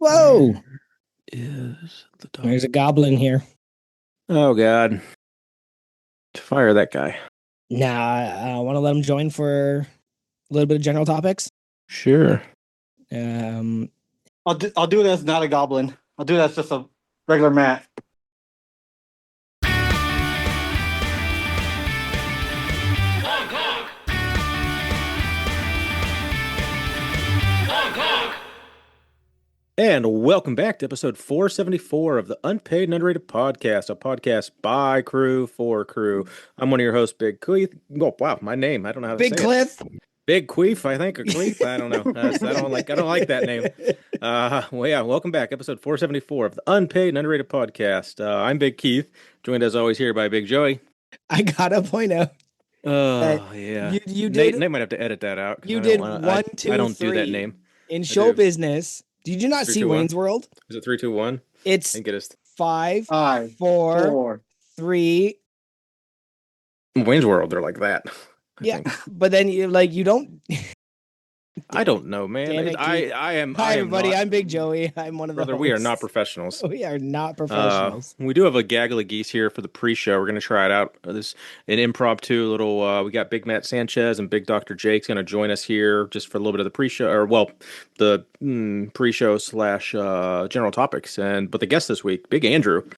Whoa! Is the dog? There's a goblin here. Oh God! Fire that guy. Now, I want to let him join for a little bit of general topics. Sure. I'll do it as not a goblin. I'll do it as just a regular Matt. And welcome back to episode 474 of the Unpaid and Underrated Podcast, a podcast by crew for crew. I'm one of your hosts, Big Queef. Oh, wow, my name. I don't know how to Big say Cliff. it. Big Queef, I think, or Queef. I don't know. I don't like that name. Well, yeah, welcome back, episode 474 of the Unpaid and Underrated Podcast. I'm Big Keith, joined as always here by Big Joey. I gotta point out. Oh, yeah. You did. Nate might have to edit that out. You did 1, 2, I don't 3 do that name. In show business. Did you not 3, see 2, 1? Wayne's World? Is it 3, 2, 1? It's I think it is 5, 5, 4, 3. Wayne's World. They're like that. Yeah, but then you don't. I don't know, man. Damn it, I am. Hi, everybody. Not, I'm Big Joey. I'm one of the brother. hosts. We are not professionals. We are not professionals. We do have a gaggle of geese here for the pre-show. We're going to try it out. This an impromptu little. We got Big Matt Sanchez and Big Dr. Jake's going to join us here just for a little bit of the pre-show, the pre-show / general topics. But the guest this week, Big Andrew.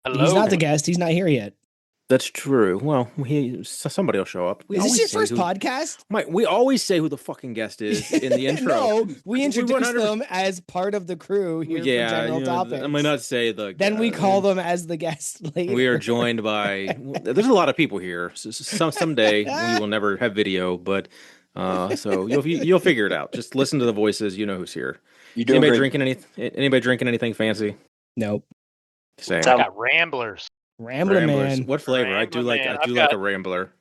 Hello. He's not the guest. He's not here yet. That's true. Well, somebody will show up. Is this your first podcast? We always say who the fucking guest is in the intro. No, we introduce them as part of the crew here for general topics. I might not say the. Then we call them as the guest later. We are joined by. There's a lot of people here. Someday we will never have video, but so you'll figure it out. Just listen to the voices. You know who's here. Anybody drinking anything fancy? Nope. Same. I got Ramblers. Rambler man. What flavor? I do like a Rambler.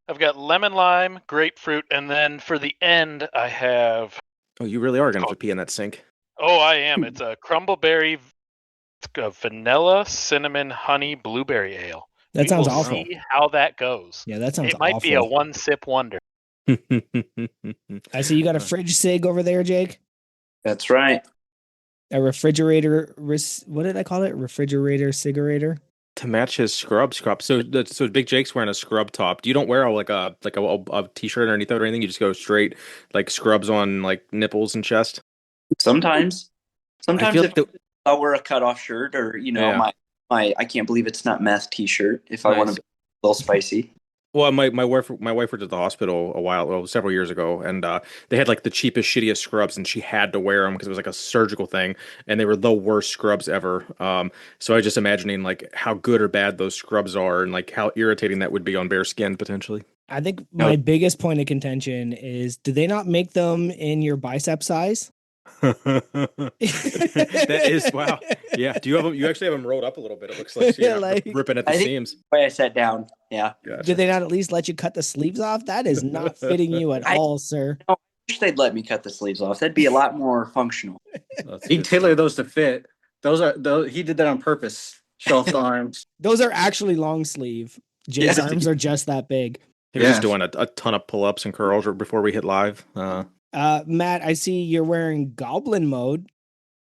I've got lemon lime, grapefruit, and then for the end I have. Oh, you really are going to pee in that sink. Oh, I am. It's a crumbleberry, vanilla, cinnamon, honey, blueberry ale. That sounds awful. See how that goes. Yeah, that sounds awful. It might be a one-sip wonder. I see you got a fridge sig over there, Jake. That's right. A refrigerator. What did I call it? Refrigerator cigarator. To match his scrub. So Big Jake's wearing a scrub top. You don't wear a t-shirt underneath it or anything. You just go straight like scrubs on like nipples and chest. Sometimes I'll wear a cutoff shirt or my I can't believe it's not meth t-shirt if I want to be a little spicy. Well, my wife worked at the hospital several years ago, and they had like the cheapest, shittiest scrubs, and she had to wear them because it was like a surgical thing, and they were the worst scrubs ever. So I was just imagining like how good or bad those scrubs are, and like how irritating that would be on bare skin potentially. I think my biggest point of contention is: do they not make them in your bicep size? That is wow. Yeah. Do you have them? You actually have them rolled up a little bit. It looks like you're ripping at the seams. The way I sat down. Yeah. Gotcha. Did they not at least let you cut the sleeves off? That is not fitting you at all, sir. I wish they'd let me cut the sleeves off. That'd be a lot more functional. He tailored those to fit. He did that on purpose. Show off the arms. Those are actually long sleeve. Jake's arms are just that big. He was just doing a ton of pull-ups and curls before we hit live. Matt, I see you're wearing Goblin mode.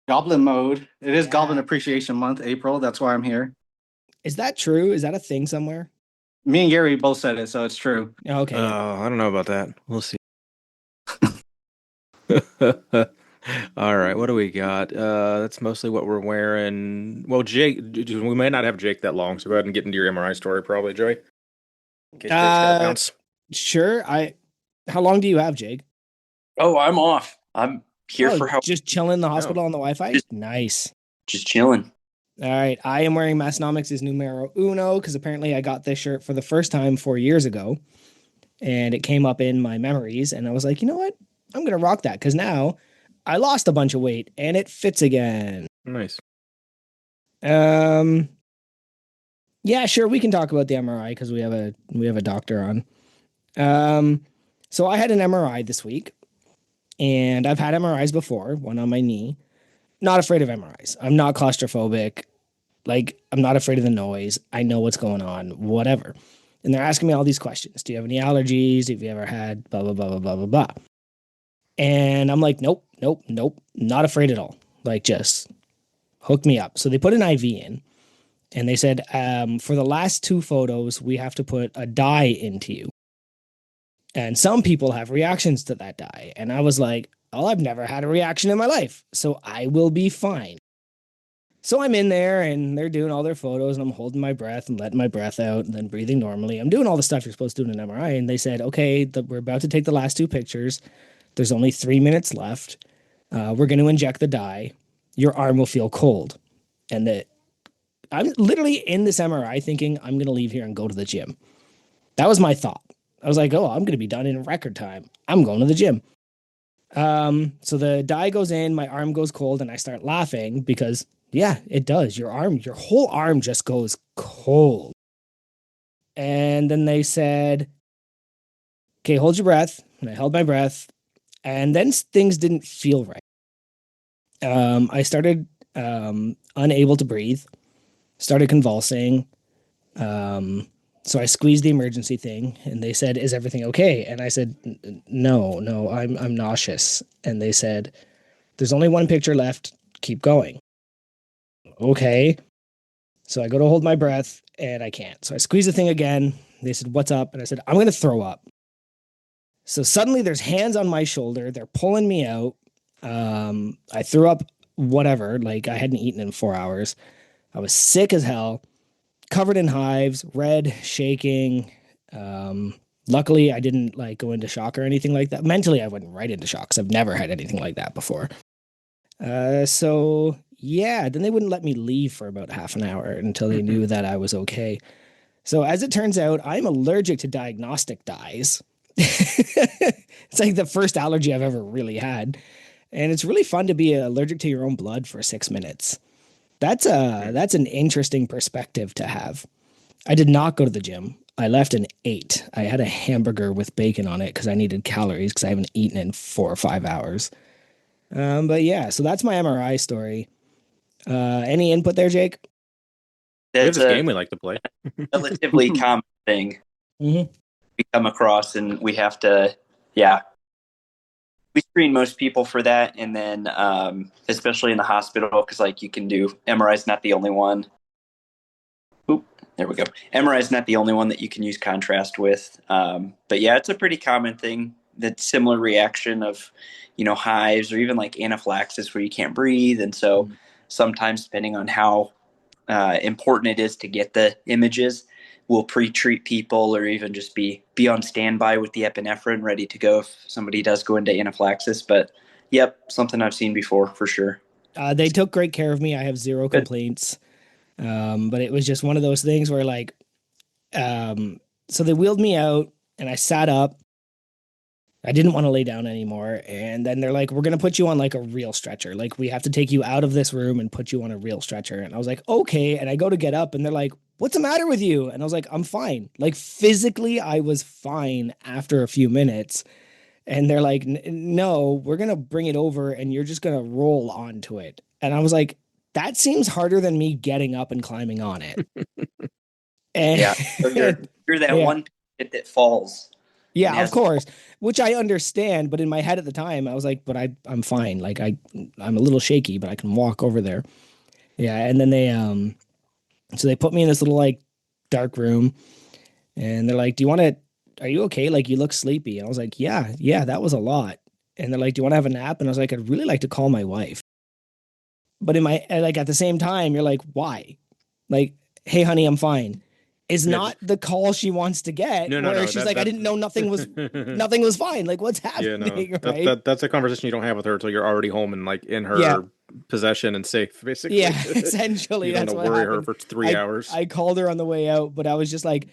Goblin mode. It is Goblin Appreciation Month, April. That's why I'm here. Is that true? Is that a thing somewhere? Me and Gary both said it, so it's true. Okay. I don't know about that. We'll see. All right, what do we got? That's mostly what we're wearing. Well, Jake, we may not have Jake that long, so go ahead and get into your MRI story, probably, Joey. In case Jake's gotta bounce. Sure. How long do you have, Jake? Oh, I'm off. I'm here for how just chilling in the hospital on the Wi-Fi? Nice. Just chilling. All right. I am wearing Massenomics' numero uno because apparently I got this shirt for the first time 4 years ago. And it came up in my memories. And I was like, you know what? I'm going to rock that because now I lost a bunch of weight and it fits again. Nice. Yeah, sure. We can talk about the MRI because we have a doctor on. So I had an MRI this week. And I've had MRIs before, one on my knee. Not afraid of MRIs. I'm not claustrophobic. Like, I'm not afraid of the noise. I know what's going on, whatever. And they're asking me all these questions. Do you have any allergies? Have you ever had blah, blah, blah, blah, blah, blah, blah. And I'm like, nope, not afraid at all. like just hook me up. So they put an IV in, and they said, for the last 2 photos, we have to put a dye into you. And some people have reactions to that dye. And I was like, oh, I've never had a reaction in my life, so I will be fine. So I'm in there and they're doing all their photos and I'm holding my breath and letting my breath out and then breathing normally. I'm doing all the stuff you're supposed to do in an MRI. And they said, okay, we're about to take the last 2 pictures. There's only 3 minutes left. We're going to inject the dye. Your arm will feel cold. And I'm literally in this MRI thinking I'm going to leave here and go to the gym. That was my thought. I was like, oh, I'm going to be done in record time. I'm going to the gym. So the dye goes in, my arm goes cold, and I start laughing because, yeah, it does. Your whole arm just goes cold. And then they said, okay, hold your breath. And I held my breath. And then things didn't feel right. I started unable to breathe, started convulsing. So I squeezed the emergency thing and they said, is everything okay? And I said, no, I'm nauseous. And they said, there's only 1 picture left. Keep going. Okay. So I go to hold my breath and I can't. So I squeeze the thing again. They said, what's up? And I said, I'm going to throw up. So suddenly there's hands on my shoulder. They're pulling me out. I threw up whatever. Like I hadn't eaten in 4 hours. I was sick as hell, covered in hives, red, shaking. Luckily, I didn't like go into shock or anything like that. Mentally, I went right into shock because I've never had anything like that before. So yeah, then they wouldn't let me leave for about half an hour until they knew that I was okay. So as it turns out, I'm allergic to diagnostic dyes. It's like the first allergy I've ever really had. And it's really fun to be allergic to your own blood for 6 minutes. That's an interesting perspective to have. I did not go to the gym. I left and ate. I had a hamburger with bacon on it because I needed calories because I haven't eaten in 4 or 5 hours. But yeah, so that's my MRI story. Any input there, Jake? We have That's this a game we like to play. relatively common thing Mm-hmm. we come across, and we have to, yeah. We screen most people for that, and then especially in the hospital, because like you can do MRI is not the only one. Oop, there we go. MRI is not the only one that you can use contrast with, but yeah, it's a pretty common thing. That similar reaction of, hives or even like anaphylaxis where you can't breathe, and so sometimes depending on how important it is to get the images, we'll pre-treat people or even just be on standby with the epinephrine ready to go if somebody does go into anaphylaxis. But yep, something I've seen before for sure. They took great care of me. I have 0 complaints. But it was just one of those things where like, so they wheeled me out and I sat up. I didn't want to lay down anymore. And then they're like, we're going to put you on like a real stretcher. Like we have to take you out of this room and put you on a real stretcher. And I was like, okay. And I go to get up and they're like, what's the matter with you? And I was like, I'm fine. Like physically, I was fine after a few minutes. And they're like, no, we're going to bring it over and you're just going to roll onto it. And I was like, that seems harder than me getting up and climbing on it. And Yeah, so you're that one pit that falls. Yeah, of course, which I understand. But in my head at the time, I was like, but I'm fine. Like I'm a little shaky, but I can walk over there. Yeah. And then so they put me in this little like dark room and they're like, are you okay? Like you look sleepy. And I was like, yeah, that was a lot. And they're like, do you want to have a nap? And I was like, I'd really like to call my wife. But at the same time, you're like, why? Like, hey, honey, I'm fine. Is not the call she wants to get. No. She's like, I didn't know nothing was fine. Like, what's happening? Yeah, no. Right? That's a conversation you don't have with her until you're already home and like in her possession and safe, basically. Yeah, essentially. You don't that's have what to worry happened. her for 3 hours. I called her on the way out, but I was just like,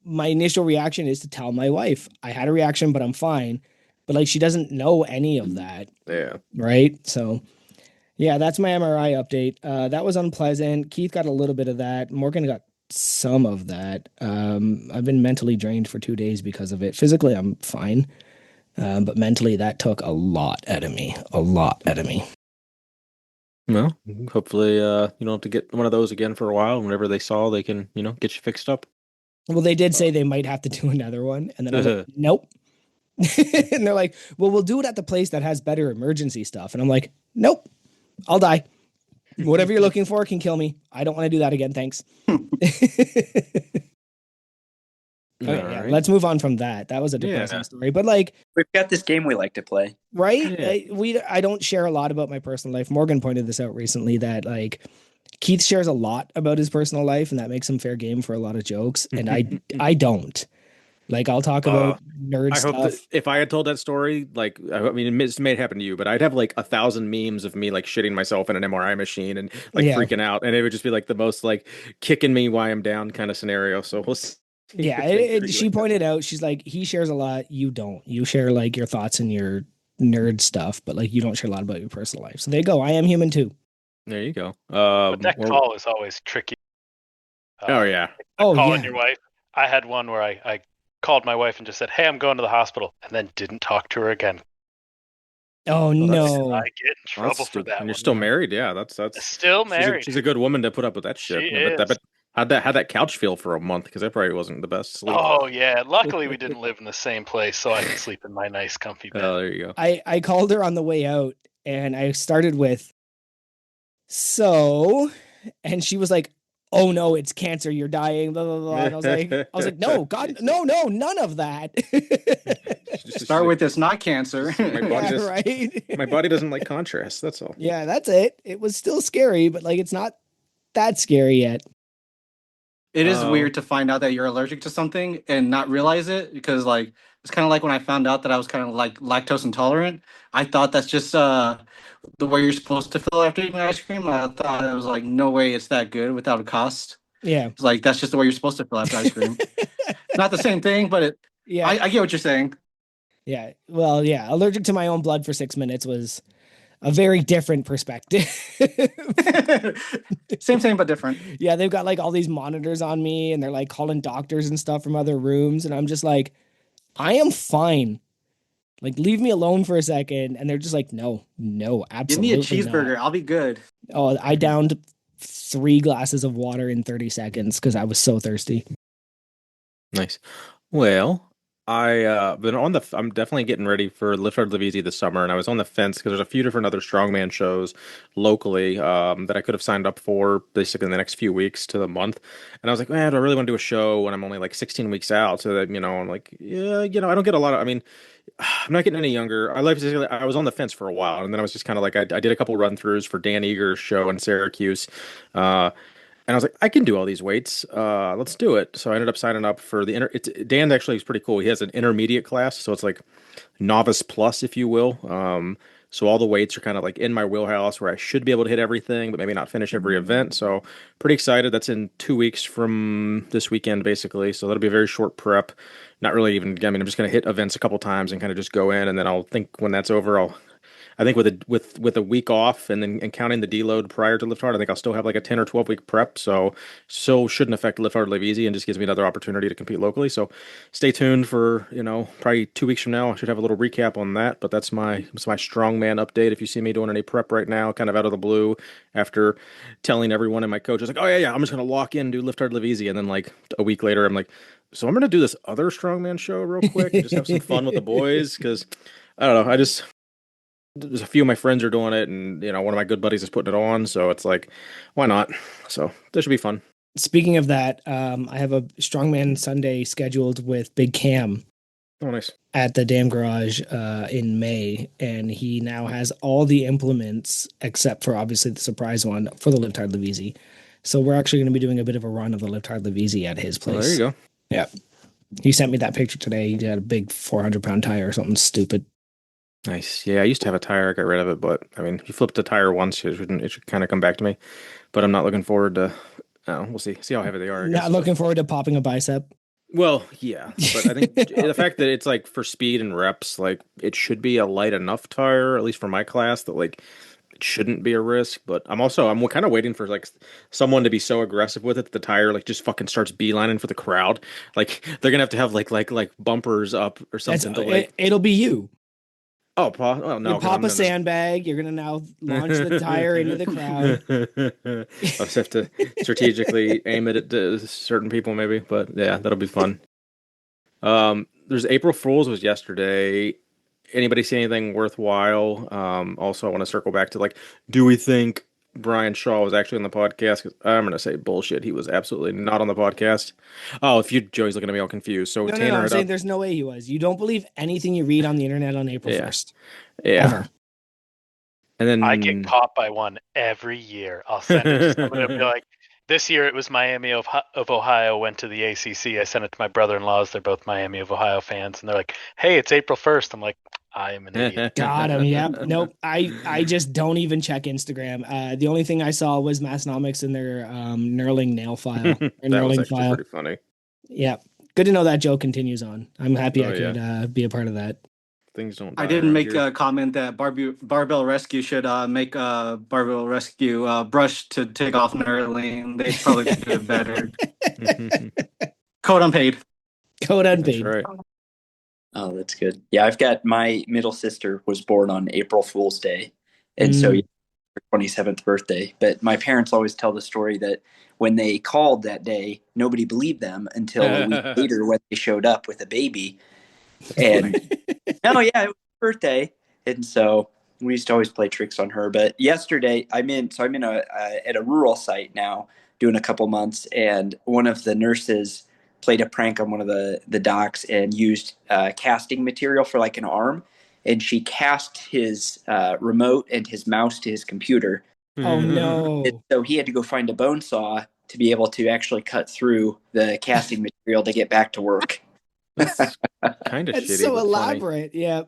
my initial reaction is to tell my wife I had a reaction, but I'm fine. But like, she doesn't know any of that. Yeah. Right. So. Yeah, that's my MRI update. That was unpleasant. Keith got a little bit of that. Morgan got some of that. I've been mentally drained for 2 days because of it. Physically, I'm fine. But mentally, that took a lot out of me. Well, hopefully you don't have to get one of those again for a while. Whenever they saw, they can, get you fixed up. Well, they did say they might have to do another one. And then I was like, nope. And they're like, well, we'll do it at the place that has better emergency stuff. And I'm like, nope. I'll die. Whatever you're looking for can kill me. I don't want to do that again. Thanks. Okay, All yeah, right. let's move on from that. That was a depressing story. But like, We've got this game we like to play. right? Yeah. I don't share a lot about my personal life. Morgan pointed this out recently that like Keith shares a lot about his personal life, and that makes him fair game for a lot of jokes. And I don't. Like I'll talk about nerd I hope that stuff. if I had told that story, like, I mean, it may happen to you, but I'd have like 1,000 memes of me like shitting myself in an MRI machine and like Yeah. freaking out, and it would just be like the most like kicking me while I'm down kind of scenario. So we'll see Yeah, if they treat you she like that. pointed out, she's like, he shares a lot, you don't. You share like your thoughts and your nerd stuff, but like you don't share a lot about your personal life. So there you go. I am human too. There you go. But that call is always tricky. Oh yeah. Oh Calling yeah. your wife. I had one where I called my wife and just said, "Hey, I'm going to the hospital," and then didn't talk to her again. Oh Well, no. I get in Well, that's trouble for stupid. that And you're one. still Yeah. married, yeah. That's Still married. she's a good woman to put up with that She shit. is. But how'd that couch feel for a month? Because that probably wasn't the best sleep. Oh yeah. Luckily, we didn't live in the same place, so I could sleep in my nice, comfy bed. Oh, there you go. I called her on the way out and I started with so, and she was like, "Oh no, it's cancer, you're dying, blah blah blah." And I was like, "No, God, no, none of that." Start with it's not cancer. My body Yeah, just right. my body doesn't like contrast. That's all. Yeah, that's it. It was still scary, but like it's not that scary yet. It is Oh. weird to find out that you're allergic to something and not realize it because like it's kind of like when I found out that I was kind of like lactose intolerant. I thought that's just the way you're supposed to feel after eating ice cream. I thought it was like no way it's that good without a cost. Yeah. It's like that's just the way you're supposed to feel after ice cream. Not the same thing, but Yeah. I get what you're saying. Yeah. Well, yeah, allergic to my own blood for 6 minutes was a very different perspective. Same but different. Yeah, they've got like all these monitors on me and they're like calling doctors and stuff from other rooms. And I'm just like, I am fine. Like, leave me alone for a second. And they're just like, no, Give me a absolutely cheeseburger. not. I'll be good. Oh, I downed 3 glasses of water in 30 seconds because I was so thirsty. Nice. Well, I'm definitely getting ready for Lift Hard Live Easy this summer, and I was on the fence because there's a few different other strongman shows locally that I could have signed up for basically in the next few weeks to the month. And I was like, man, do I really want to do a show when I'm only like 16 weeks out? So that, I'm like, yeah, I don't get a lot of, I mean, I'm not getting any younger. I was on the fence for a while, and then I was just kind of like, I did a couple run throughs for Dan Eager's show in Syracuse. Uh, and I was like, I can do all these weights. Let's do it. So I ended up signing up for Dan actually is pretty cool. He has an intermediate class, so it's like novice plus, if you will. So all the weights are kind of like in my wheelhouse where I should be able to hit everything, but maybe not finish every event. So pretty excited. That's in 2 weeks from this weekend, basically. So that'll be a very short prep. Not really even. I mean, I'm just gonna hit events a couple times and kind of just go in, and then I'll think when that's over, I think with a week off and counting the deload prior to Lift Hard, I think I'll still have like a 10 or 12 week prep. So shouldn't affect Lift Hard Live Easy and just gives me another opportunity to compete locally. So stay tuned for, probably 2 weeks from now. I should have a little recap on that, but that's my strongman update. If you see me doing any prep right now, kind of out of the blue after telling everyone and my coach, I was like, oh yeah, I'm just gonna lock in, do Lift Hard Live Easy. And then like a week later, I'm like, so I'm gonna do this other strongman show real quick and just have some fun with the boys. Cause I don't know. There's a few of my friends are doing it, and one of my good buddies is putting it on, so it's like, why not? So this should be fun. Speaking of that, I have a Strongman Sunday scheduled with Big Cam Oh, nice. at the Dam Garage in May, and he now has all the implements except for obviously the surprise one for the Lift Hard Live Easy. So we're actually going to be doing a bit of a run of the Lift Hard Live Easy at his place. Well, there you go. Yeah, he sent me that picture today. He had a big 400-pound tire or something stupid. Nice. Yeah, I used to have a tire. I got rid of it, but I mean, if you flipped the tire once, it should kind of come back to me. But I'm not looking forward to. Oh, we'll see. See how heavy they are. I Not guess. looking forward to popping a bicep. Well, yeah, but I think the fact that it's like for speed and reps, like it should be a light enough tire, at least for my class, that like it shouldn't be a risk. But I'm kind of waiting for like someone to be so aggressive with it that the tire like just fucking starts beelining for the crowd. Like they're gonna have to have like bumpers up or something to like. It'll be you. Oh, well, no. You pop a sandbag. You're gonna now launch the tire into the crowd. I'll just have to strategically aim it at certain people, maybe. But yeah, that'll be fun. There's April Fools was yesterday, anybody see anything worthwhile? Also, I want to circle back to like, do we think Brian Shaw was actually on the podcast? 'Cause I'm gonna say bullshit. He was absolutely not on the podcast. Oh, if you Joey's looking at me all confused. So No, Tanner I'm had saying up. there's no way he was. You don't believe anything you read on the internet on April Yeah. 1st. Yeah, Ever. and then I get caught by one every year. I'll send it to somebody. I'll be like, this year it was Miami of Ohio went to the ACC. I sent it to my brother-in-laws. They're both Miami of Ohio fans, and they're like, "Hey, it's April 1st." I'm like, I am an idiot. Got him. Yep. Nope. I just don't even check Instagram. The only thing I saw was Massnomics in their knurling nail file or That was knurling actually file. pretty funny. Yeah. Good to know that joke continues on. I'm happy Oh, I could be a part of that. Things don't. I die didn't around make here. a comment that Barbell Rescue should make a Barbell Rescue brush to take off knurling. They probably could do it better. Code unpaid. Code That's unpaid. right. Oh, that's good. Yeah, I've got my middle sister was born on April Fool's Day. And so Mm. her 27th birthday. But my parents always tell the story that when they called that day, nobody believed them until a week later when they showed up with a baby. And oh yeah, it was her birthday. And so we used to always play tricks on her. But yesterday, I'm in at a rural site now, doing a couple months, and one of the nurses played a prank on one of the docs and used casting material for like an arm, and she cast his remote and his mouse to his computer. Oh And no. so he had to go find a bone saw to be able to actually cut through the casting material to get back to work. That's kind of That's shitty. so but funny. elaborate. Yeah.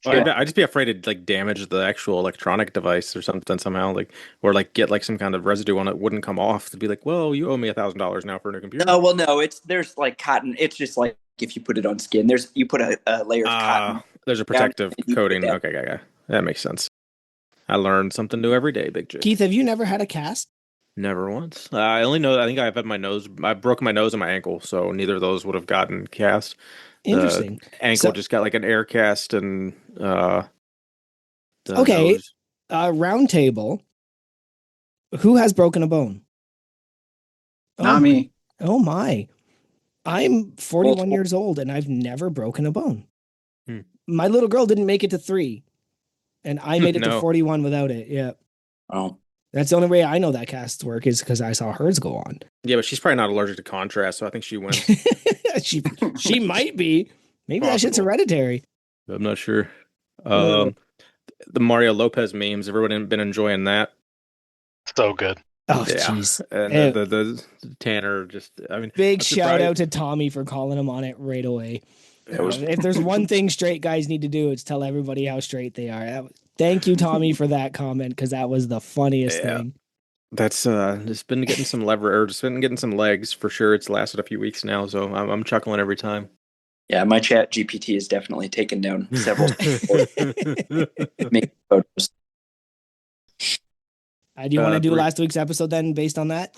Well, I'd just be afraid to like damage the actual electronic device or something somehow, like or like get like some kind of residue on it wouldn't come off. To be like, well, you owe me $1,000 now for a new computer. No, well, no, there's like cotton. It's just like if you put it on skin, you put a layer of cotton. There's a protective coating. Okay, that makes sense. I learned something new every day, Big J. Keith, have you never had a cast? Never once. I only know. I think I've had my nose. I broke my nose and my ankle, so neither of those would have gotten cast. Interesting. The ankle So- just got like an air cast, and the Okay. nose- Round table. Who has broken a bone? Not me. Oh my. I'm 41 Multiple. years old and I've never broken a bone. Hmm. My little girl didn't make it to 3 and I made it to No. 41 without it. Yeah. Oh, That's the only way I know that casts work is because I saw hers go on. Yeah, but she's probably not allergic to contrast, so I think she wins. she might be. Maybe that shit's Possible. hereditary. I'm not sure. Uh. The Mario Lopez memes. Everyone been enjoying that. So good. Oh, Yeah. jeez. And Eh. the Tanner just. I mean, Big I'm shout surprised- out to Tommy for calling him on it right away. It was- If there's one thing straight guys need to do, it's tell everybody how straight they are. Thank you, Tommy, for that comment because that was the funniest Yeah. thing. That's just been getting some lever, or just been getting some legs for sure. It's lasted a few weeks now, so I'm chuckling every time. yeah, my chat GPT has definitely taken down several making photos. Do you want to do Three. last week's episode then, based on that?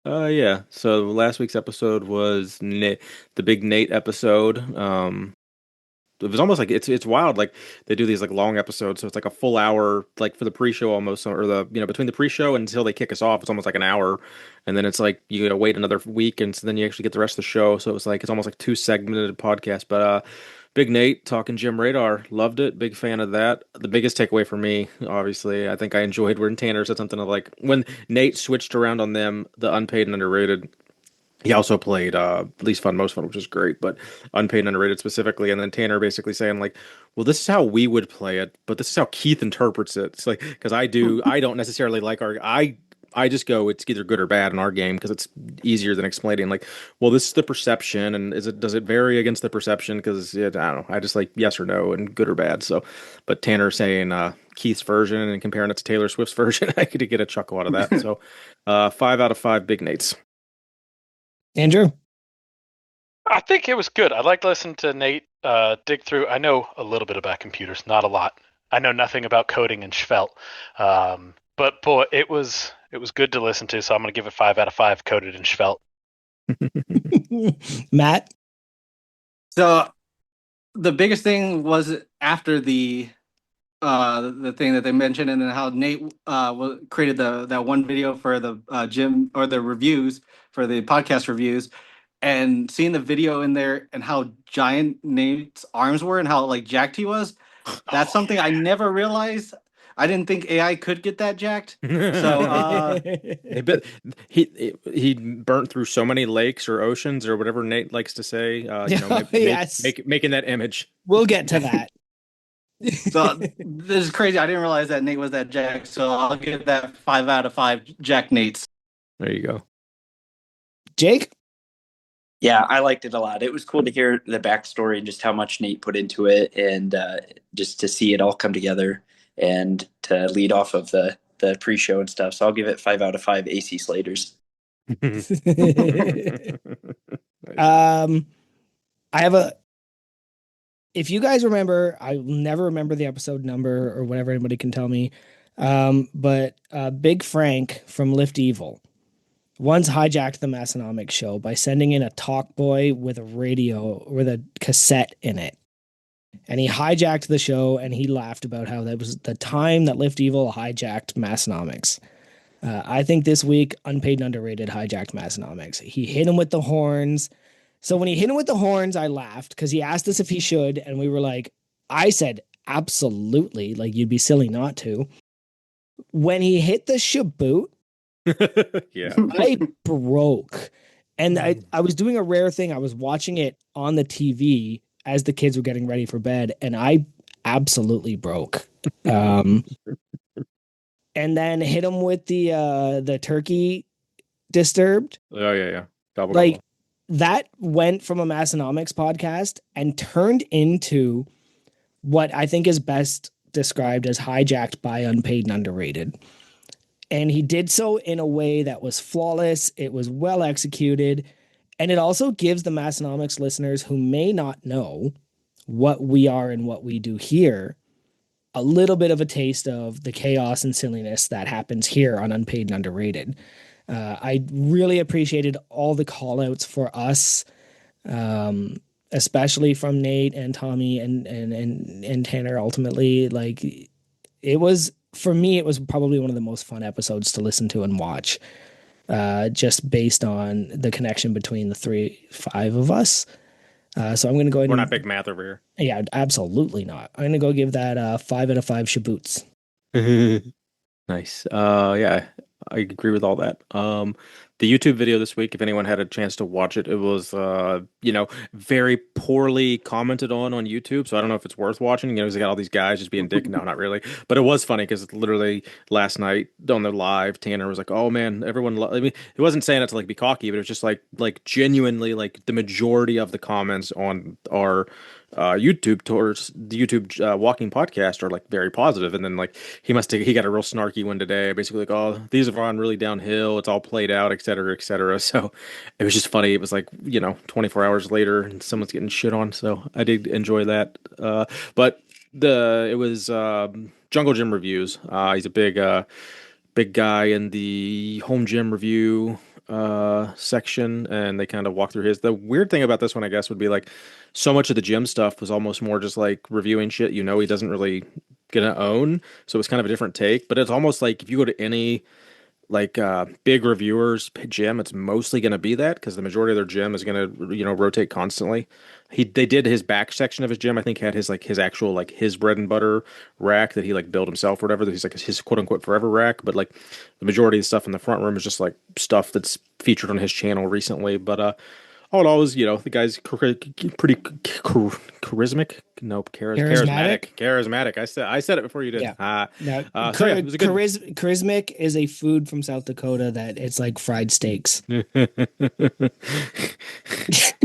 Yeah. So last week's episode was the big Nate episode. It was almost like it's wild. Like they do these like long episodes, so it's like a full hour, like for the pre-show almost, or the between the pre-show until they kick us off, it's almost like an hour, and then it's like you gotta wait another week, and so then you actually get the rest of the show. So it's almost like 2 segmented podcast. But Big Nate talking Jim Radar, loved it. Big fan of that. The biggest takeaway for me, obviously, I think I enjoyed when Tanner said something of like when Nate switched around on them, the unpaid and underrated. He also played least fun, most fun, which is great, but unpaid and underrated specifically. And then Tanner basically saying like, "Well, this is how we would play it, but this is how Keith interprets it." It's like because I don't necessarily like I just go it's either good or bad in our game because it's easier than explaining like, well, this is the perception, and does it vary against the perception? Because I don't know, I just like yes or no and good or bad. So, but Tanner saying Keith's version and comparing it to Taylor Swift's version, I could get a chuckle out of that. So, 5 out of 5 Big Nates. Andrew? I think it was good. I like listening to Nate dig through. I know a little bit about computers, not a lot. I know nothing about coding and Svelte. But boy, it was good to listen to. So I'm going to give it 5 out of 5 coded in Svelte. Matt? So the biggest thing was after the thing that they mentioned, and then how Nate created that one video for the gym or the reviews for the podcast reviews, and seeing the video in there and how giant Nate's arms were and how like jacked he was. That's Oh, something I never realized. I didn't think AI could get that jacked. So They bet he burnt through so many lakes or oceans or whatever Nate likes to say. Yes, Making that image. we'll get to that. so this is crazy. I didn't realize that Nate was that jacked. So I'll give that 5 out of 5 Jack Nates. There you go. Jake? Yeah, I liked it a lot. It was cool to hear the backstory and just how much Nate put into it, and just to see it all come together and to lead off of the pre-show and stuff. So I'll give it 5 out of 5 AC Slaters. Nice. I have a. If you guys remember, I will never remember the episode number or whatever anybody can tell me. But Big Frank from Lift Evil once hijacked the Massonomics show by sending in a talk boy with a radio with a cassette in it. And he hijacked the show and he laughed about how that was the time that Lift Evil hijacked Massonomics. I think this week, Unpaid and Underrated hijacked Massonomics. He hit him with the horns. So when he hit him with the horns, I laughed because he asked us if he should. And we were like, I said, absolutely. Like, you'd be silly not to. When he hit the shaboot, Yeah. I broke. And I was doing a rare thing. I was watching it on the TV as the kids were getting ready for bed, and I absolutely broke. And then hit him with the turkey disturbed. Oh yeah. Gobble, Like gobble. that went from a Massonomics podcast and turned into what I think is best described as hijacked by Unpaid and Underrated. And he did so in a way that was flawless. It was well executed. And it also gives the Massonomics listeners who may not know what we are and what we do here a little bit of a taste of the chaos and silliness that happens here on Unpaid and Underrated. I really appreciated all the call outs for us, especially from Nate and Tommy and Tanner ultimately. Like it was for me, it was probably one of the most fun episodes to listen to and watch. Just based on the connection between the five of us. So I'm going to go ahead We're and not big math over yeah, absolutely not. I'm going to go give that 5 out of 5 shaboots. here. Nice. Yeah, I agree with all that. The YouTube video this week, if anyone had a chance to watch it, it was, very poorly commented on YouTube. So I don't know if it's worth watching. You know, 'cause they got all these guys just being dick. No, not really. But it was funny because literally last night on the live, Tanner was like, "Oh man, everyone." I mean, he wasn't saying it to like be cocky, but it was just like genuinely like the majority of the comments on our YouTube towards the YouTube walking podcast are like very positive, and then like he got a real snarky one today, basically like, oh, these have gone really downhill, it's all played out, et cetera, et cetera. So it was just funny. It was like 24 hours later, and someone's getting shit on. So I did enjoy that. But it was Jungle Gym Reviews. He's a big guy in the home gym review section, and they kind of walk through his. The weird thing about this one, I guess, would be like so much of the gym stuff was almost more just like reviewing shit he doesn't really gonna own. So it's kind of a different take, but it's almost like if you go to any like big reviewers gym, it's mostly going to be that because the majority of their gym is going to rotate constantly. They did his back section of his gym, I think, had his actual like his bread and butter rack that he like built himself or whatever, that he's like his quote unquote forever rack. But like the majority of the stuff in the front room is just like stuff that's featured on his channel recently. But all in all, was the guy's pretty charismatic. Nope, Charismatic? charismatic. I said it before you did. Yeah. Now, So yeah, it was a good. charismatic is a food from South Dakota that it's like fried steaks.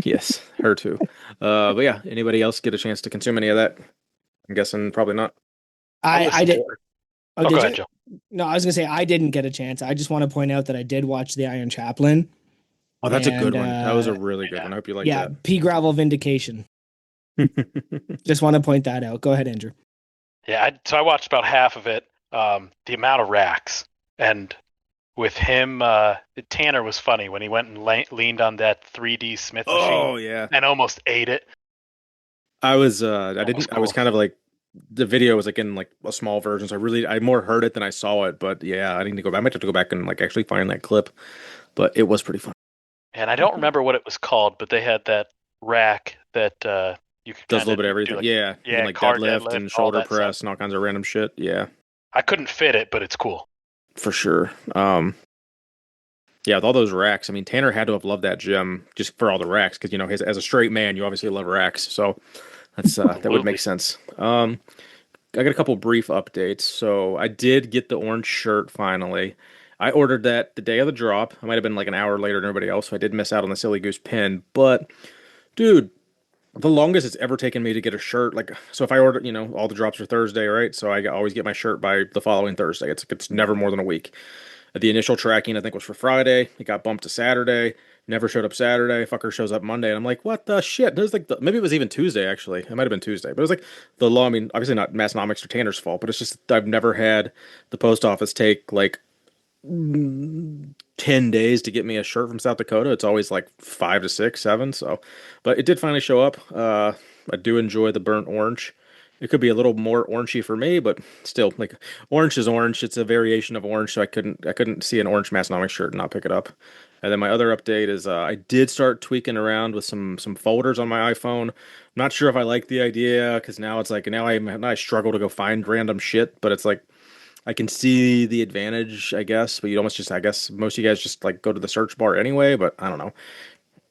Yes, her too. But yeah, anybody else get a chance to consume any of that? I'm guessing probably not. I did. Oh, go did ahead, you? Joe. No, I was gonna say I didn't get a chance. I just want to point out that I did watch the Iron Chaplain. Oh, that's a good And, one. That was a really good one. I hope you liked Yeah, Pea Gravel Vindication. that. Just want to point that out. Go ahead, Andrew. Yeah, so I watched about half of it. The amount of racks, and with him, Tanner was funny when he went and leaned on that 3D Smith machine Oh yeah. and almost ate it. I was That was I was cool. kind of like the video was like in like a small version, so I more heard it than I saw it. But yeah, I need to go back. I might have to go back and like actually find that clip. But it was pretty fun. And I don't remember what it was called, but they had that rack that You could Does a kind little of bit of everything. do like Yeah. You can like car deadlift and all shoulder that stuff. press and all kinds of random shit. Yeah. I couldn't fit it, but it's cool. For sure. Yeah, with all those racks, I mean, Tanner had to have loved that gym just for all the racks, because as a straight man, you obviously love racks, so that would make Absolutely. sense. I got a couple brief updates. So I did get the orange shirt finally. I ordered that the day of the drop. I might have been like an hour later than everybody else, so I did miss out on the Silly Goose pin. But dude, the longest it's ever taken me to get a shirt, like, so if I order, all the drops are Thursday, right? So I always get my shirt by the following Thursday. It's never more than a week. The initial tracking, I think, was for Friday. It got bumped to Saturday. Never showed up Saturday. Fucker shows up Monday, and I'm like, what the shit? There's like maybe it was even Tuesday actually. It might have been Tuesday, but it was like the law. I mean, obviously not Massnomics or Tanner's fault, but it's just I've never had the post office take like 10 days to get me a shirt from South Dakota. It's always like 5 to 6, 7. So, but it did finally show up. I do enjoy the burnt orange. It could be a little more orangey for me, but still, like, orange is orange. It's a variation of orange, so I couldn't see an orange Massonomics shirt and not pick it up. And then my other update is I did start tweaking around with some folders on my iPhone. I'm not sure if I like the idea, because now it's like now I struggle to go find random shit, but it's like I can see the advantage, I guess. But you almost just, I guess most of you guys just like go to the search bar anyway. But I don't know.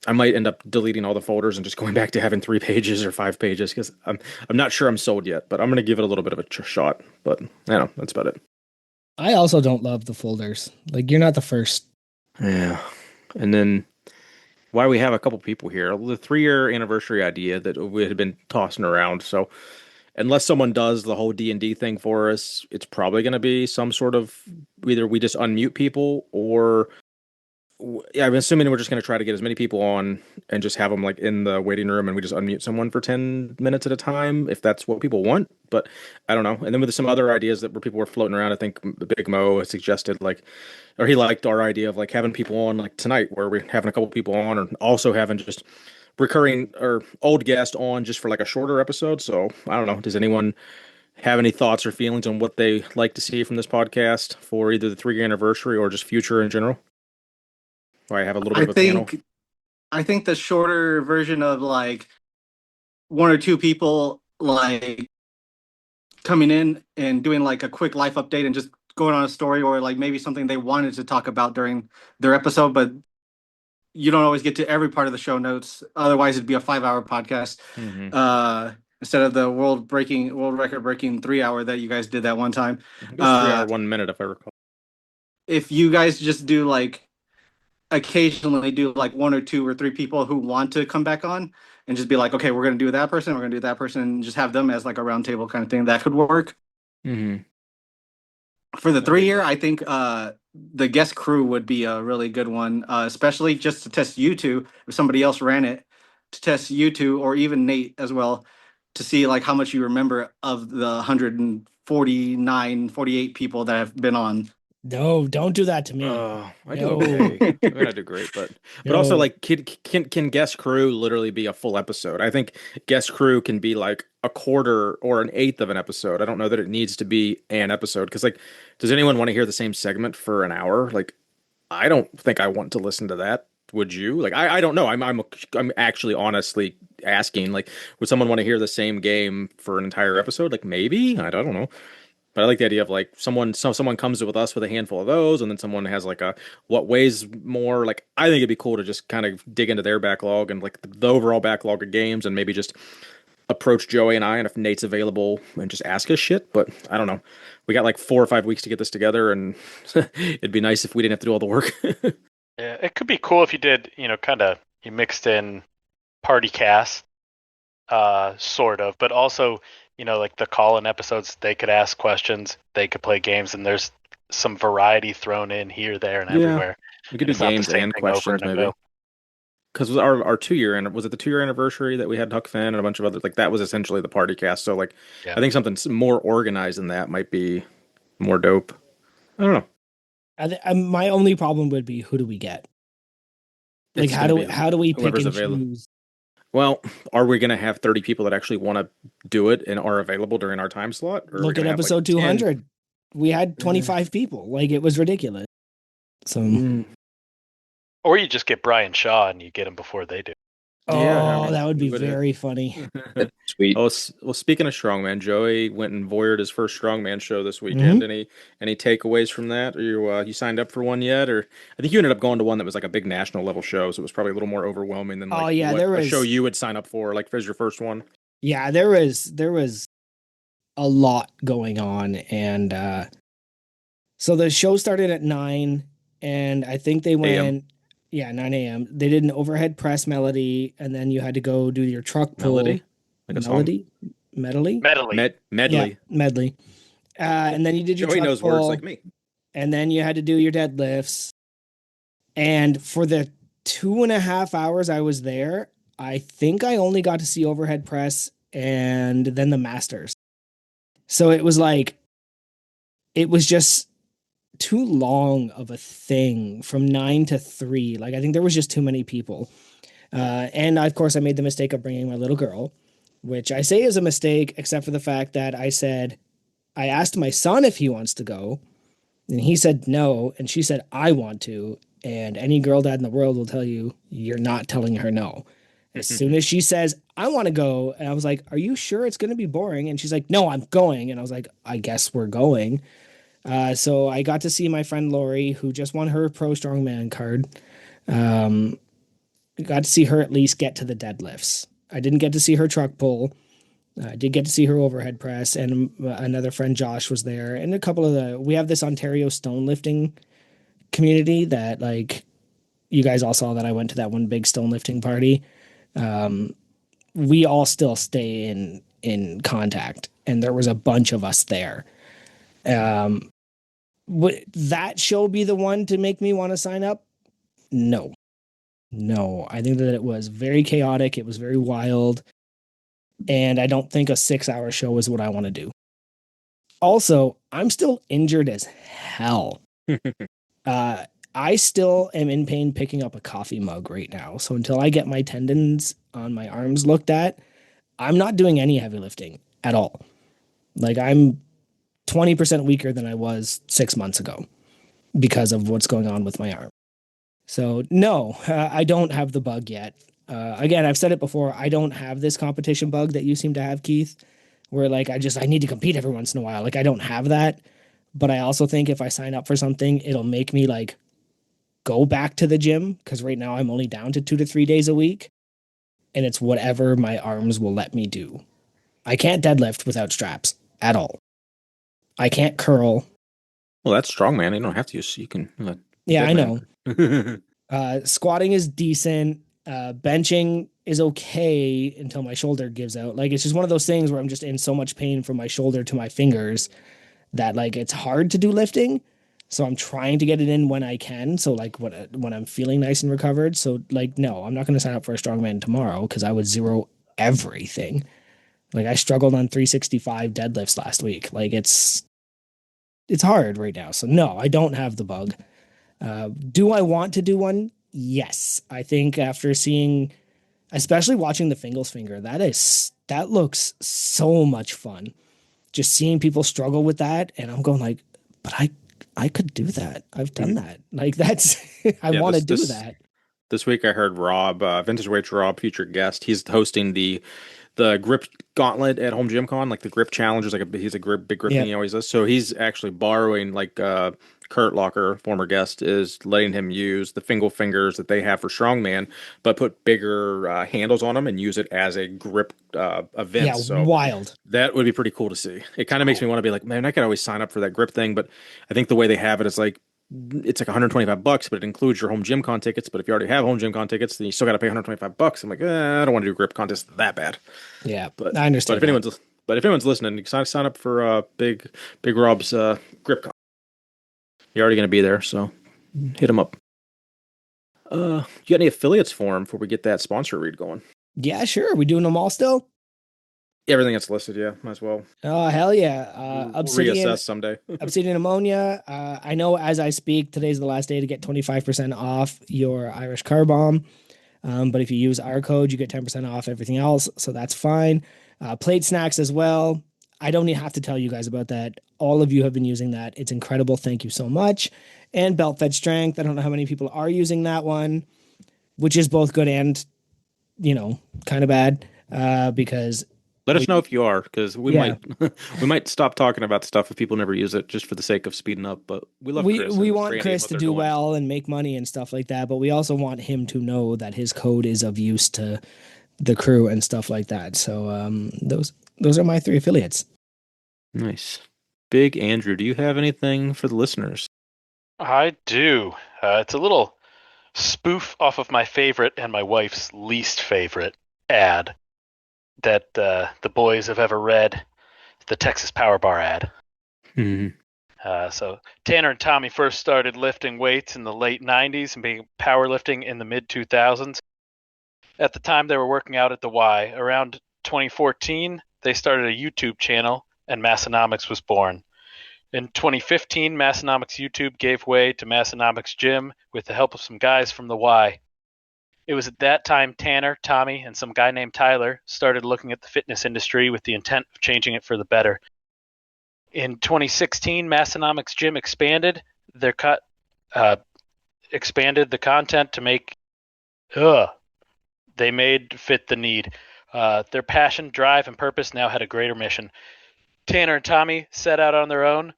I might end up deleting all the folders and just going back to having 3 pages or 5 pages, because I'm not sure I'm sold yet, but I'm gonna give it a little bit of a shot. But I don't know, that's about it. I also don't love the folders. Like, you're not the first. Yeah, and then why we have a couple people here, the 3-year anniversary idea that we had been tossing around. So unless someone does the whole D&D thing for us, it's probably going to be some sort of, either we just unmute people, or yeah, I'm assuming we're just going to try to get as many people on and just have them like in the waiting room, and we just unmute someone for 10 minutes at a time if that's what people want. But I don't know. And then with some other ideas that where people were floating around, I think Big Mo has suggested, like, or he liked our idea of like having people on like tonight, where we're having a couple people on, or also having just recurring or old guest on just for like a shorter episode. So I don't know. Does anyone have any thoughts or feelings on what they like to see from this podcast for either the 3-year anniversary or just future in general? Where I have a little bit I of a panel. think I think the shorter version of like one or two people like coming in and doing like a quick life update and just going on a story, or like maybe something they wanted to talk about during their episode, but you don't always get to every part of the show notes. Otherwise, it'd be a 5-hour podcast. Mm-hmm. Instead of the world record breaking 3-hour that you guys did that one time. It was 3 hour 1 minute if I recall. If you guys just do like occasionally do like one or two or three people who want to come back on and just be like, okay, we're going to do that person, we're going to do that person, and just have them as like a roundtable kind of thing, that could work. Mm-hmm. For the 3-year, I think the guest crew would be a really good one, especially just to test you two. If somebody else ran it, to test you two, or even Nate as well, to see like how much you remember of the 149, 48 people that have been on. No, don't do that to me. I do okay. I mean, I do great, but also No. like can guest crew literally be a full episode? I think guest crew can be like a quarter or an eighth of an episode. I don't know that it needs to be an episode, because like, does anyone want to hear the same segment for an hour? Like, I don't think I want to listen to that. Would you? Like, I don't know. I'm actually honestly asking. Like, would someone want to hear the same game for an entire episode? Like, maybe. I don't know. But I like the idea of like someone comes with us with a handful of those, and then someone has like a what weighs more. Like, I think it'd be cool to just kind of dig into their backlog and like the overall backlog of games, and maybe just approach Joey and I, and if Nate's available, and just ask us shit. But I don't know. We got like 4 or 5 weeks to get this together, and it'd be nice if we didn't have to do all the work. Yeah, it could be cool if you did, kind of you mixed in party cast, sort of, but also, like the call-in episodes, they could ask questions, they could play games, and there's some variety thrown in here, there, and everywhere. We could do games and questions maybe. Because our 2-year, was it the 2-year anniversary that we had Huck Finn and a bunch of others? Like, that was essentially the party cast. So like, Yeah. I think something more organized than that might be more dope. I don't know. My only problem would be, who do we get? Like, It's how gonna do we be pick whoever's and available. choose? Well, are we going to have 30 people that actually want to do it and are available during our time slot? Or are we Look at gonna have, like, episode 10? 200. We had 25 people. Like, it was ridiculous. So Mm. Or you just get Brian Shaw and you get him before they do. Oh, I mean, that would be we would have. very funny. That's sweet. Oh, well, speaking of strongman, Joey went and voyeured his first strongman show this weekend. Hmm. Any takeaways from that? Are you signed up for one yet? Or I think you ended up going to one that was like a big national level show, so it was probably a little more overwhelming than Oh like yeah, what there a show was you would sign up for, like if it was your first one. yeah, there was a lot going on, and so the show started at 9, and I think they AM went, yeah, 9 a.m. They did an overhead press melody, and then you had to go do your truck pull Melody, like a song. melody, medley, Medley. yeah, Medley. medley. And then you did your Joey truck knows words like pull, me. and then you had to do your deadlifts. And for the 2.5 hours I was there, I think I only got to see overhead press and then the masters. So it was like, it was just too long of a thing from 9 to 3. Like, I think there was just too many people. And of course, I made the mistake of bringing my little girl, which I say is a mistake, except for the fact that I asked my son if he wants to go, and he said no. And she said, I want to. And any girl dad in the world will tell you, you're not telling her no. As soon as she says, I want to go, and I was like, are you sure it's going to be boring? And she's like, no, I'm going. And I was like, I guess we're going. So I got to see my friend Lori, who just won her Pro Strongman card. Um, got to see her at least get to the deadlifts. I didn't get to see her truck pull. I did get to see her overhead press, and another friend Josh was there, and a couple of we have this Ontario stone lifting community that, like, you guys all saw that I went to that one big stone lifting party. We all still stay in contact, and there was a bunch of us there. Would that show be the one to make me want to sign up? No. No. I think that it was very chaotic. It was very wild. And I don't think a 6-hour show is what I want to do. Also, I'm still injured as hell. I still am in pain picking up a coffee mug right now. So until I get my tendons on my arms looked at, I'm not doing any heavy lifting at all. Like, I'm 20% weaker than I was 6 months ago because of what's going on with my arm. So no, I don't have the bug yet. Again, I've said it before. I don't have this competition bug that you seem to have, Keith, where like I need to compete every once in a while. Like, I don't have that. But I also think if I sign up for something, it'll make me like go back to the gym, because right now I'm only down to 2 to 3 days a week, and it's whatever my arms will let me do. I can't deadlift without straps at all. I can't curl. Well, that's strong, man. You don't have to use. You can. Yeah, I know. know. Squatting is decent. Benching is okay until my shoulder gives out. Like, it's just one of those things where I'm just in so much pain from my shoulder to my fingers that like it's hard to do lifting. So I'm trying to get it in when I can. So like when I'm feeling nice and recovered. So like, no, I'm not going to sign up for a strongman tomorrow because I would zero everything. Like, I struggled on 365 deadlifts last week. Like, it's hard right now. So no, I don't have the bug. Do I want to do one? Yes. I think after seeing, especially watching the Fingles Finger, that looks so much fun. Just seeing people struggle with that, and I'm going like, but I could do that. I've done that. Like, that's I Yeah, want to do that. This week I heard Rob, Vintage Weights Rob, featured guest. He's hosting the grip gauntlet at Home Gym Con, like the grip challenge. Is like he's a big grip thing he always does. So he's actually borrowing like Kurt Locker, former guest, is letting him use the Fingal fingers that they have for strongman, but put bigger handles on them and use it as a grip event. Yeah, so wild. that would be pretty cool to see. It kind of makes me want to be like, man, I could always sign up for that grip thing. But I think the way they have it is like, it's like $125, but it includes your Home Gym Con tickets. But if you already have Home Gym Con tickets, then you still got to pay $125. I'm like, I don't want to do grip contests that bad. Yeah, But I understand. But if anyone's listening, you can sign up for Big Rob's grip con. You're already going to be there, so hit him up. You got any affiliates for him before we get that sponsor read going? Yeah, sure. Are we doing them all still? Everything that's listed, yeah, might as well. Oh, hell yeah. We'll Obsidian, reassess someday. Obsidian Ammonia. I know as I speak, today's the last day to get 25% off your Irish Car Bomb. But if you use our code, you get 10% off everything else. So that's fine. Plate Snacks as well. I don't even have to tell you guys about that. All of you have been using that. It's incredible. Thank you so much. And Belt Fed Strength. I don't know how many people are using that one, which is both good and kind of bad because Let us we know if you are, because we yeah might we might stop talking about stuff if people never use it just for the sake of speeding up. But we love we Chris we and want Randy and Chris what to they're do doing. well and make money and stuff like that, but we also want him to know that his code is of use to the crew and stuff like that. So those are my three affiliates. Nice. Big Andrew, do you have anything for the listeners? I do. It's a little spoof off of my favorite and my wife's least favorite ad that the boys have ever read, the Texas Power Bar ad. Hmm. So Tanner and Tommy first started lifting weights in the late 90s and being powerlifting in the mid 2000s. At the time, they were working out at the Y. Around 2014, they started a YouTube channel, and Massonomics was born. In 2015, Massonomics YouTube gave way to Massonomics Gym with the help of some guys from the Y. It was at that time Tanner, Tommy, and some guy named Tyler started looking at the fitness industry with the intent of changing it for the better. In 2016, Massonomics Gym expanded expanded the content to make they made fit the need. Their passion, drive, and purpose now had a greater mission. Tanner and Tommy set out on their own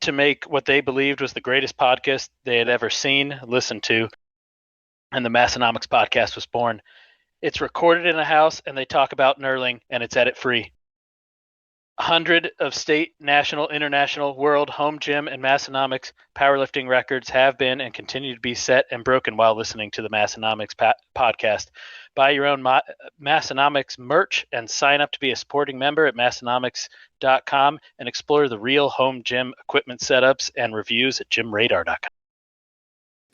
to make what they believed was the greatest podcast they had ever seen, listened to, and the Massonomics podcast was born. It's recorded in a house, and they talk about knurling, and it's edit free. 100 of state, national, international, world, home gym, and Massonomics powerlifting records have been and continue to be set and broken while listening to the Massonomics podcast. Buy your own Massonomics merch and sign up to be a supporting member at massonomics.com and explore the real home gym equipment setups and reviews at gymradar.com.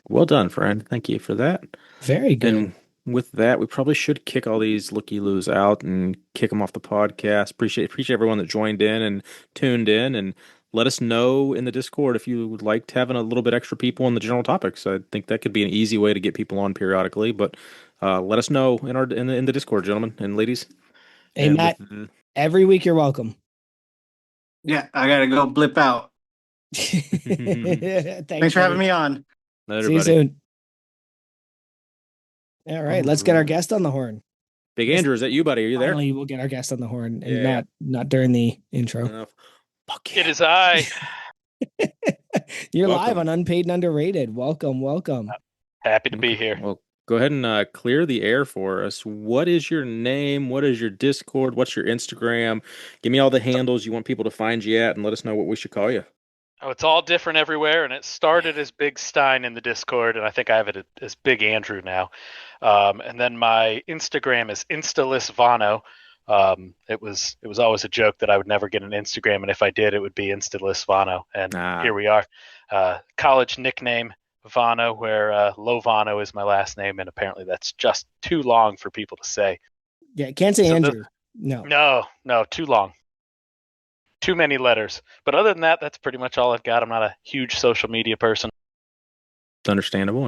Well done, friend. Thank you for that. Very good. And with that, we probably should kick all these looky-loos out and kick them off the podcast. Appreciate everyone that joined in and tuned in, and let us know in the Discord if you would like to having a little bit extra people on the general topics. I think that could be an easy way to get people on periodically. But let us know in the Discord, gentlemen and ladies. Hey, And Matt, every week you're welcome. Yeah, I gotta go blip out. Thanks For having buddy. me on. Later, See you buddy. soon. All right, let's get our guest on the horn. Big Andrew, is that you, buddy? Are you there? Finally, we'll get our guest on the horn, and Yeah. not during the intro. Enough. Fuck yeah. It is I. You're Welcome. live on Unpaid and Underrated. Welcome. Happy to be here. Well, go ahead and clear the air for us. What is your name? What is your Discord? What's your Instagram? Give me all the handles you want people to find you at, and let us know what we should call you. Oh, it's all different everywhere, and it started as Big Stein in the Discord, and I think I have it as Big Andrew now. And then my Instagram is InstaListVano. It was always a joke that I would never get an Instagram, and if I did, it would be InstaListVano. And here we are. College nickname Vano, where Lovano is my last name, and apparently that's just too long for people to say. Yeah, can't say Andrew. No, too long. Too many letters. But other than that, that's pretty much all I've got. I'm not a huge social media person. Understandable.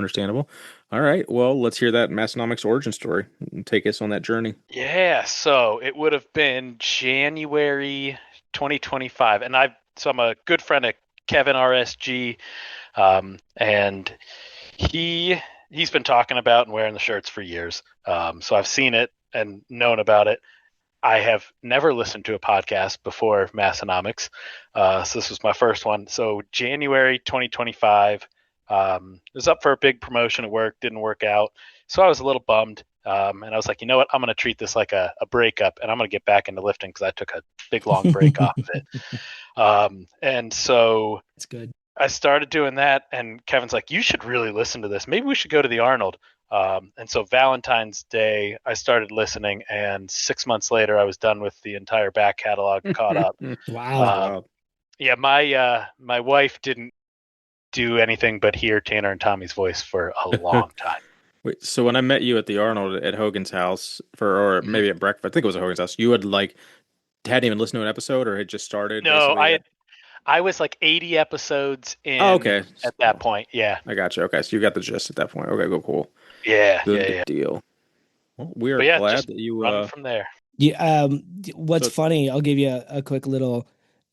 All right. Well, let's hear that Massonomics origin story and take us on that journey. Yeah. So it would have been January 2025. And I'm a good friend of Kevin RSG. And he's been talking about and wearing the shirts for years. So I've seen it and known about it. I have never listened to a podcast before Massonomics. So this was my first one. So January 2025, it was up for a big promotion at work, didn't work out. So I was a little bummed. And I was like, you know what? I'm going to treat this like a breakup, and I'm going to get back into lifting because I took a big, long break off of it. And so it's good. I started doing that, and Kevin's like, you should really listen to this. Maybe we should go to the Arnold. And so Valentine's Day, I started listening, and 6 months later, I was done with the entire back catalog, caught up. Wow. Yeah, my wife didn't do anything but hear Tanner and Tommy's voice for a long time. Wait, so when I met you at the Arnold at Hogan's house or maybe at breakfast, I think it was at Hogan's house, you had hadn't even listened to an episode or had just started? No, I was like 80 episodes in okay. At that point. Yeah. I got you. Okay. So you got the gist at that point. Okay, cool. Yeah. Good deal. Well, we are glad that you run from there. Yeah. What's funny, I'll give you a quick little,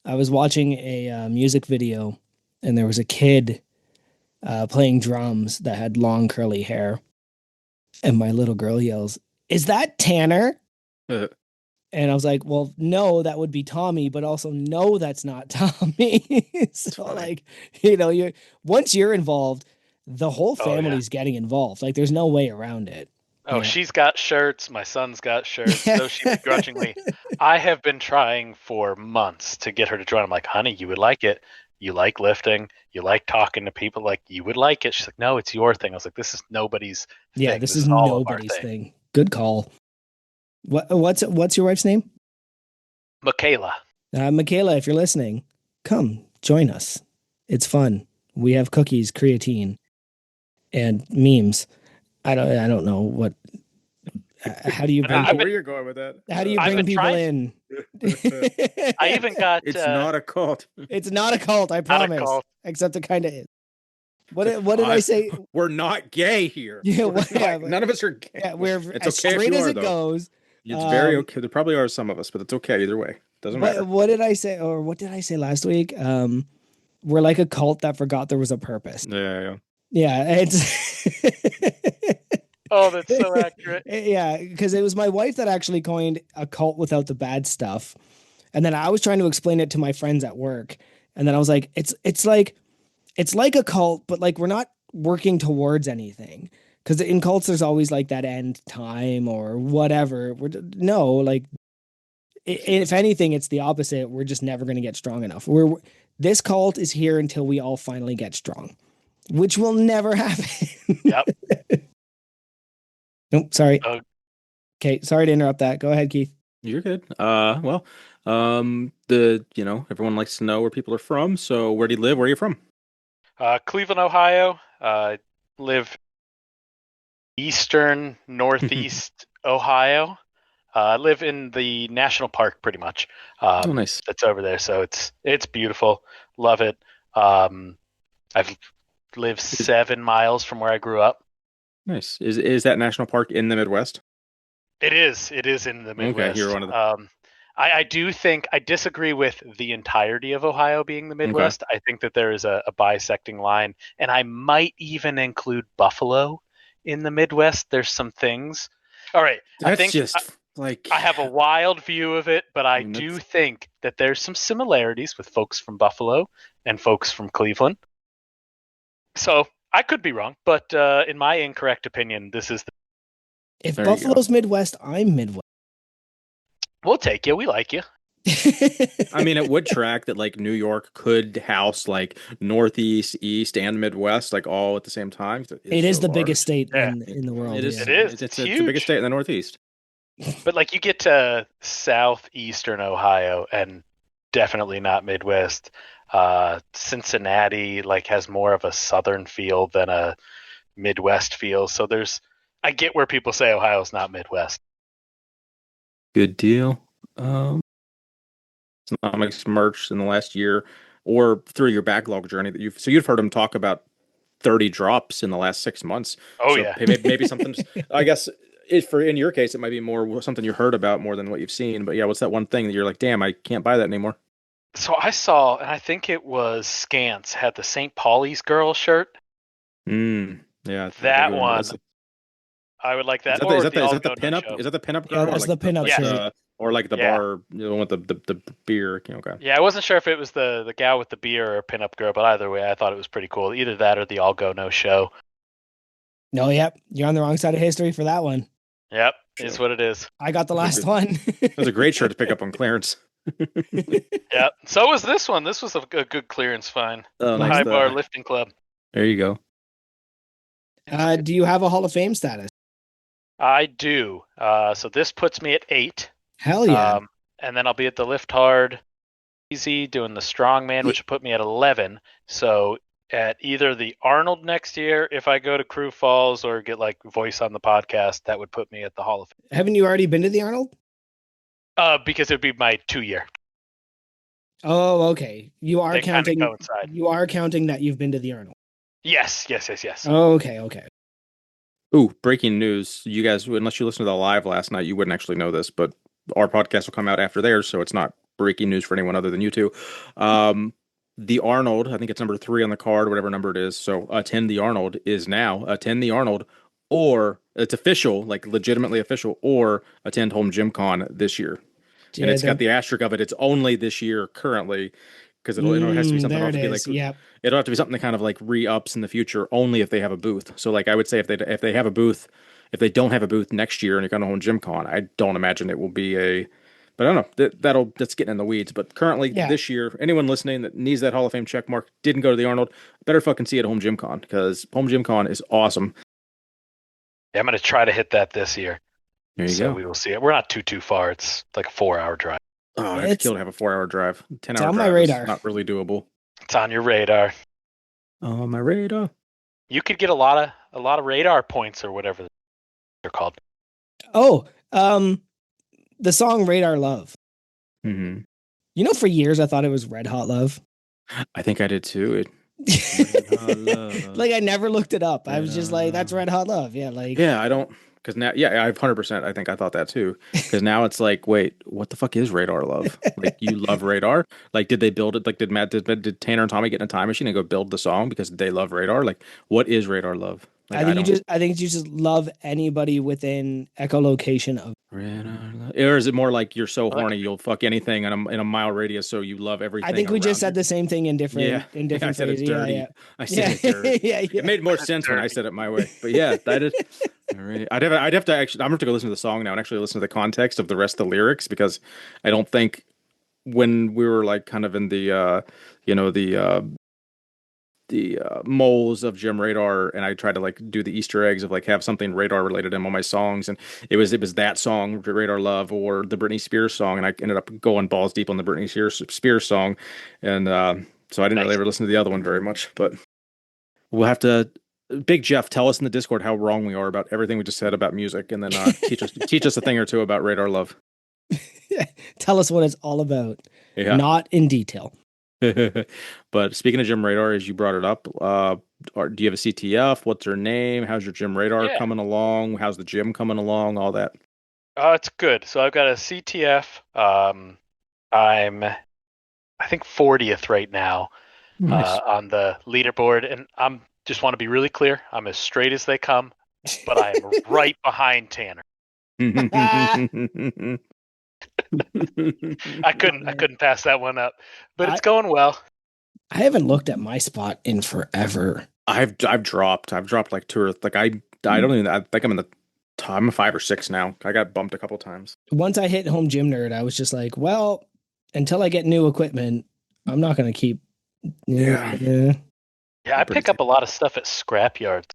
I was watching a music video and there was a kid playing drums that had long curly hair. And my little girl yells, "Is that Tanner?" Uh, And I was like, well, no, that would be Tommy, but also no, that's not Tommy. So funny. like, you're once you're involved, the whole Oh, yeah. family's getting involved. Like there's no way around it. Oh, Yeah. she's got shirts. My son's got shirts. Though she begrudgingly, I have been trying for months to get her to join. I'm like, honey, you would like it. You like lifting. You like talking to people. Like, you would like it. She's like, no, it's your thing. I was like, this is nobody's Yeah, thing. this This is is all of our nobody's thing. thing. Good call. What's your wife's name? Michaela. Michaela, if you're listening, come join us. It's fun. We have cookies, creatine, and memes. I don't know what. How do you And bring? I've where been- you're going with that? How do you I've bring been people trying- in? I even got. It's not a cult. It's not a cult, I a promise. cult. Except it kind of is. What did I say? We're not gay here. Yeah, We're yeah, not- none of us are gay. Yeah, we're It's as okay if straight you as are, it though. goes. It's very Um, okay. There probably are some of us, but it's okay either way. Doesn't matter. What did I say? Or what did I say last week? We're like a cult that forgot there was a purpose. Yeah. Yeah, it's. Oh, that's so accurate. Yeah, because it was my wife that actually coined a cult without the bad stuff, and then I was trying to explain it to my friends at work, and then I was like, it's like a cult, but like we're not working towards anything. Because in cults, there's always like that end time or whatever. No, like if anything, it's the opposite. We're just never going to get strong enough. This cult is here until we all finally get strong, which will never happen. Yep. Nope, sorry. Oh. Okay, sorry to interrupt that. Go ahead, Keith. You're good. Everyone likes to know where people are from. So where do you live? Where are you from? Cleveland, Ohio. Live eastern, northeast Ohio. I live in the national park, pretty much. Oh, nice. That's over there, so it's beautiful. Love it. I've lived 7 miles from where I grew up. Nice. Is that national park in the Midwest? It is. It is in the Midwest. Okay, you're one of the. I do think I disagree with the entirety of Ohio being the Midwest. I think that there is a bisecting line, and I might even include Buffalo in the Midwest. There's some things. All right, That's I think just like I have a wild view of it, but I mean, do that's- think that there's some similarities with folks from Buffalo and folks from Cleveland. So I could be wrong, but in my incorrect opinion, this is. If There you Buffalo's Midwest, I'm Midwest. We'll take you. We like you. I mean, it would track that like New York could house like Northeast, East, and Midwest like all at the same time. It is so the large. biggest state Yeah. in the world. It is. yeah. It is. It's It's the biggest huge. state in the Northeast. But like you get to southeastern Ohio and definitely not Midwest. Cincinnati like has more of a southern feel than a Midwest feel. So I get where people say Ohio's not Midwest. Good deal. Economics merch in the last year or through your backlog journey that you've heard him talk about 30 drops in the last 6 months. Oh, So yeah. maybe something's I guess in your case it might be more something you heard about more than what you've seen. But yeah, what's that one thing that you're like, damn, I can't buy that anymore? So I saw, and I think it was Scance had the St. Pauli's girl shirt. Yeah, That good one. Is I would like that. that or the All Go pinup? No Show. Is that the pinup Yeah, girl? that's or the pinup shirt. or like the Yeah. bar, with the beer. Okay. Yeah, I wasn't sure if it was the gal with the beer or pinup girl, but either way, I thought it was pretty cool. Either that or the All Go No Show. No, yep. You're on the wrong side of history for that one. Yep, Sure. is what it is. I got the That's last one. That was a great shirt to pick up on clearance. Yeah. So was this one. This was a good clearance find. Oh, nice. High the- Bar Lifting Club. There you go. Do you have a Hall of Fame status? I do. So this puts me at 8. Hell yeah. And then I'll be at the Lift Hard Easy doing the Strongman, which will put me at 11. So at either the Arnold next year, if I go to Crew Falls or get like voice on the podcast, that would put me at the Hall of Fame. Haven't you already been to the Arnold? Because it would be my 2 year. Oh, okay. You are They kinda counting. coincide. You are counting that you've been to the Arnold. Yes. Oh, okay. Ooh, breaking news. You guys, unless you listened to the live last night, you wouldn't actually know this, but our podcast will come out after theirs, so it's not breaking news for anyone other than you two. The Arnold, I think it's number 3 on the card, whatever number it is. So attend the Arnold or it's official, like legitimately official, or attend home gym con this year. And Yeah, it's got the asterisk of it. It's only this year currently because it has to be something. there It'll have it to be is. like Yep. it'll have to be something that kind of like re-ups in the future only if they have a booth. So like I would say if they have a booth, if they don't have a booth next year and you're going to home gym con, I don't imagine it will be a. But I don't know. That's getting in the weeds. But currently Yeah. this year, anyone listening that needs that Hall of Fame check mark didn't go to the Arnold, better fucking see it at home gym con because home gym con is awesome. Yeah, I'm going to try to hit that this year. There you So go. we will see it. We're not too far. It's like a 4-hour drive. Oh, Yeah, I'd kill to have a 4 hour drive. 10 hour on my drive radar. is not really doable. It's on your radar. On my radar. You could get a lot of radar points or whatever they're called. Oh, the song Radar Love. Mm-hmm. You know, for years I thought it was Red Hot Love. I think I did too. Like I never looked it up. I was Red just Hot like, that's Love. Red Hot Love. Yeah, like Yeah, I don't because now, yeah, I've 100%. I think I thought that too. Because now it's like, wait, what the fuck is Radar Love? Like, you love Radar? Like, did they build it? Like, did Tanner and Tommy get in a time machine and go build the song because they love Radar? Like, what is Radar Love? Like, I think don't. I think you just love anybody within echolocation of. Radar Love. Or is it more like you're so Well, that horny could be- you'll fuck anything in a mile radius, so you love everything? I think we just around said the same thing in different Yeah, in yeah, I different said it phrases. dirty. Yeah, I yeah, said it dirty. yeah, It yeah. made more sense when I dirty. said it my way. But yeah, that is. All right. I'd have to actually. I'm gonna have to go listen to the song now and actually listen to the context of the rest of the lyrics because I don't think when we were like kind of in the you know the moles of Jim Radar and I tried to like do the Easter eggs of like have something Radar related in all my songs and it was that song Radar Love or the Britney Spears song and I ended up going balls deep on the Britney Spears song and so I didn't really ever listen to the other one very much but we'll have to Big Jeff, tell us in the Discord how wrong we are about everything we just said about music, and then teach us a thing or two about Radar Love. Tell us what it's all about. Yeah. Not in detail. But speaking of Gym Radar, as you brought it up, do you have a CTF? What's her name? How's your Gym Radar Yeah. coming along? How's the gym coming along? All that. It's good. So I've got a CTF. I'm, I think 40th right now Nice. on the leaderboard, and I'm just want to be really clear. I'm as straight as they come, but I am right behind Tanner. I couldn't pass that one up, but it's going well. I haven't looked at my spot in forever. I've dropped like two or like I don't even I think I'm in the I'm a 5 or 6 now. I got bumped a couple times. Once I hit home gym nerd, I was just like, well, until I get new equipment, I'm not going to keep. Yeah. Yeah, I pick up a lot of stuff at scrapyards.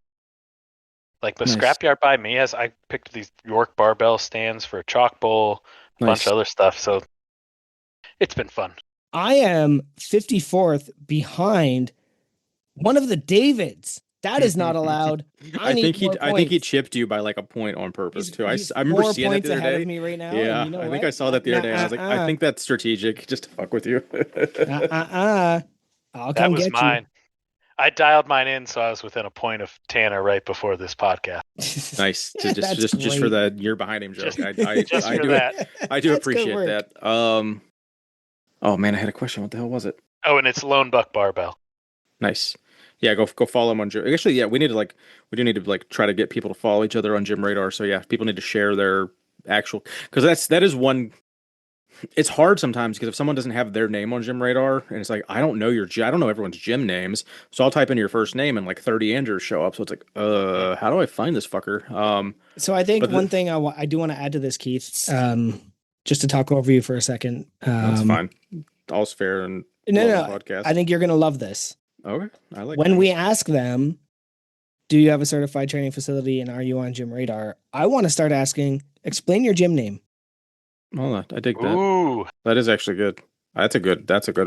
Like the scrapyard by me, I picked these York barbell stands for a chalk bowl, a bunch of other stuff. So it's been fun. I am 54th behind one of the Davids. That is not allowed. I think he chipped you by like a point on purpose too. I remember seeing that the other ahead day. of me right now. Yeah, you know I think I saw that the other day. And I was like, I think that's strategic, just to fuck with you. I'll That come was get mine. I dialed mine in, so I was within a point of Tanner right before this podcast. you. Nice, just for the you're behind him joke. I do that. I do appreciate that. Oh man, I had a question. What the hell was it? Oh, and it's Lone Buck Barbell. Nice. Yeah, go follow him on Gym. Actually, yeah, we do need to like try to get people to follow each other on Gym Radar. So yeah, people need to share their actual because that is one. It's hard sometimes because if someone doesn't have their name on Gym Radar and it's like I don't know I don't know everyone's gym names, so I'll type in your first name and like 30 Andrews show up. So it's like, how do I find this fucker? So I think one thing I do want to add to this, Keith, just to talk over you for a second. That's fine. All's fair and no. Podcast. I think you're gonna love this. Okay, I like when we ask them, do you have a certified training facility and are you on Gym Radar? I want to start asking, explain your gym name. Oh, I dig that. Ooh, that is actually good. That's a good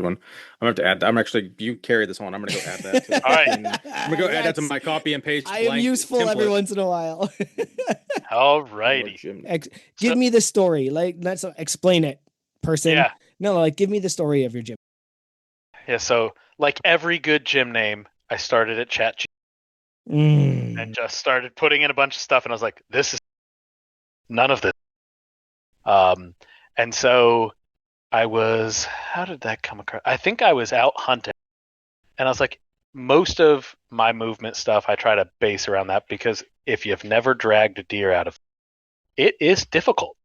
one. I'm gonna have to add. You carry this one. I'm gonna go add that. To All right. I'm gonna go add that to my copy and paste. I am useful template. every once in a while. all righty. Give me the story. Like, let's explain it, person. Yeah. No, like, give me the story of your gym. Yeah, so like every good gym name, I started at ChatGPT and just started putting in a bunch of stuff, and I was like, this is none of this. And so how did that come across? I think I was out hunting, and I was like, most of my movement stuff I try to base around that, because if you've never dragged a deer out of it is difficult.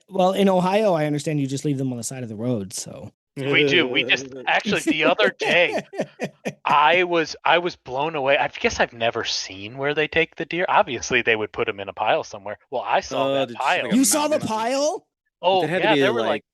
Well, in Ohio, I understand you just leave them on the side of the road. So We do. We just actually the other day I was blown away. I guess I've never seen where they take the deer. Obviously, they would put them in a pile somewhere. Well, I saw that Did you see, pile. like, a you saw the mountain? pile? Oh It had to yeah, be there were like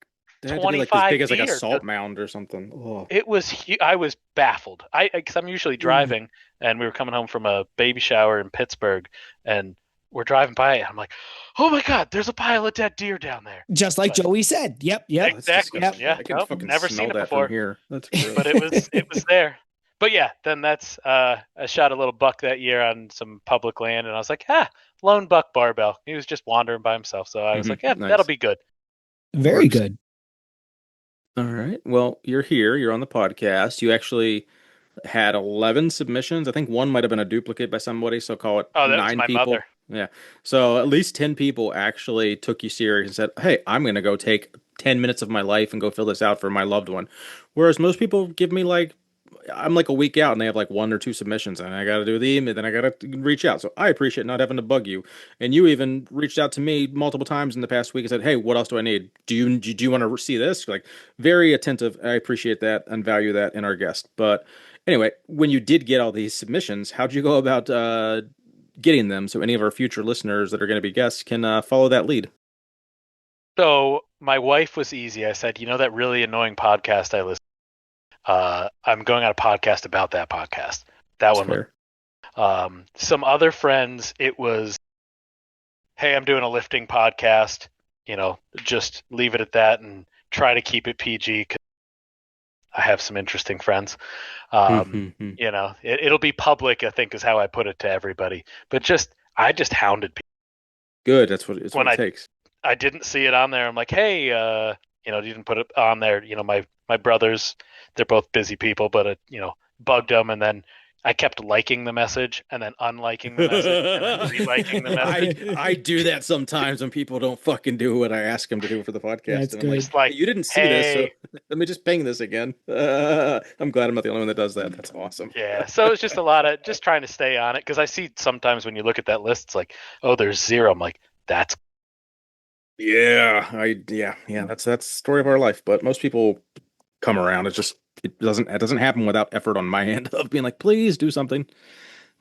they had to be like as 25 big as like a deer. salt mound or something. Oh. It was. I was baffled. Because I'm usually driving, and we were coming home from a baby shower in Pittsburgh, and we're driving by it. And I'm like, oh my god, there's a pile of dead deer down there. Just like But- Joey said. Yep. Oh, that's Exactly. disgusting. Yeah. I can Nope, fucking never smell seen it that before. from here. That's gross. But it was there. But yeah, then that's I shot a little buck that year on some public land, and I was like, lone buck barbell. He was just wandering by himself, so I was like, yeah, Nice. that'll be good. Very Works. good. All right. Well, you're here. You're on the podcast. You actually had 11 submissions. I think one might have been a duplicate by somebody, so call it Oh, that was 9 my people. mother. Yeah. So at least 10 people actually took you serious and said, hey, I'm going to go take 10 minutes of my life and go fill this out for my loved one. Whereas most people give me like, I'm like a week out and they have like 1 or 2 submissions and I got to do the email, then I got to reach out. So I appreciate not having to bug you. And you even reached out to me multiple times in the past week and said, hey, what else do I need? Do you want to see this? Like, very attentive. I appreciate that and value that in our guest. But anyway, when you did get all these submissions, how'd you go about getting them so any of our future listeners that are going to be guests can follow that lead? So my wife was easy. I said, that really annoying podcast I listen. I'm going on a podcast about that podcast. That That's one. fair. Some other friends, it was, hey, I'm doing a lifting podcast. Just leave it at that and try to keep it PG because I have some interesting friends. It'll be public, I think, is how I put it to everybody. But I just hounded people. Good. That's what it takes. I didn't see it on there. I'm like, hey, you didn't put it on there. My brothers, they're both busy people, but bugged them, and then I kept liking the message and then unliking the message and then reliking the message. I do that sometimes when people don't fucking do what I ask them to do for the podcast. That's and good. I'm It's like, hey, you didn't see this, so let me just ping this again. I'm glad I'm not the only one that does that. That's awesome. Yeah, so it's just a lot of just trying to stay on it because I see sometimes when you look at that list, it's like, oh, there's 0. I'm like, that's Yeah, that's the story of our life. But most people come around. It doesn't happen without effort on my end of being like, please do something.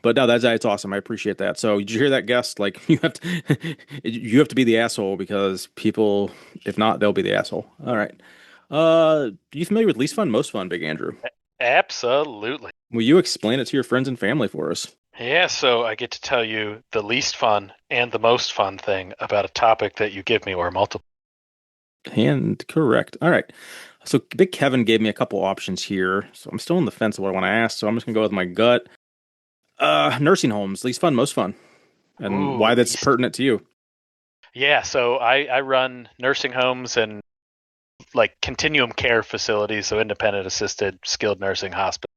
But no, it's awesome. I appreciate that. So did you hear that, guest? Like you have to be the asshole because people, if not, they'll be the asshole. All right. Are you familiar with Least Fun, Most Fun, Big Andrew? absolutely. Will you explain it to your friends and family for us? Yeah, so I get to tell you the least fun and the most fun thing about a topic that you give me or multiple. And correct. All right. So Big Kevin gave me a couple options here. So I'm still on the fence of what I want to ask. So I'm just gonna go with my gut. Nursing homes, least fun, most fun, and why that's pertinent to you. Yeah, so I run nursing homes and like continuum care facilities, so independent assisted, skilled nursing hospital,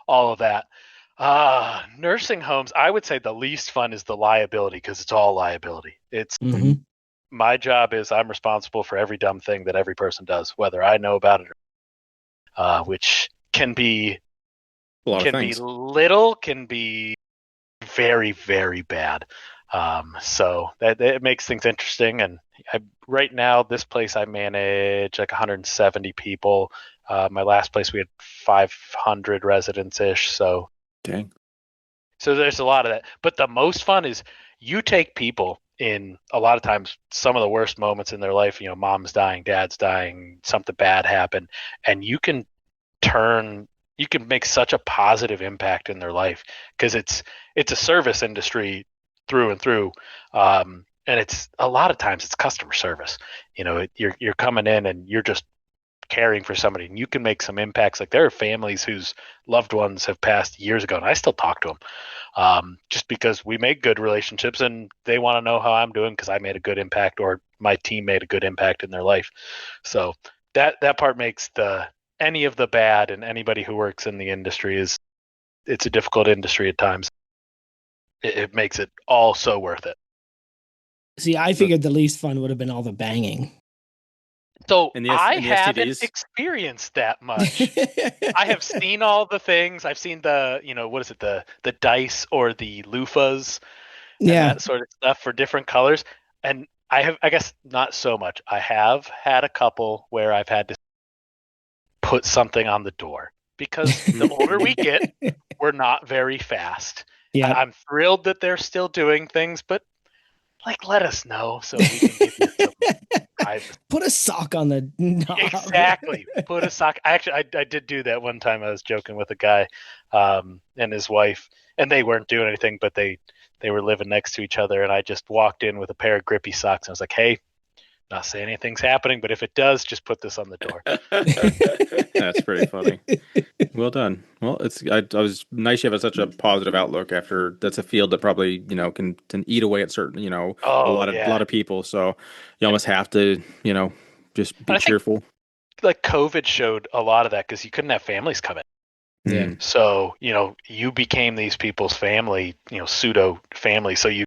all of that. Nursing homes, I would say the least fun is the liability because it's all liability. It's my job is I'm responsible for every dumb thing that every person does, whether I know about it or which can be little, can be very, very bad. So that it makes things interesting. And right now, this place I manage like 170 people. My last place we had 500 residents ish. So dang. So there's a lot of that. But the most fun is you take people in a lot of times some of the worst moments in their life. Mom's dying, dad's dying, something bad happened, and you can make such a positive impact in their life because it's a service industry through and through. And it's a lot of times it's customer service. You're coming in and you're just caring for somebody, and you can make some impacts. Like there are families whose loved ones have passed years ago, and I still talk to them just because we make good relationships, and they want to know how I'm doing because I made a good impact or my team made a good impact in their life. So that part makes any of the bad, and anybody who works in the industry it's a difficult industry at times. It makes it all so worth it. See, I figured the least fun would have been all the banging. So And I and the haven't STDs. experienced that much. I have seen all the things. I've seen the, what is it, the dice or the loofahs and Yeah. that sort of stuff for different colors. And I guess not so much. I have had a couple where I've had to put something on the door because the older we get, we're not very fast. Yeah. I'm thrilled that they're still doing things, but let us know so we can give you some privacy. Put a sock on the knob. Exactly. Put a sock. I did do that one time. I was joking with a guy, and his wife, and they weren't doing anything, but they were living next to each other, and I just walked in with a pair of grippy socks. And I was like, "Hey, not saying anything's happening, but if it does, just put this on the door." That's pretty funny. Well done. Well, I was nice you have such a positive outlook after that's a field that probably, can eat away at certain, a Oh lot yeah. of people. So you almost have to, just be And I think cheerful. COVID showed a lot of that because you couldn't have families come in. Yeah. So, you became these people's family, pseudo family. So you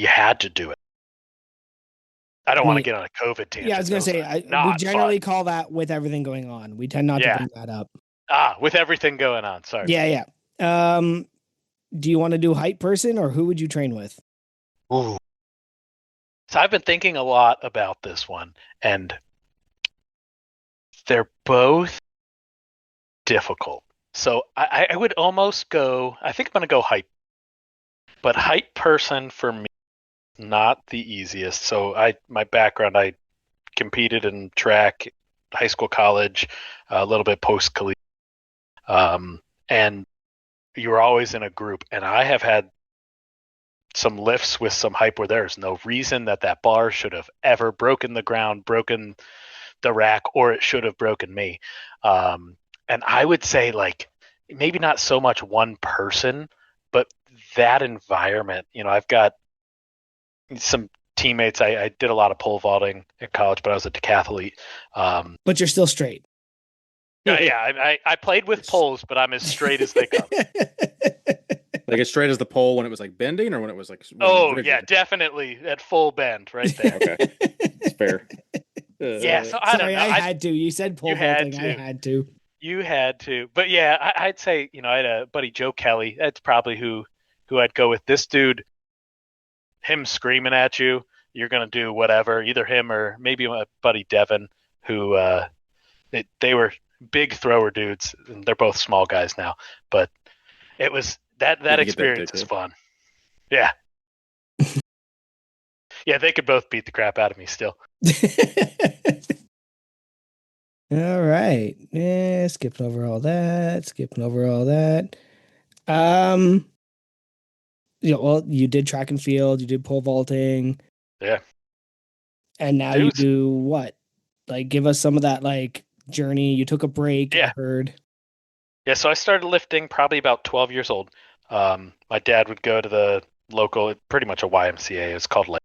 had to do it. I don't want to get on a COVID tangent. Yeah, I was going to say, we generally call that with everything going on. We tend not to bring that up. With everything going on. Sorry. Yeah. Do you want to do height person or who would you train with? Ooh. So I've been thinking a lot about this one, and they're both difficult. So I would almost go, I think I'm going to go height. But height person for me, not the easiest. So my background, I competed in track, high school, college, a little bit post collegiate, and you were always in a group. And I have had some lifts with some hype where there's no reason that bar should have ever broken the ground, broken the rack, or it should have broken me. And I would say maybe not so much one person, but that environment. I've got some teammates. I did a lot of pole vaulting in college, but I was a decathlete. But you're still straight. Yeah, I played with poles, but I'm as straight as they come. Like as straight as the pole when it was bending, or when it was yeah, definitely at full bend right there. Okay, it's fair. Yeah, so I don't know. I had to. You said pole vaulting. I had to. You had to, but yeah, I'd say I had a buddy, Joe Kelly. That's probably who I'd go with. This dude, him screaming at you, you're gonna do whatever. Either him or maybe my buddy Devin, who they were big thrower dudes, and they're both small guys now. But it was that experience is fun. Yeah. Yeah, they could both beat the crap out of me still. All right. Yeah, skipping over all that. Well, you did track and field, you did pole vaulting. Yeah. And now you do what? Give us some of that journey. You took a break, yeah. I heard. Yeah, so I started lifting probably about 12 years old. My dad would go to the local, pretty much a YMCA, it's called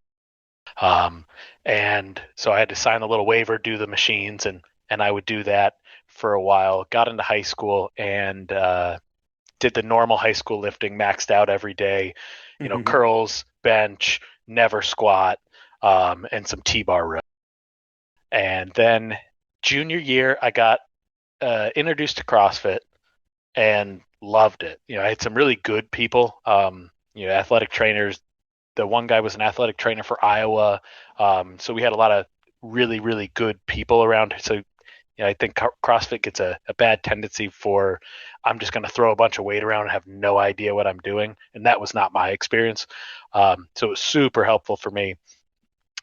and so I had to sign a little waiver, do the machines, and I would do that for a while. Got into high school and did the normal high school lifting, maxed out every day, curls, bench, never squat, and some T-bar row. And then junior year, I got introduced to CrossFit and loved it. I had some really good people, athletic trainers. The one guy was an athletic trainer for Iowa. So we had a lot of really, really good people around. So I think CrossFit gets a bad tendency for I'm just going to throw a bunch of weight around and have no idea what I'm doing. And that was not my experience. So it was super helpful for me.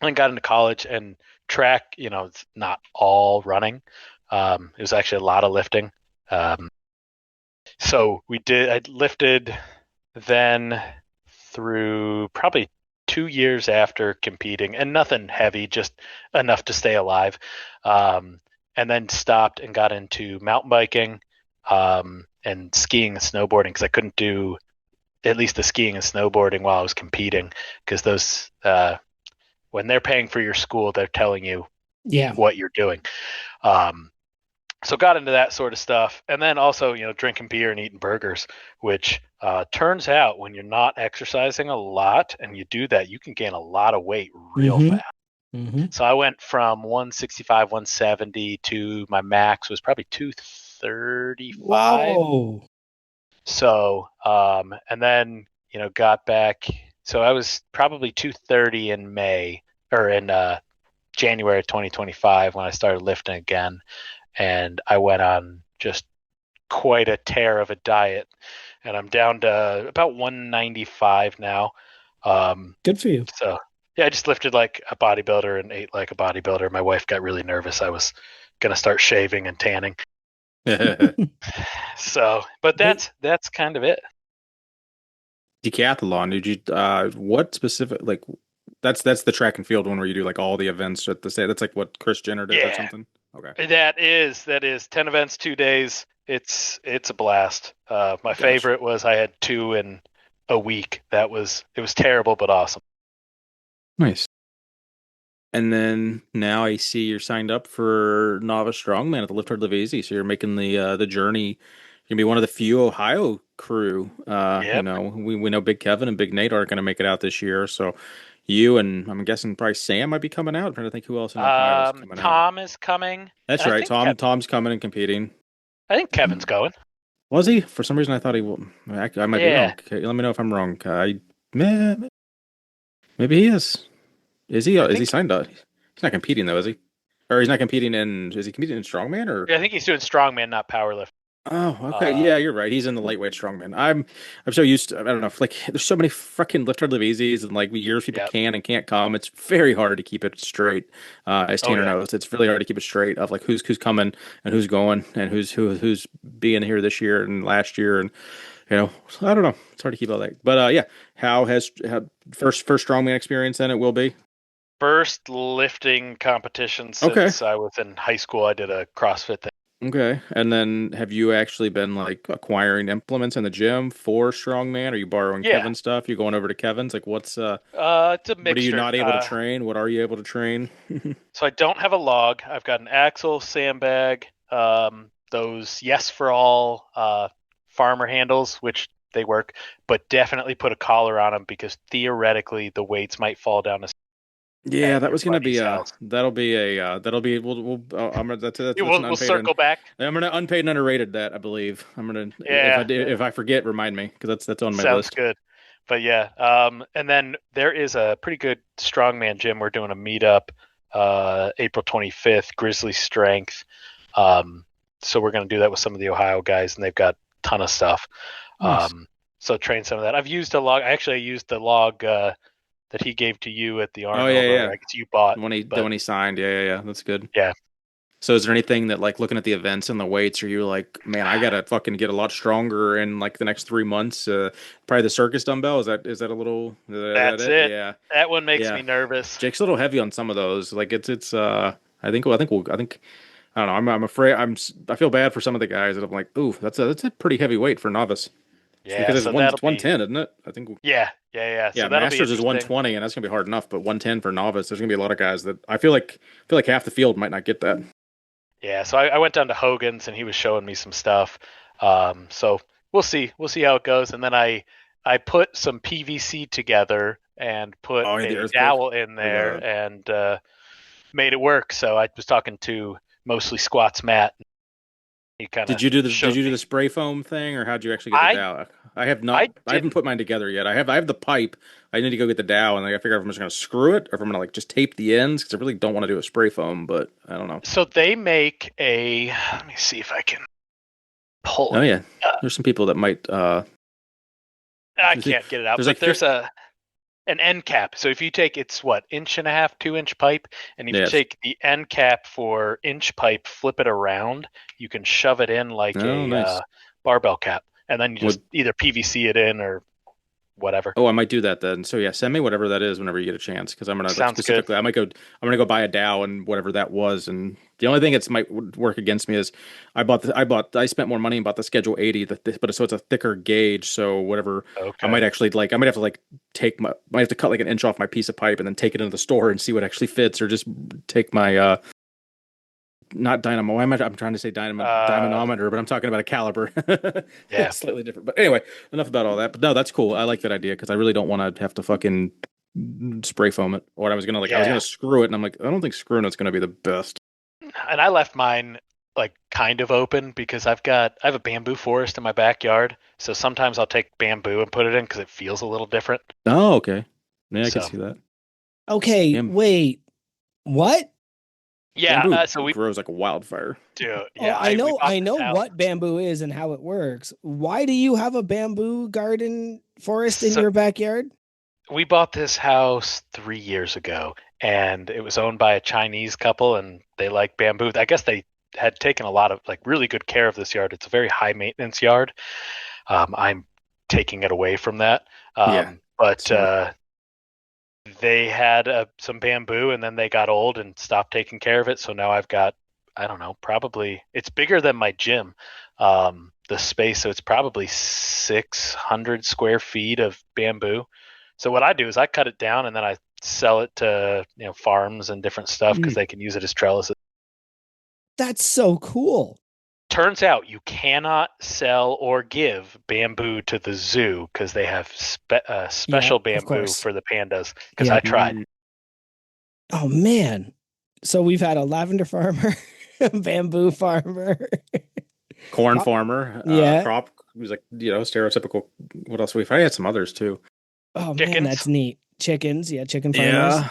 And got into college and track, it's not all running. It was actually a lot of lifting. So I lifted then through probably 2 years after competing, and nothing heavy, just enough to stay alive. And then stopped and got into mountain biking and skiing and snowboarding because I couldn't do at least the skiing and snowboarding while I was competing because those when they're paying for your school, they're telling you what you're doing. So got into that sort of stuff. And then also, drinking beer and eating burgers, which turns out when you're not exercising a lot and you do that, you can gain a lot of weight real fast. Mm-hmm. So I went from 165, 170 to my max was probably 235. Whoa. So, and then, got back. So I was probably 230 in May or in January of 2025 when I started lifting again. And I went on just quite a tear of a diet. And I'm down to about 195 now. Good for you. So, yeah, I just lifted like a bodybuilder and ate like a bodybuilder. My wife got really nervous. I was going to start shaving and tanning. So, but that's kind of it. Decathlon, did you what specific like that's the track and field one where you do like all the events at the same, that's like what Chris Jenner did or Yeah. something? Okay. That is 10 events, 2 days. It's a blast. My Gotcha. favorite was I had 2 in a week. It was terrible but awesome. Nice. And then now I see you're signed up for Novice Strongman at the Lift Hard Live Easy, so you're making the journey. You're gonna be one of the few Ohio crew. Yep. We know Big Kevin and Big Nate aren't gonna make it out this year, so you and I'm guessing probably Sam might be coming out. I'm trying to think who else in Ohio is coming out. Tom is coming. That's and right. Tom's coming and competing. I think Kevin's going. Was he? For some reason, I thought he will. I might be wrong. Okay, let me know if I'm wrong. Maybe he is. Is he? Is he signed up? He's not competing though, is he? Or he's not competing in? Is he competing in strongman or? Yeah, I think he's doing strongman, not powerlift. Oh, okay. Yeah, you're right. He's in the lightweight strongman. I'm so used to, I don't know, like there's so many fucking lift hard live easies and like years people can and can't come. It's very hard to keep it straight. As Tanner knows, it's really hard to keep it straight of like who's coming and who's going and who's being here this year and last year and I don't know. It's hard to keep all that. But yeah, how first strongman experience then it will be? First lifting competition since I was in high school. I did a CrossFit thing. Okay. And then have you actually been like acquiring implements in the gym for strongman? Are you borrowing Kevin's stuff? You going over to Kevin's? Like what's it's a mixture. What are you not able to train? What are you able to train? So I don't have a log. I've got an axle, sandbag, those Yes for All farmer handles, which they work, but definitely put a collar on them because theoretically the weights might fall down to yeah, that was going to be that'll be we'll circle back. I'm going to unpaid and underrated that, I believe. I'm going to if I forget, remind me because that's on my list. Sounds good. But yeah, and then there is a pretty good strongman gym. We're doing a meetup April 25th, Grizzly Strength. So we're going to do that with some of the Ohio guys, and they've got a ton of stuff. Nice. So train some of that. I've used a log. I used the log that he gave to you at the Arnold. Oh yeah. I guess you bought when he signed. Yeah. That's good. Yeah. So is there anything that like looking at the events and the weights, are you like, man, I gotta fucking get a lot stronger in like the next 3 months? Probably the circus dumbbell. Is that a little? That's it. Yeah. That one makes me nervous. Jake's a little heavy on some of those. Like it's. I think. I don't know. I'm afraid. I feel bad for some of the guys that I'm like, ooh, that's a pretty heavy weight for novice. Yeah, because it's 110, isn't it? I think. Yeah. So Masters is 120, and that's gonna be hard enough. But 110 for novice, there's gonna be a lot of guys that I feel like half the field might not get that. Yeah, so I went down to Hogan's and he was showing me some stuff. So we'll see how it goes. And then I put some PVC together and put a dowel in there and made it work. So I was talking to mostly squats Matt. Did you do the spray foam thing, or how'd you actually get the dowel? I have not. I haven't put mine together yet. I have the pipe. I need to go get the dowel, and I figure if I'm just going to screw it, or if I'm going to like just tape the ends, because I really don't want to do a spray foam. But I don't know. So they make a. Let me see if I can pull. Oh yeah, there's some people that might. I can't get it out. There's an end cap. So if you take 1.5-inch, 2-inch pipe, and if you take the end cap for inch pipe, flip it around, you can shove it in like a barbell cap, and then you just either PVC it in or whatever. Oh, I might do that then. So yeah, send me whatever that is whenever you get a chance, because I'm gonna specifically. I'm gonna go buy a Dow and whatever that was. And the only thing that might work against me is I spent more money and bought the Schedule 80, but so it's a thicker gauge. So whatever, I might actually I might have to cut like an inch off my piece of pipe and then take it into the store and see what actually fits, or just take my not dynamo. I'm trying to say dynamometer, but I'm talking about a caliber. Yeah, slightly different. But anyway, enough about all that. But no, that's cool. I like that idea because I really don't want to have to fucking spray foam it. Or I was gonna Yeah. screw it, and I'm like, I don't think screwing it's gonna be the best. And I left mine like kind of open because I have a bamboo forest in my backyard. So sometimes I'll take bamboo and put it in because it feels a little different. Oh, okay. Yeah, I can So- see that. Okay, Bam- wait. What? Yeah, Bamboo so we grows like a wildfire. do. Oh, Yeah, I we know bought I this know house. what bamboo is and how it works. Why do you have a bamboo garden forest in So- your backyard? We bought this house 3 years ago, and it was owned by a Chinese couple, and they like bamboo. I guess they had taken a lot of like really good care of this yard. It's a very high maintenance yard. I'm taking it away from that. Yeah, But smart. they had some bamboo, and then they got old and stopped taking care of it. So now I've got, I don't know, probably it's bigger than my gym, the space. So it's probably 600 square feet of bamboo. So what I do is I cut it down and then I sell it to farms and different stuff because they can use it as trellises. That's so cool. Turns out you cannot sell or give bamboo to the zoo because they have special of bamboo course. for the pandas. Because Yeah. I tried. Oh man. So we've had a lavender farmer, a bamboo farmer. Corn Crop- farmer. yeah. Crop was like, stereotypical. What else? We've had some others too. Oh man, Chickens? that's neat. Chickens, yeah, chicken farmers. Yeah.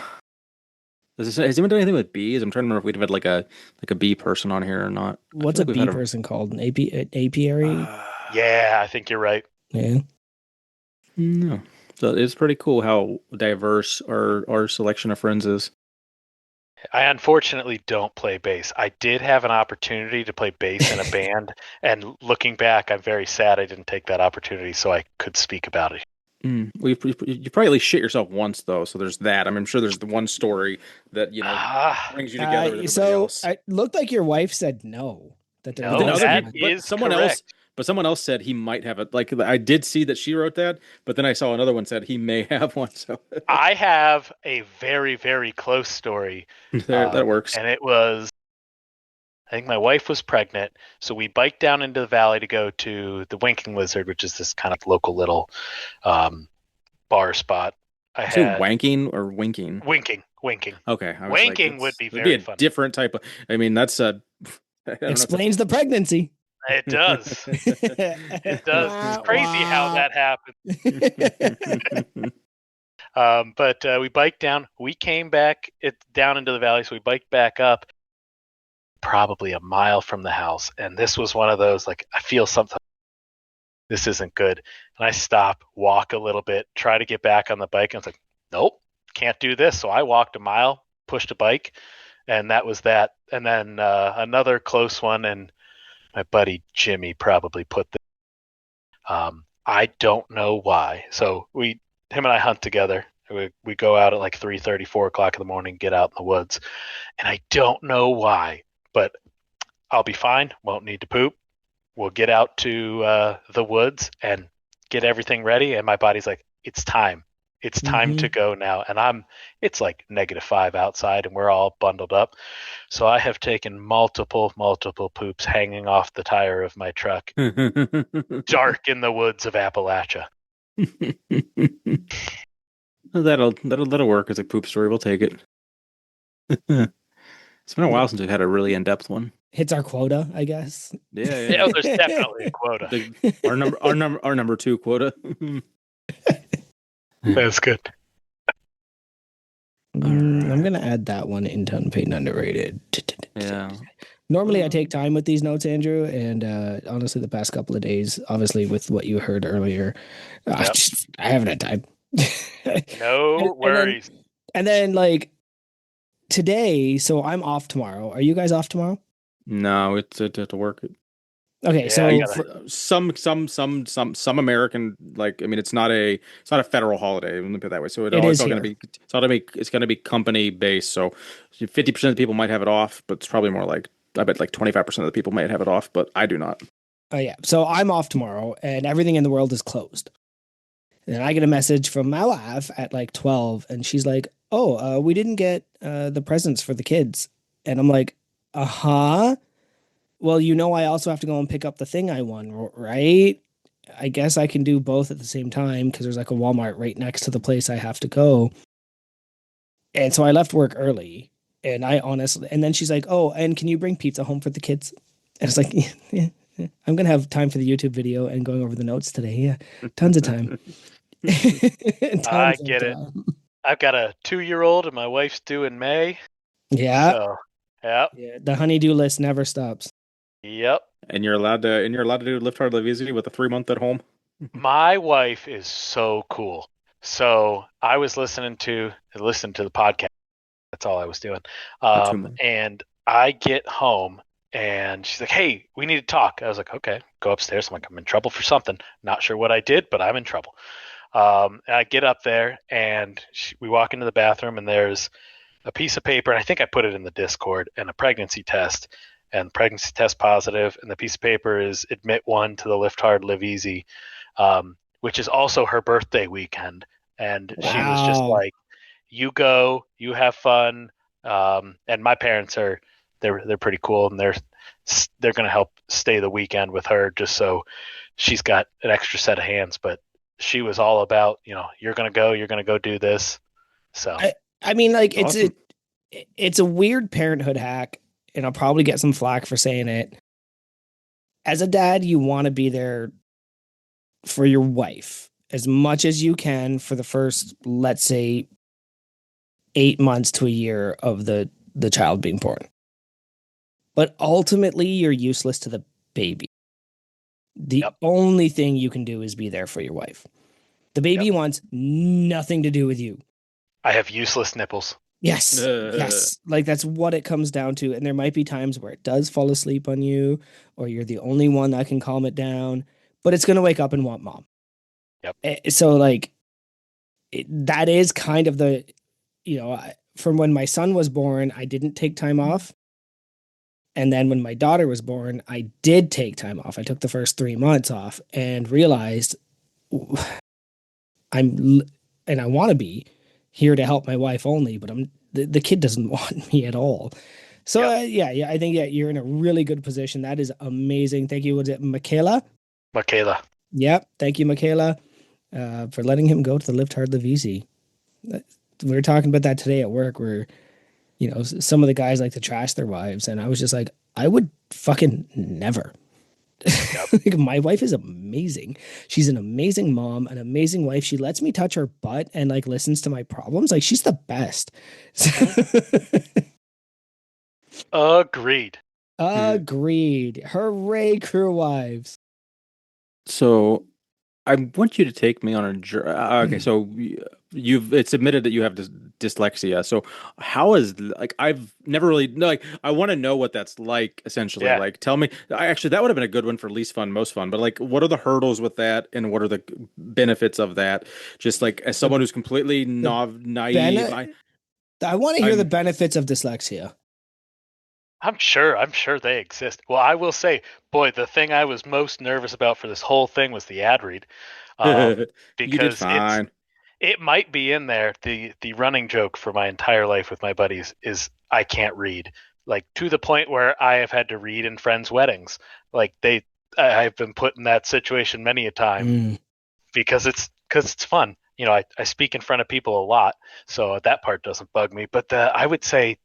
Has anyone done anything with bees? I'm trying to remember if we'd had like a bee person on here or not. I What's feel a like we've bee had person called? An apiary? Yeah, I think you're right. Yeah. No. So it's pretty cool how diverse our selection of friends is. I unfortunately don't play bass. I did have an opportunity to play bass in a band, and looking back, I'm very sad I didn't take that opportunity so I could speak about it. Well, you probably at least shit yourself once though, so there's that. I'm sure there's the one story that brings you together with everybody So else. it looked like your wife said no. That there No, But then was other that one. people, is someone correct. else said he might have it. Like I did see that she wrote that, but then I saw another one said he may have one. So I have a very, very close story. that works. And it was, I think my wife was pregnant, so we biked down into the valley to go to the Winking Lizard, which is this kind of local little bar spot. Say wanking or winking? Winking. Okay, I was Wanking would be that'd very a funny. different type of. I mean, that's a. I don't know if Explains the pregnancy. It does. It does. It's crazy how that happens. But we biked down. We came back down into the valley, so we biked back up probably a mile from the house. And this was one of those, like, I feel something. This isn't good. And I stop, walk a little bit, try to get back on the bike. And it's like, nope, can't do this. So I walked a mile, pushed a bike, and that was that. And then another close one, and my buddy Jimmy probably put this. I don't know why. So him and I hunt together. We go out at like 3:30, 4 o'clock in the morning, get out in the woods. And I don't know why, but I'll be fine. Won't need to poop. We'll get out to the woods and get everything ready. And my body's like, it's time. It's time to go now. And it's like -5 outside and we're all bundled up. So I have taken multiple poops hanging off the tire of my truck, dark in the woods of Appalachia. That'll work as a poop story. We'll take it. It's been a while since we've had a really in-depth one. Hits our quota, I guess. Yeah. Yeah, there's definitely a quota. Our number 2 quota. That's good. I'm gonna add that one into unpaid and underrated. Yeah. Normally I take time with these notes, Andrew, and honestly the past couple of days, obviously with what you heard earlier, I haven't had time. No worries. And then like today, so I'm off tomorrow. Are you guys off tomorrow? No, it's to work. Okay, Yeah, so I gotta- Some American, like, I mean, it's not a federal holiday. Let me put it that way. So It is going to be it's going to be company based. So 50% of the people might have it off, but it's probably more like, I bet like 25% of the people might have it off, but I do not. oh yeah, so I'm off tomorrow, and everything in the world is closed. And I get a message from my wife at like 12, and she's like, "Oh, we didn't get the presents for the kids," and I'm like, "Uh-huh." Well, I also have to go and pick up the thing I won, right? I guess I can do both at the same time because there's like a Walmart right next to the place I have to go. And so I left work early, and I honestly, and then she's like, "Oh, and can you bring pizza home for the kids?" And it's like, yeah, I'm gonna have time for the YouTube video and going over the notes today. Yeah, tons of time. I Tons of get it. time. I've got a 2-year-old and my wife's due in May. Yeah, So, yep. yeah. The honeydew list never stops. Yep. And you're allowed to do lift hard, live easy with a 3 month at home. My wife is so cool. So I was listening to the podcast. That's all I was doing. A 2 month. And I get home and she's like, "Hey, we need to talk." I was like, "Okay." Go upstairs. I'm like, "I'm in trouble for something. Not sure what I did, but I'm in trouble." And I get up there and we walk into the bathroom and there's a piece of paper, and I think I put it in the Discord, and a pregnancy test, and pregnancy test positive, and the piece of paper is admit one to the Lift Hard, Live Easy, which is also her birthday weekend. And she was just Wow. like, "You go, you have fun." And my parents are they're pretty cool, and they're going to help stay the weekend with her just so she's got an extra set of hands. But she was all about, you're going to go do this. So I mean, like Awesome. it's a weird parenthood hack, and I'll probably get some flack for saying it. As a dad, you want to be there for your wife as much as you can for the first, let's say, 8 months to a year of the child being born. But ultimately, you're useless to the baby. The Yep. only thing you can do is be there for your wife. The baby Yep. wants nothing to do with you. I have useless nipples. Yes. Yes. Like that's what it comes down to. And there might be times where it does fall asleep on you, or you're the only one that can calm it down, but it's going to wake up and want mom. Yep. So, like, that is kind of the, from when my son was born, I didn't take time off. And then when my daughter was born, I did take time off. I took the first 3 months off and realized and I want to be here to help my wife only, but the kid doesn't want me at all. So Yep. I think you're in a really good position. That is amazing. Thank you. Was it Michaela? Michaela. Yep. Thank you, Michaela, for letting him go to the Lift Hard, Live Easy. We were talking about that today at work, where some of the guys like to trash their wives, and I was just like, I would fucking never. Yep. Like, my wife is amazing. She's an amazing mom, an amazing wife. She lets me touch her butt and like listens to my problems. Like, she's the best. Agreed. Agreed. Hooray, crew wives. So I want you to take me on a journey. Okay, so it's admitted that you have dyslexia. So how is, like, I've never really, like, I want to know what that's like, essentially. Yeah. Like, tell me, actually, that would have been a good one for least fun, most fun. But like, what are the hurdles with that, and what are the benefits of that? Just like as someone who's completely naive, I want to hear the I'm benefits of dyslexia. I'm sure they exist. Well, I will say, boy, the thing I was most nervous about for this whole thing was the ad read. you did Because fine. it might be in there. The running joke for my entire life with my buddies is I can't read. Like, to the point where I have had to read in friends' weddings. Like, I've been put in that situation many a time because it's fun. I speak in front of people a lot, so that part doesn't bug me. But I would say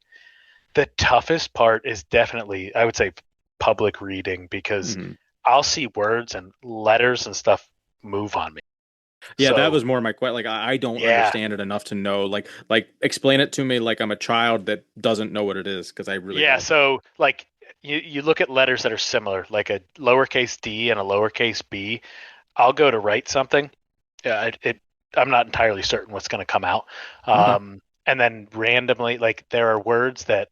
the toughest part is definitely, I would say, public reading, because I'll see words and letters and stuff move on me. Yeah, So, that was more my question. Like, I don't understand it enough to know. Like, explain it to me like I'm a child that doesn't know what it is, because I really don't. So like you look at letters that are similar, like a lowercase d and a lowercase b. I'll go to write something. I'm not entirely certain what's going to come out. Okay. And then randomly, like, there are words that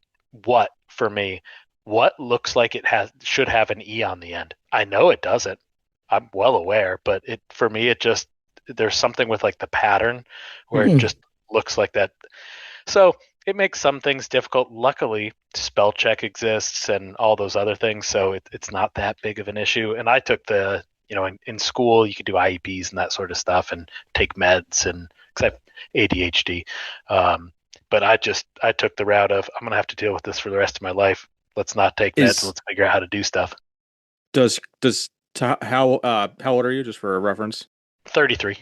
for me, what looks like it should have an e on the end. I know it doesn't. I'm well aware, but for me, there's something with like the pattern where it just looks like that. So it makes some things difficult. Luckily, spell check exists and all those other things, so it's not that big of an issue. And I took in school, you could do IEPs and that sort of stuff and take meds, and because I have ADHD. But I took the route of, I'm going to have to deal with this for the rest of my life. Let's not take meds. Let's figure out how to do stuff. How old are you, just for a reference? 33.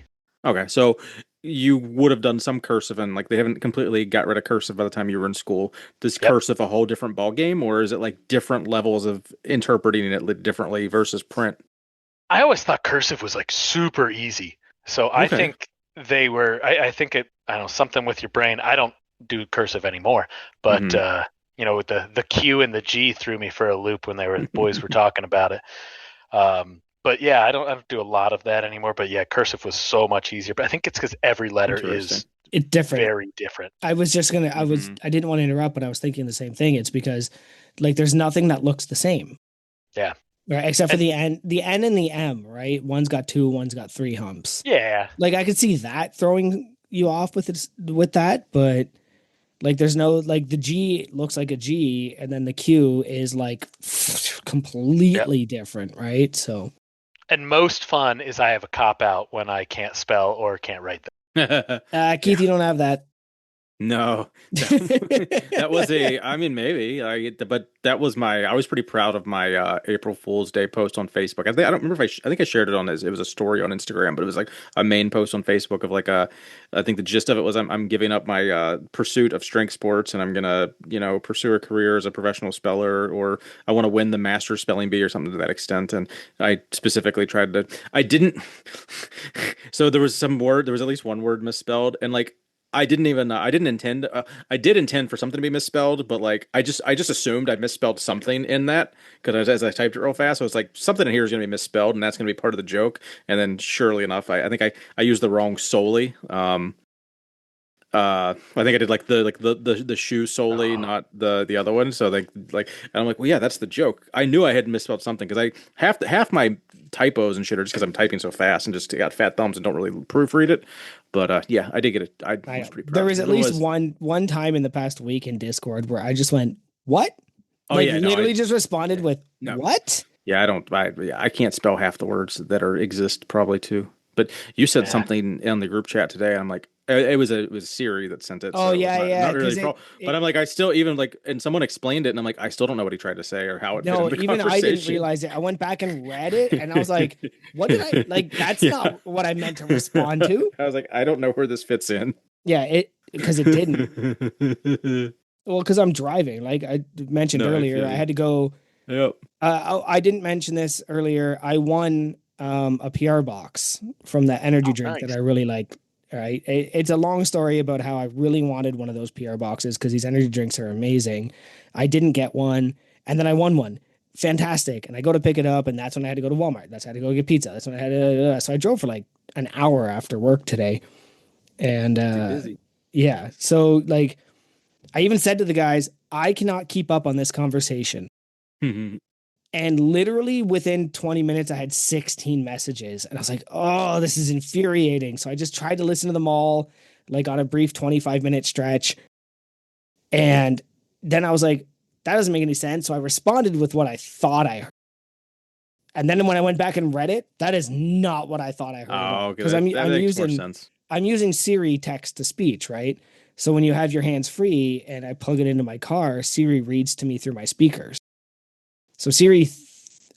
Okay, so you would have done some cursive, and like they haven't completely got rid of cursive by the time you were in school. Does Yep. cursive a whole different ball game, or is it like different levels of interpreting it differently versus print? I always thought cursive was like super easy. So I Okay. think I think I don't know, something with your brain. I don't do cursive anymore, but Mhm. with the Q and the G threw me for a loop when boys were talking about it. But yeah, I don't do a lot of that anymore. But yeah, cursive was so much easier. But I think it's because every letter Interesting. is It's different. very different. I was just gonna. Mhm. I didn't want to interrupt, but I was thinking the same thing. It's because, like, there's nothing that looks the same, Yeah. right? Except for And the N and the M, right? One's got two, one's got three humps. yeah. Like, I could see that throwing you off with that, but like, there's no like the G looks like a G, and then the Q is like Yep. completely different, right? So, And most fun is I have a cop out when I can't spell or can't write them. Keith, Yeah. you don't have that. No, that was I mean, maybe but that was I was pretty proud of my April Fool's Day post on Facebook. I don't remember if I think I shared it it was a story on Instagram, but it was like a main post on Facebook of like I think the gist of it was I'm giving up my pursuit of strength sports, and I'm gonna, pursue a career as a professional speller, or I want to win the Masters Spelling Bee or something to that extent. And I specifically I didn't, so there was at least one word misspelled, and like, I didn't intend, I did intend for something to be misspelled, but like, I just assumed I misspelled something in that, because as I typed it real fast, I was like, something in here is going to be misspelled, and that's going to be part of the joke. And then surely enough, I think I used the wrong solely. I think I did like the shoe solely, Oh, not the other one. So and I'm like, well, yeah, that's the joke. I knew I had misspelled something, because I half my typos and shit are just because I'm typing so fast and just got fat thumbs and don't really proofread it. But yeah, I did get it. I I was know pretty there proud. was at It least was. one time in the past week in Discord where I just went, "What?" Oh Like, yeah, no, literally just responded with no, "What?" yeah, I don't. Yeah, I can't spell half the words that exist probably too. But you said yeah. something in the group chat today. I'm like, it was Siri that sent it, Oh so it was yeah, not yeah, really because fault. But I'm like, I still even like, and someone explained it, and I'm like, I still don't know what he tried to say or how it fit no, into the even I didn't conversation. realize it. I went back and read it, and I was like, "What did I like? That's Yeah, not what I meant to respond to." I was like, I don't know where this fits in. Yeah, it because it didn't. Well, because I'm driving, like I mentioned No, I earlier, feel I you. had to go. Yep. I didn't mention this earlier. I won a PR box from that energy Oh, drink that I nice. really like. All right. It's a long story about how I really wanted one of those PR boxes because these energy drinks are amazing. I didn't get one, and then I won one. Fantastic. And I go to pick it up, and that's when I had to go to Walmart. That's when I had to go get pizza. That's when I had to. So I drove for like an hour after work today. And Too busy. yeah. So, like, I even said to the guys, I cannot keep up on this conversation. And literally within 20 minutes, I had 16 messages. And I was like, oh, this is infuriating. So I just tried to listen to them all, like on a brief 25-minute stretch. And then I was like, that doesn't make any sense. So I responded with what I thought I heard. And then when I went back and read it, that is not what I thought I heard at Oh, all. okay, Because that makes more sense. I'm using Siri text to speech, right? So when you have your hands free and I plug it into my car, Siri reads to me through my speakers. So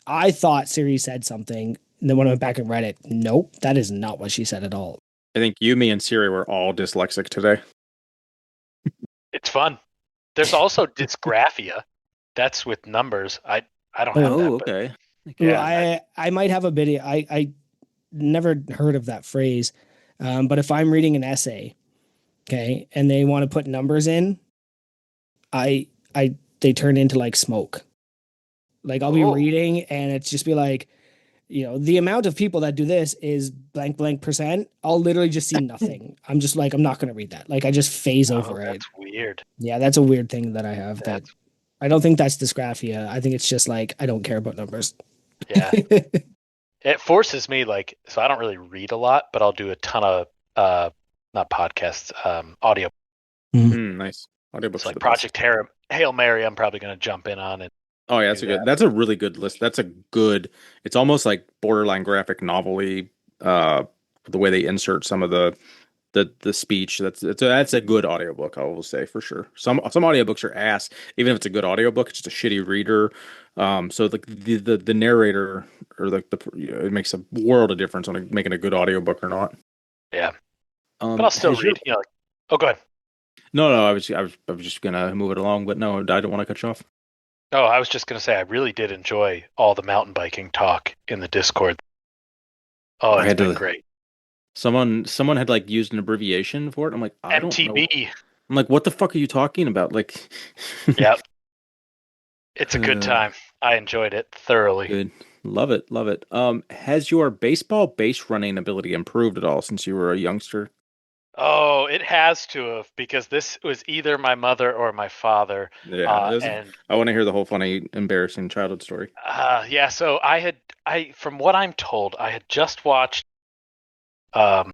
I thought Siri said something. And then when I went back and read it, nope, that is not what she said at all. I think you, me, and Siri were all dyslexic today. It's fun. There's also dysgraphia. That's with numbers. I don't have that, Oh, but okay. Ooh, yeah. I might have a bit. I never heard of that phrase. But if I'm reading an essay, okay, and they want to put numbers in, they turn into like smoke. Like I'll be Oh, reading and it's just be like, the amount of people that do this is blank blank percent. I'll literally just see nothing. I'm just like, I'm not going to read that. Like I just phase oh, over it. that's weird. Yeah, that's a weird thing that I have that That's I don't think that's dysgraphia. I think it's just like I don't care about numbers. yeah. It forces me like so I don't really read a lot, but I'll do a ton of not podcasts, audio. Nice. It's Audiobooks are like the best. Hail Mary. I'm probably gonna jump in on and Oh yeah, do that. that's a really good list. It's almost like borderline graphic novel-y, the way they insert some of the speech. That's a good audiobook, I will say for sure. Some audiobooks are ass. Even if it's a good audiobook, it's just a shitty reader. So the narrator or it makes a world of difference on making a good audiobook or not. Yeah. But I'll still Has your read. Oh, go ahead. no, I was just gonna move it along, but no, I don't want to cut you off. Oh, I was just gonna say I really did enjoy all the mountain biking talk in the Discord. Oh, I it's had been to. great. Someone had like used an abbreviation for it. I'm like, I don't know. MTB. I'm like, what the fuck are you talking about? Like, Yep. It's a good uh, time. I enjoyed it thoroughly. good. Love it, love it. Has your baseball base running ability improved at all since you were a youngster? Oh, it has to have because this was either my mother or my father. Yeah, And I want to hear the whole funny, embarrassing childhood story. yeah, so from what I'm told, I had just watched um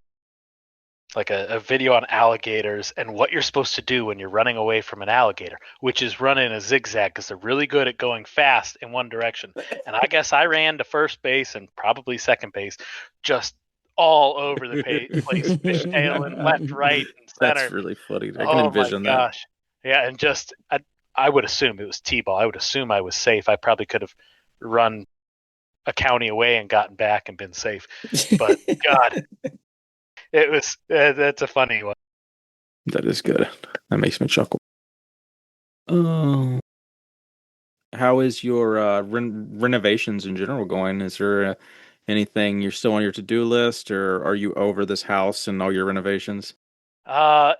like a video on alligators and what you're supposed to do when you're running away from an alligator, which is run in a zigzag because they're really good at going fast in one direction. And I guess I ran to first base and probably second base, just all over the place, fishtailing left, right, and That's center. really funny. I can Oh my envision that. gosh. Yeah, and I would assume it was T-ball. I would assume I was safe. I probably could have run a county away and gotten back and been safe. But God, it was that's a funny one. That is good. That makes me chuckle. Oh, how is your renovations in general going? Is there anything you're still on your to-do list, or are you over this house and all your renovations?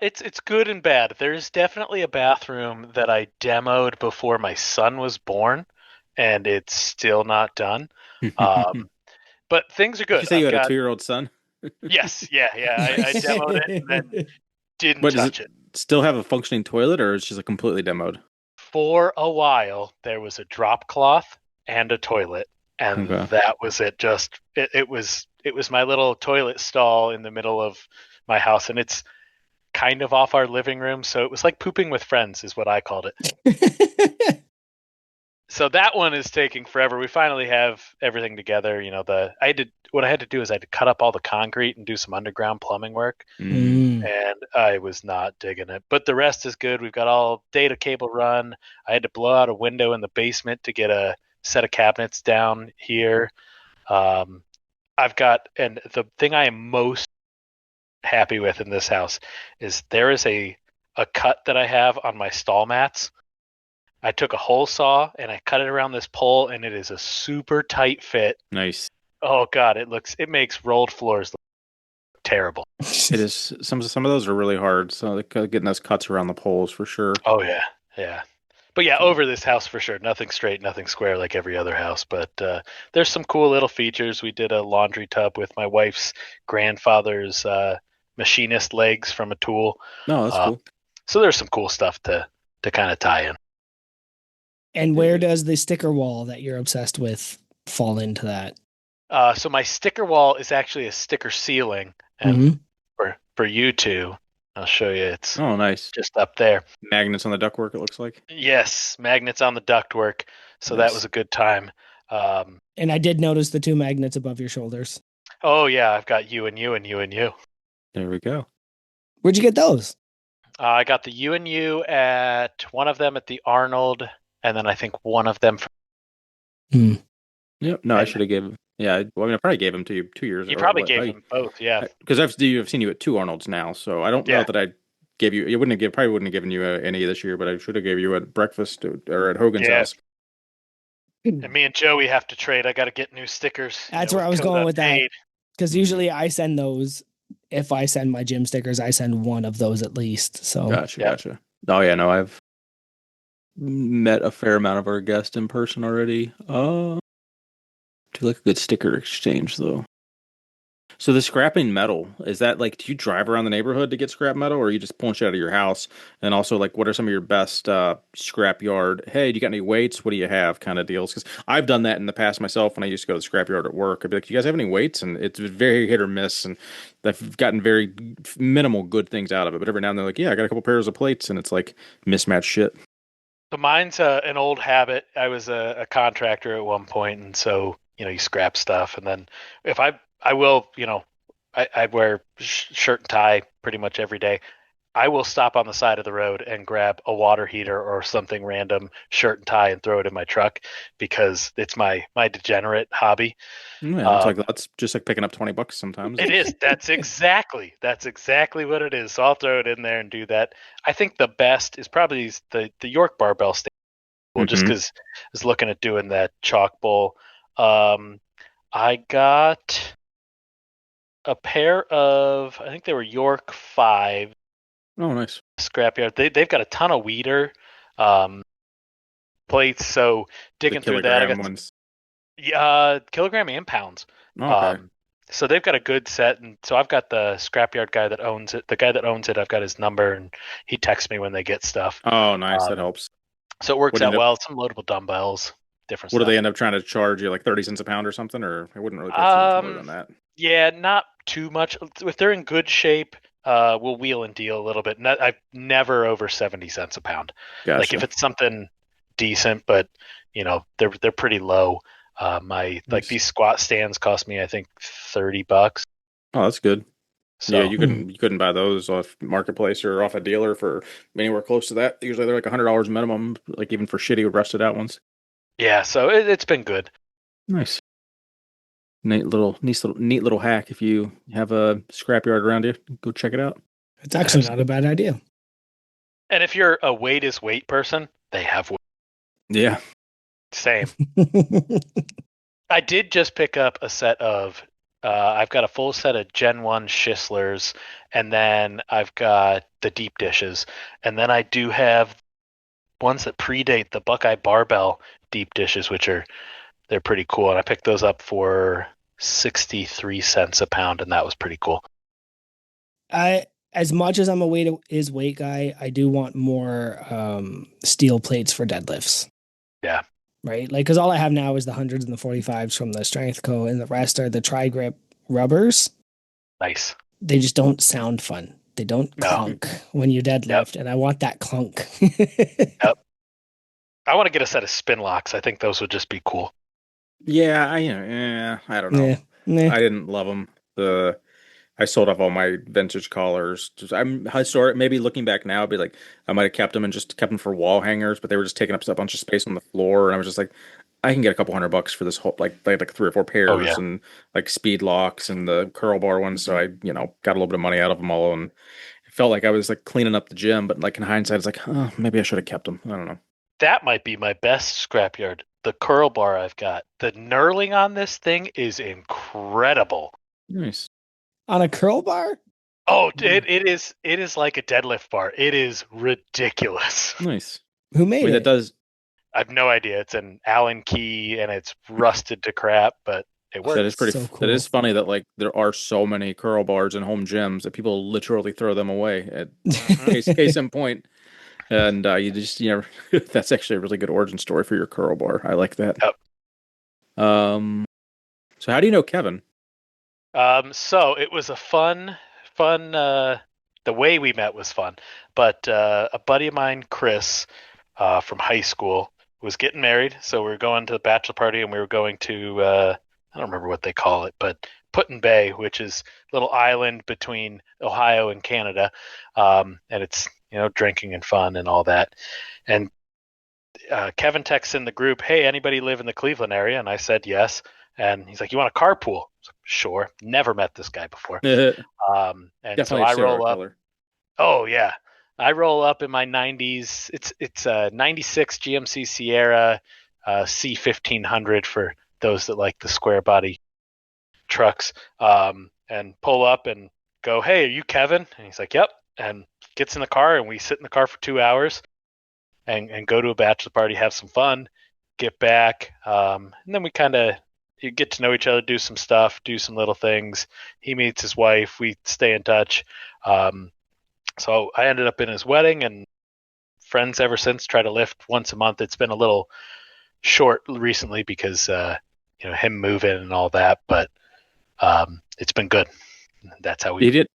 It's good and bad. There's definitely a bathroom that I demoed before my son was born, and it's still not done. Did Um, but things are you good. say you I've had a got 2-year-old son? yes, yeah. I demoed it and then didn't But does it touch it. still have a functioning toilet, or is it just like completely demoed? For a while, there was a drop cloth and a toilet, and Okay. that was it. It was my little toilet stall in the middle of my house, and it's kind of off our living room, so it was like pooping with friends, is what I called it. So that one is taking forever. We finally have everything together. What I had to do is I had to cut up all the concrete and do some underground plumbing work, Mm. and I was not digging it. But the rest is good. We've got all data cable run. I had to blow out a window in the basement to get a set of cabinets down here. Um, and the thing I am most happy with in this house is there is a cut that I have on my stall mats. I took a hole saw and I cut it around this pole, and it is a super tight fit. Nice. Oh God, it makes rolled floors look terrible. It is some of those are really hard. So like, getting those cuts around the poles for sure. Oh yeah. But yeah, over this house for sure. Nothing straight, nothing square like every other house. But there's some cool little features. We did a laundry tub with my wife's grandfather's machinist legs from a tool. No, that's cool. So there's some cool stuff to kind of tie in. And where does the sticker wall that you're obsessed with fall into that? So my sticker wall is actually a sticker ceiling, and for you two, I'll show you. It's nice. just up there. Magnets on the ductwork, it looks like. Yes, magnets on the ductwork. So Nice. that was a good time. And I did notice the two magnets above your shoulders. Oh yeah, I've got you and you and you and you. There we go. Where'd you get those? I got the you and you at one of them at the Arnold, and then I think one of them. Yep. No, I should have given. Yeah. Well, I mean, I probably gave them to you 2 years ago. You probably gave them both, yeah. Because I've seen you at 2 Arnolds now, so I don't know that I gave you. Probably wouldn't have given you any this year, but I should have gave you at breakfast or at Hogan's house. And me and Joey have to trade. I got to get new stickers. That's where I was going with that. Because usually I send those. If I send my gym stickers, I send one of those at least. So Gotcha. Oh yeah, no, I've met a fair amount of our guests in person already. Do like a good sticker exchange though. So the scrapping metal, is that like, do you drive around the neighborhood to get scrap metal, or are you just pulling shit out of your house? And also, like, what are some of your best scrap yard? Hey, do you got any weights? What do you have? Kind of deals. Because I've done that in the past myself when I used to go to the scrap yard at work. I'd be like, "Do you guys have any weights?" And it's very hit or miss, and I've gotten very minimal good things out of it. But every now and then, like, yeah, I got a couple pairs of plates, and it's like mismatched shit. So mine's an old habit. I was a contractor at one point, and so you scrap stuff, and then if I will, I wear shirt and tie pretty much every day. I will stop on the side of the road and grab a water heater or something random, shirt and tie, and throw it in my truck because it's my degenerate hobby. Yeah, that's just like picking up $20 sometimes. It is. That's exactly what it is. So I'll throw it in there and do that. I think the best is probably the York barbell stand. Well, just Mhm. because I was looking at doing that chalk bowl. I got a pair of, I think they were York 5 Oh, nice. scrapyard. They've got a ton of weeder plates. So The digging through that, I kilogram got ones. kilogram and pounds. Okay. So they've got a good set, and so I've got the scrapyard guy that owns it. The guy that owns it, I've got his number, and he texts me when they get stuff. Oh, nice. That Um, helps. so it works What out end up? well. Some loadable dumbbells, different What do stuff. they end up trying to charge you? Like 30 cents a pound or something? Or it wouldn't really pay too much more Um, than that. yeah, not too much. If they're in good shape, we'll wheel and deal a little bit. I've never over 70 cents a pound. Like if Gotcha. it's something decent, but they're pretty low. My like Nice. these squat stands cost me I think $30. Oh, that's good. Yeah, So you couldn't buy those off Marketplace or off a dealer for anywhere close to that. Usually they're like $100 minimum, like even for shitty rusted out ones. yeah, so it's been good. Nice. Neat little hack. If you have a scrapyard around you, go check it out. It's actually not a bad idea. And if you're a weight is weight person, they have weight. Yeah. Same. I did just pick up a set of. I've got a full set of Gen 1 Schistlers, and then I've got the deep dishes. And then I do have ones that predate the Buckeye Barbell deep dishes, they're pretty cool. And I picked those up for 63 cents a pound, and that was pretty cool. As much as I'm a weight guy, I do want more steel plates for deadlifts. Yeah. Right? Like, because all I have now is the 100s and the 45s from the Strength Co. and the rest are the tri-grip rubbers. Nice. They just don't sound fun. They don't clunk when you deadlift, and I want that clunk. Yep. I want to get a set of spin locks. I think those would just be cool. Yeah, I don't know. Nah. I didn't love them. I sold off all my vintage collars. Maybe looking back now, I'd be like, I might have kept them and just kept them for wall hangers, but they were just taking up a bunch of space on the floor, and I was just like, I can get a couple $100 for this whole like 3 or 4 pairs Oh, yeah. and like speed locks and the curl bar ones. So I got a little bit of money out of them all, and it felt like I was like cleaning up the gym, but like in hindsight, it's like, oh, maybe I should have kept them. I don't know. That might be my best scrapyard. The curl bar I've got. The knurling on this thing is incredible. Nice. On a curl bar? Oh, it is like a deadlift bar. It is ridiculous. Nice. Who made it? That does. I have no idea. It's an Allen key and it's rusted to crap, but it works. That is pretty. So cool. That is funny that like there are so many curl bars in home gyms that people literally throw them away. At case in point, and you just that's actually a really good origin story for your curl bar. I like that. Yep. So how do you know Kevin? So it was a fun. The way we met was fun, but a buddy of mine, Chris, from high school, was getting married. So we were going to the bachelor party, and we were going to I don't remember what they call it, but Put-in Bay, which is a little island between Ohio and Canada, and it's drinking and fun and all that. And Kevin texts in the group, "Hey, anybody live in the Cleveland area?" And I said yes. And he's like, "You want a carpool?" I was like, "Sure." Never met this guy before. And Definitely so I roll up. color. Oh yeah, I roll up in my '90s. It's a '96 GMC Sierra C1500 for those that like the square body trucks. And pull up and go, "Hey, are you Kevin?" And he's like, "Yep." And gets in the car, and we sit in the car for 2 hours and go to a bachelor party, have some fun, get back, and then we kind of get to know each other, do some stuff, do some little things. He meets his wife, we stay in touch. So I ended up in his wedding, and friends ever since. Try to lift once a month. It's been a little short recently because him moving and all that, but it's been good. That's how we He did.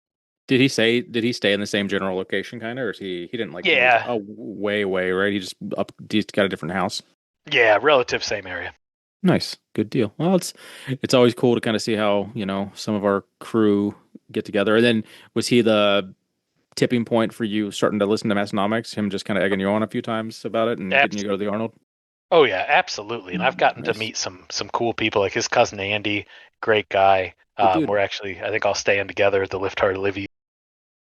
Did he stay in the same general location kind of, or he didn't like Yeah. move way right? He's got a different house. Yeah, relative same area. Nice. Good deal. Well, it's always cool to kind of see how, some of our crew get together. And then was he the tipping point for you starting to listen to Massonomics? Him just kind of egging you on a few times about it and getting you to go to the Arnold? Oh yeah, absolutely. And I've gotten to Nice. meet some cool people, like his cousin Andy, great guy. Good dude. We're actually, I think, all staying together at the Lift Hard Livy.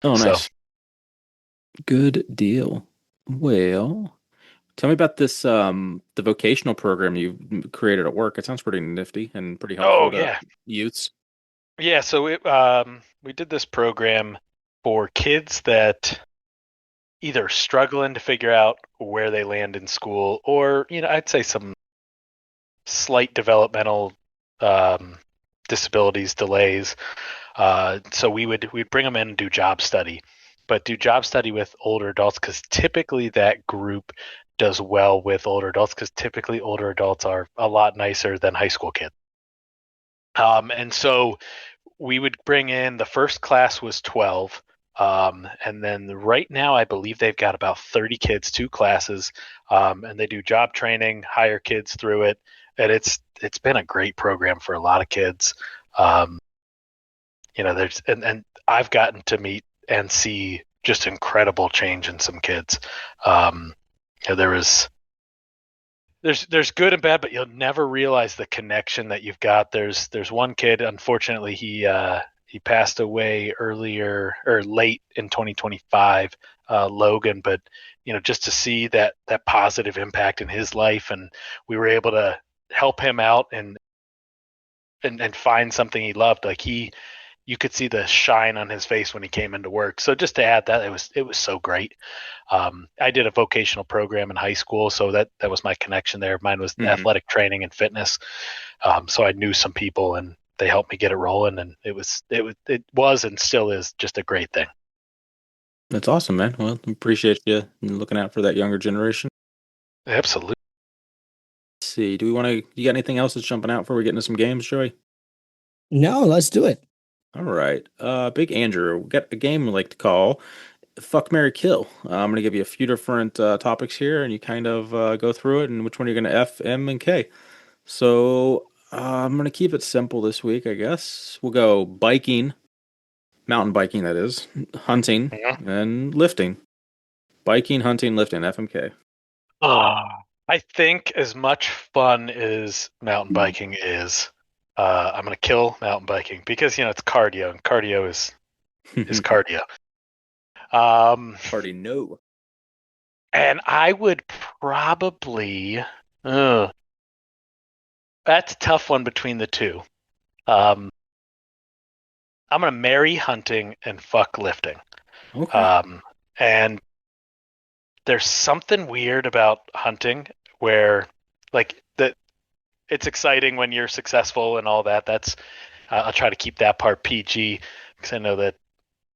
Oh, So- nice. Good deal. Well, tell me about this the vocational program you created at work. It sounds pretty nifty and pretty helpful Oh to yeah, youths. yeah. So we did this program for kids that either struggling to figure out where they land in school, or I'd say some slight developmental disabilities, delays. So we'd bring them in and do job study, but do job study with older adults because typically that group does well with older adults because typically older adults are a lot nicer than high school kids. And so we would bring in, the first class was 12. And then right now, I believe they've got about 30 kids, 2 classes, and they do job training, hire kids through it. And it's been a great program for a lot of kids. There's and I've gotten to meet and see just incredible change in some kids. There's good and bad, but you'll never realize the connection that you've got. There's one kid, unfortunately, he passed away earlier or late in 2025, Logan. But just to see that positive impact in his life, and we were able to help him out and find something he loved. Like you could see the shine on his face when he came into work. So just to add that, it was so great. I did a vocational program in high school, so that was my connection there. Mine was athletic training and fitness. So I knew some people, and they helped me get it rolling, and it was and still is just a great thing. That's awesome, man. Well, appreciate you looking out for that younger generation. Absolutely. Let's see, you got anything else that's jumping out before we get into some games, Joey? No, let's do it. All right. Big Andrew, we got a game we like to call Fuck, Marry, Kill. I'm going to give you a few different topics here, and you kind of go through it and which one you're going to F, M, and K. So I'm going to keep it simple this week, I guess. We'll go biking, mountain biking, that is, hunting, and lifting. Biking, hunting, lifting, FMK. I think as much fun as mountain biking is, I'm going to kill mountain biking because it's cardio, and cardio is cardio. Party no. And I would probably. That's a tough one between the two. I'm going to marry hunting and fuck lifting. Okay. And there's something weird about hunting where, like, it's exciting when you're successful and all that. That's I'll try to keep that part PG because I know that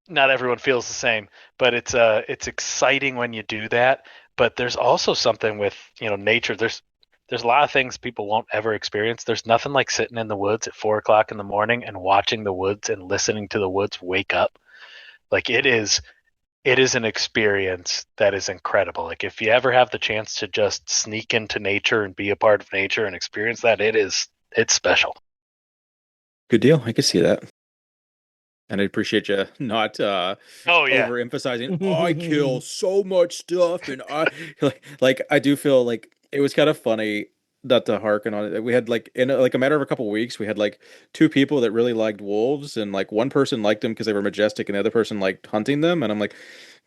not everyone feels the same. But it's exciting when you do that. But there's also something with nature. There's a lot of things people won't ever experience. There's nothing like sitting in the woods at 4:00 in the morning and watching the woods and listening to the woods wake up. Like it is an experience that is incredible. Like if you ever have the chance to just sneak into nature and be a part of nature and experience that, it's special. Good deal. I can see that. And I appreciate you not overemphasizing, I kill so much stuff. And I like I do feel like it was kind of funny not to harken on it. We had like in a matter of a couple weeks, we had like 2 people that really liked wolves, and like one person liked them because they were majestic and the other person liked hunting them. And I'm like,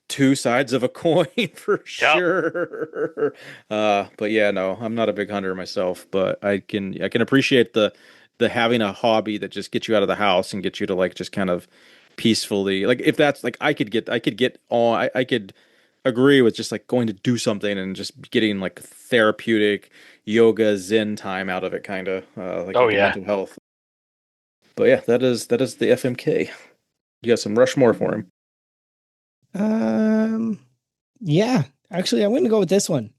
2 sides of a coin for sure. But yeah, no, I'm not a big hunter myself, but I can appreciate the having a hobby that just gets you out of the house and gets you to like just kind of peacefully, like if that's like I could get on, I could agree with just like going to do something and just getting like therapeutic yoga zen time out of it, kind of like mental health. But yeah, that is the FMK. You got some Rushmore for him. Yeah, actually, I'm going to go with this one.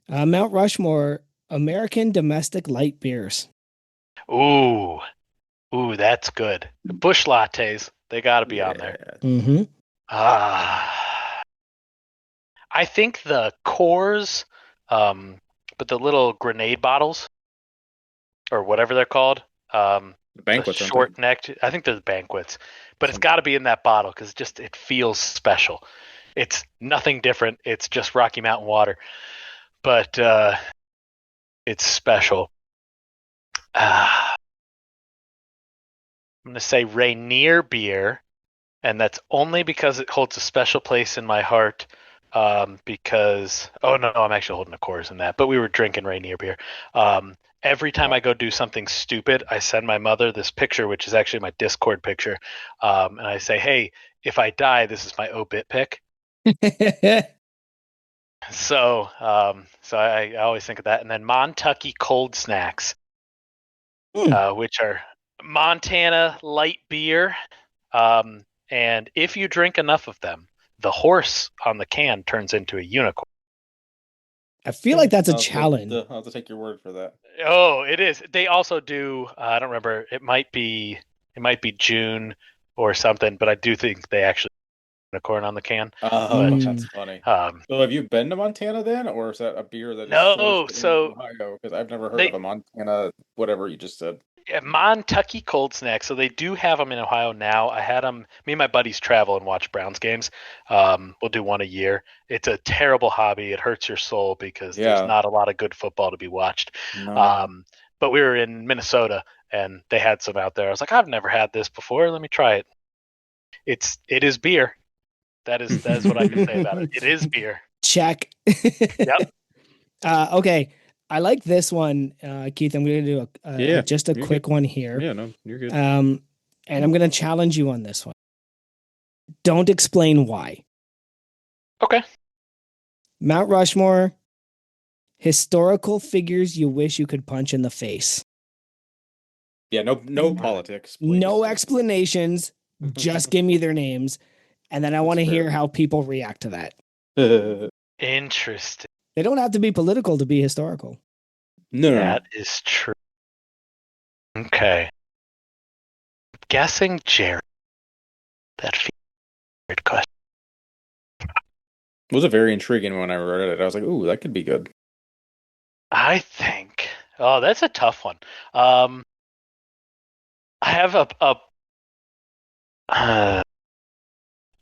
Mount Rushmore, American domestic light beers. Ooh, that's good. Bush lattes, they got to be on there. Mm-hmm. I think the cores, but the little grenade bottles or whatever they're called, The banquets, aren't they? short necked. I think they're the banquets, but it's got to be in that bottle because it feels special. It's nothing different. It's just Rocky Mountain water, but it's special. I'm going to say Rainier beer, and that's only because it holds a special place in my heart. Because no, I'm actually holding a Coors in that, but we were drinking Rainier beer. Every time I go do something stupid, I send my mother this picture, which is actually my Discord picture, and I say, "Hey, if I die, this is my obit pick." So I always think of that, and then Montucky cold snacks, which are Montana light beer, and if you drink enough of them, the horse on the can turns into a unicorn. I feel like that's a challenge. I'll have to take your word for that. Oh, it is. They also do. I don't remember. It might be June or something, but I do think they actually unicorn on the can. Oh, that's funny. So have you been to Montana then, or is that a beer that is sourced in Ohio? Because I've never heard of a Montana, whatever you just said. Yeah, Montucky cold snack. So they do have them in Ohio now. I had them. Me and my buddies travel and watch Browns games. We'll do one a year. It's a terrible hobby. It hurts your soul because there's not a lot of good football to be watched. No. But we were in Minnesota and they had some out there. I was like, I've never had this before. Let me try it. It is beer. That is what I can say about it. It is beer. Check. Yep. Okay. I like this one, Keith. I'm going to do just a quick one here. Yeah, no, you're good. And I'm going to challenge you on this one. Don't explain why. Okay. Mount Rushmore, historical figures you wish you could punch in the face. Yeah, no politics. Please. No explanations. Just give me their names. And then I want to hear how people react to that. Interesting. They don't have to be political to be historical. No. That is true. Okay. I'm guessing Jerry. That feels like a weird question. It was a very intriguing when I read it. I was like, ooh, that could be good. I think. Oh, that's a tough one. I have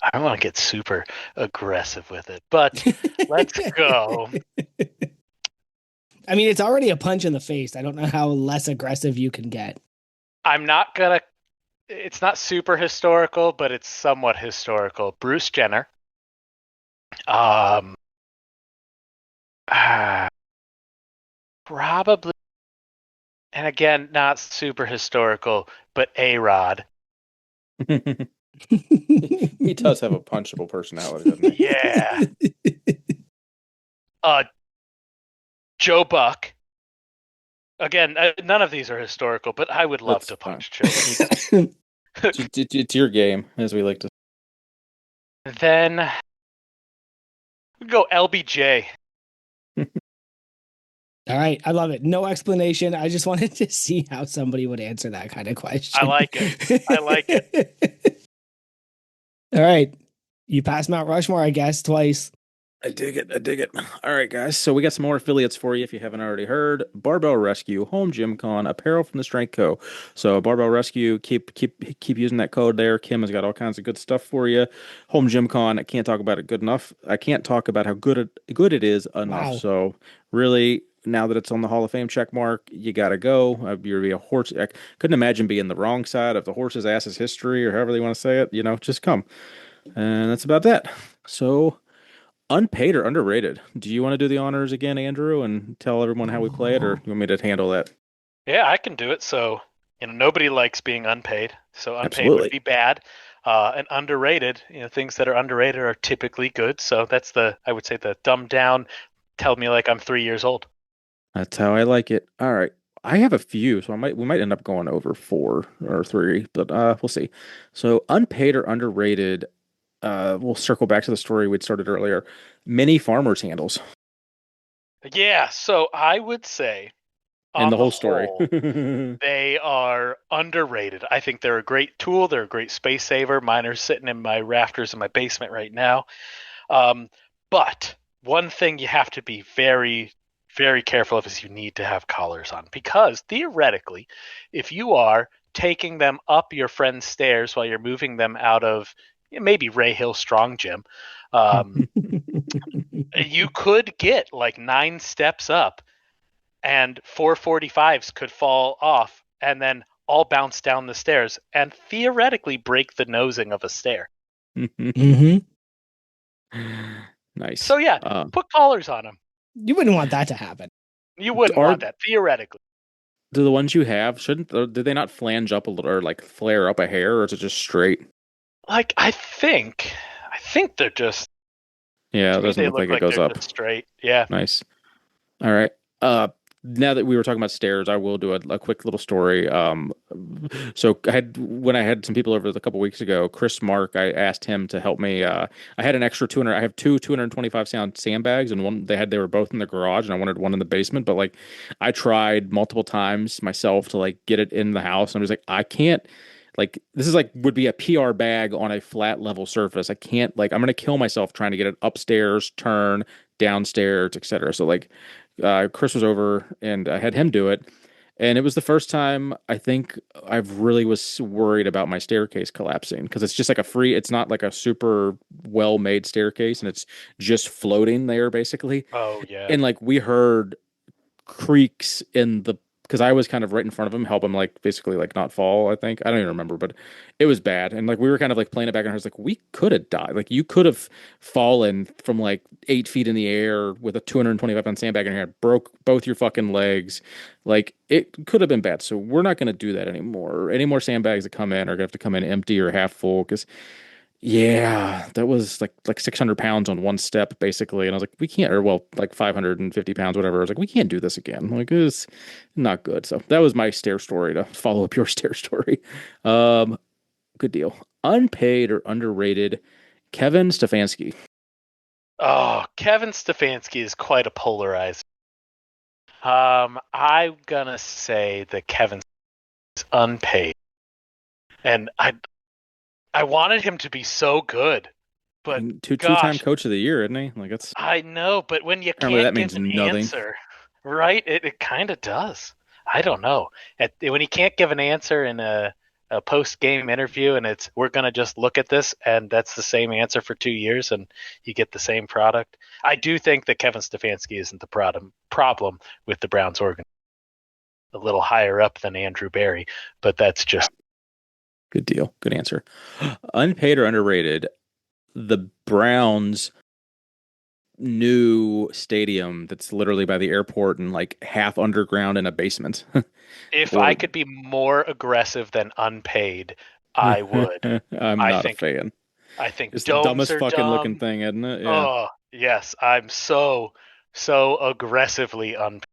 I don't want to get super aggressive with it, but let's go. I mean, it's already a punch in the face. I don't know how less aggressive you can get. I'm not going to. It's not super historical, but it's somewhat historical. Bruce Jenner. Probably. And again, not super historical, but A-Rod. He does have a punchable personality, doesn't he? Yeah. Joe Buck. Again, none of these are historical, but I would love to punch Joe. It's your game, as we like to say. Then we go LBJ. All right, I love it. No explanation. I just wanted to see how somebody would answer that kind of question. I like it. All right. You passed Mount Rushmore, I guess, twice. I dig it. All right, guys. So we got some more affiliates for you if you haven't already heard. Barbell Rescue, Home Gym Con, apparel from the Strength Co. So Barbell Rescue, keep using that code there. Kim has got all kinds of good stuff for you. Home Gym Con, I can't talk about it good enough. I can't talk about how good it is enough. Wow. So really, now that it's on the Hall of Fame check mark, you got to go. You're a horse. I couldn't imagine being the wrong side of the horse's ass's history, or however they want to say it. Just come. And that's about that. So, unpaid or underrated? Do you want to do the honors again, Andrew, and tell everyone how we play it, or you want me to handle that? Yeah, I can do it. So, nobody likes being unpaid. So unpaid Absolutely. would be bad. And underrated, things that are underrated are typically good. So that's I would say the dumbed down, tell me like I'm 3 years old. That's how I like it. All right. I have a few, so we might end up going over 4 or 3, but we'll see. So unpaid or underrated, we'll circle back to the story we'd started earlier. Mini farmers handles. Yeah, so I would say and the whole story. They are underrated. I think they're a great tool. They're a great space saver. Mine are sitting in my rafters in my basement right now. But one thing you have to be very, very careful of is you need to have collars on, because theoretically, if you are taking them up your friend's stairs while you're moving them out of maybe Ray Hill Strong Gym, you could get like 9 steps up and 445s could fall off and then all bounce down the stairs and theoretically break the nosing of a stair. Mm-hmm. Nice. So yeah, put collars on them. You wouldn't want that to happen. You wouldn't want that, theoretically. Do the ones you have, did they not flange up a little or like flare up a hair, or is it just straight? Like, I think they're just... Yeah, it doesn't they look like it goes they're up. just straight. Yeah. Nice. All right. Now that we were talking about stairs, I will do a quick little story. So when I had some people over a couple weeks ago, Chris Mark, I asked him to help me. I had an extra 200. I have two 225 pound sandbags, and one they were both in the garage, and I wanted one in the basement. But like, I tried multiple times myself to like get it in the house, and I was like, I can't. Like, this is like would be a PR bag on a flat level surface. I can't, like, I'm gonna kill myself trying to get it upstairs, turn downstairs, etc. So like, Chris was over and I had him do it. And it was the first time I think I've really was worried about my staircase collapsing, because it's just like it's not like a super well made staircase, and it's just floating there basically. Oh yeah. And like, we heard creaks because I was kind of right in front of him, help him like basically like not fall. I think I don't even remember, but it was bad. And like, we were kind of like playing it back, and I was like, we could have died. Like, you could have fallen from like 8 feet in the air with a 225 pound sandbag in your hand, broke both your fucking legs. Like, it could have been bad. So we're not going to do that anymore. Any more sandbags that come in are going to have to come in empty or half full, because yeah, that was like 600 pounds on one step basically, and I was like, we can't, or well, like 550 pounds, whatever. I was like, we can't do this again. Like, it was not good. So that was my stair story to follow up your stair story. Good deal. Unpaid or underrated, Kevin Stefanski. Oh, Kevin Stefanski is quite a polarizer. I'm gonna say that Kevin is unpaid, and I wanted him to be so good, but two-time coach of the year, isn't he? Like, it's... I know, but when you apparently can't that means give an nothing. answer, right? It kind of does. I don't know. When he can't give an answer in a post-game interview, and it's, we're going to just look at this, and that's the same answer for 2 years, and you get the same product. I do think that Kevin Stefanski isn't the problem with the Browns organization. A little higher up than Andrew Berry, but that's just... Good deal. Good answer. Unpaid or underrated, the Browns' new stadium that's literally by the airport and like half underground in a basement. If I could be more aggressive than unpaid, I would. I'm not a fan. I think it's the dumbest fucking dumb. Looking thing, isn't it? Yeah. Oh, yes. I'm so aggressively unpaid.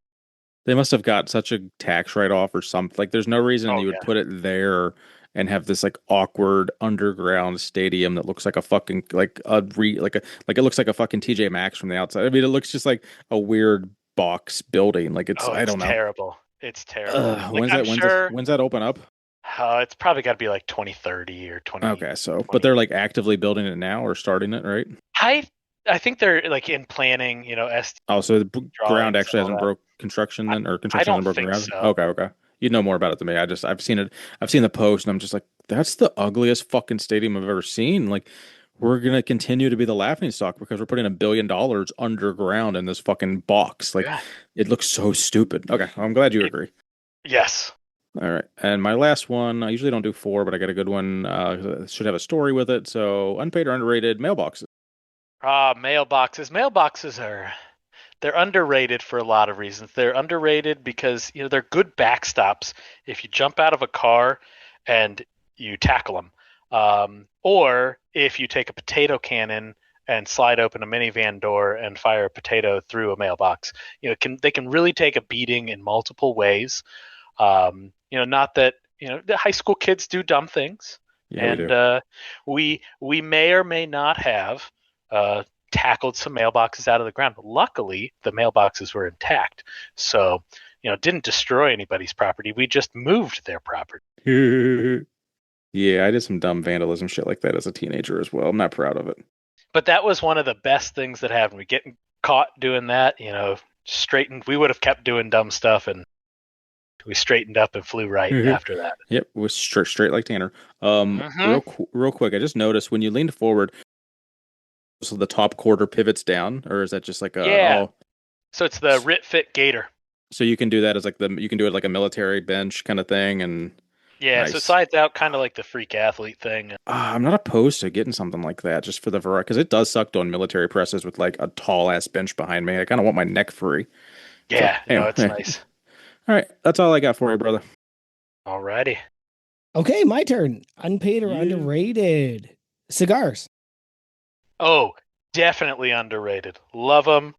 They must have got such a tax write-off or something. Like, there's no reason you would put it there and have this like awkward underground stadium that looks like a fucking like it looks like a fucking TJ Maxx from the outside. I mean, it looks just like a weird box building. Like, it's I don't know. Terrible. It's terrible. Like, when's that open up? It's probably got to be like 2030 or 20. Okay, so but they're like actively building it now or starting it, right? I think they're like in planning, Oh, so the ground actually hasn't broke construction then, or construction hasn't broken ground? So. Okay. You know more about it than me. I've seen it. I've seen the post, and I'm just like, that's the ugliest fucking stadium I've ever seen. Like, we're gonna continue to be the laughingstock because we're putting $1 billion underground in this fucking box. Like, it looks so stupid. Okay, well, I'm glad you agree. Yes. All right, and my last one. I usually don't do 4, but I got a good one. Should have a story with it. So, unpaid or underrated mailboxes. Mailboxes. Mailboxes they're underrated for a lot of reasons. They're underrated because they're good backstops if you jump out of a car and you tackle them, or if you take a potato cannon and slide open a minivan door and fire a potato through a mailbox. They can really take a beating in multiple ways. Not that the high school kids do dumb things, and we may or may not have tackled some mailboxes out of the ground. Luckily, the mailboxes were intact, so didn't destroy anybody's property. We just moved their property. Yeah, I did some dumb vandalism shit like that as a teenager as well. I'm not proud of it. But that was one of the best things that happened. We getting caught doing that, straightened. We would have kept doing dumb stuff, and we straightened up and flew right after that. Yep, was straight like Tanner. Mhm. Real quick, I just noticed when you leaned forward, so the top quarter pivots down, or is that just like Yeah. oh, So it's the Rit Fit Gator. so you can do that as like you can do it like a military bench kind of thing, and Yeah, so it nice. slides out kind of like the freak athlete thing. I'm not opposed to getting something like that just for the variety, because it does suck doing military presses with like a tall ass bench behind me. I kind of want my neck free. So Yeah, no, anyway, it's nice. all right, that's all I got for you, brother. Alrighty. Okay, my turn. Unpaid or You. underrated? Cigars. Oh, definitely underrated. Love them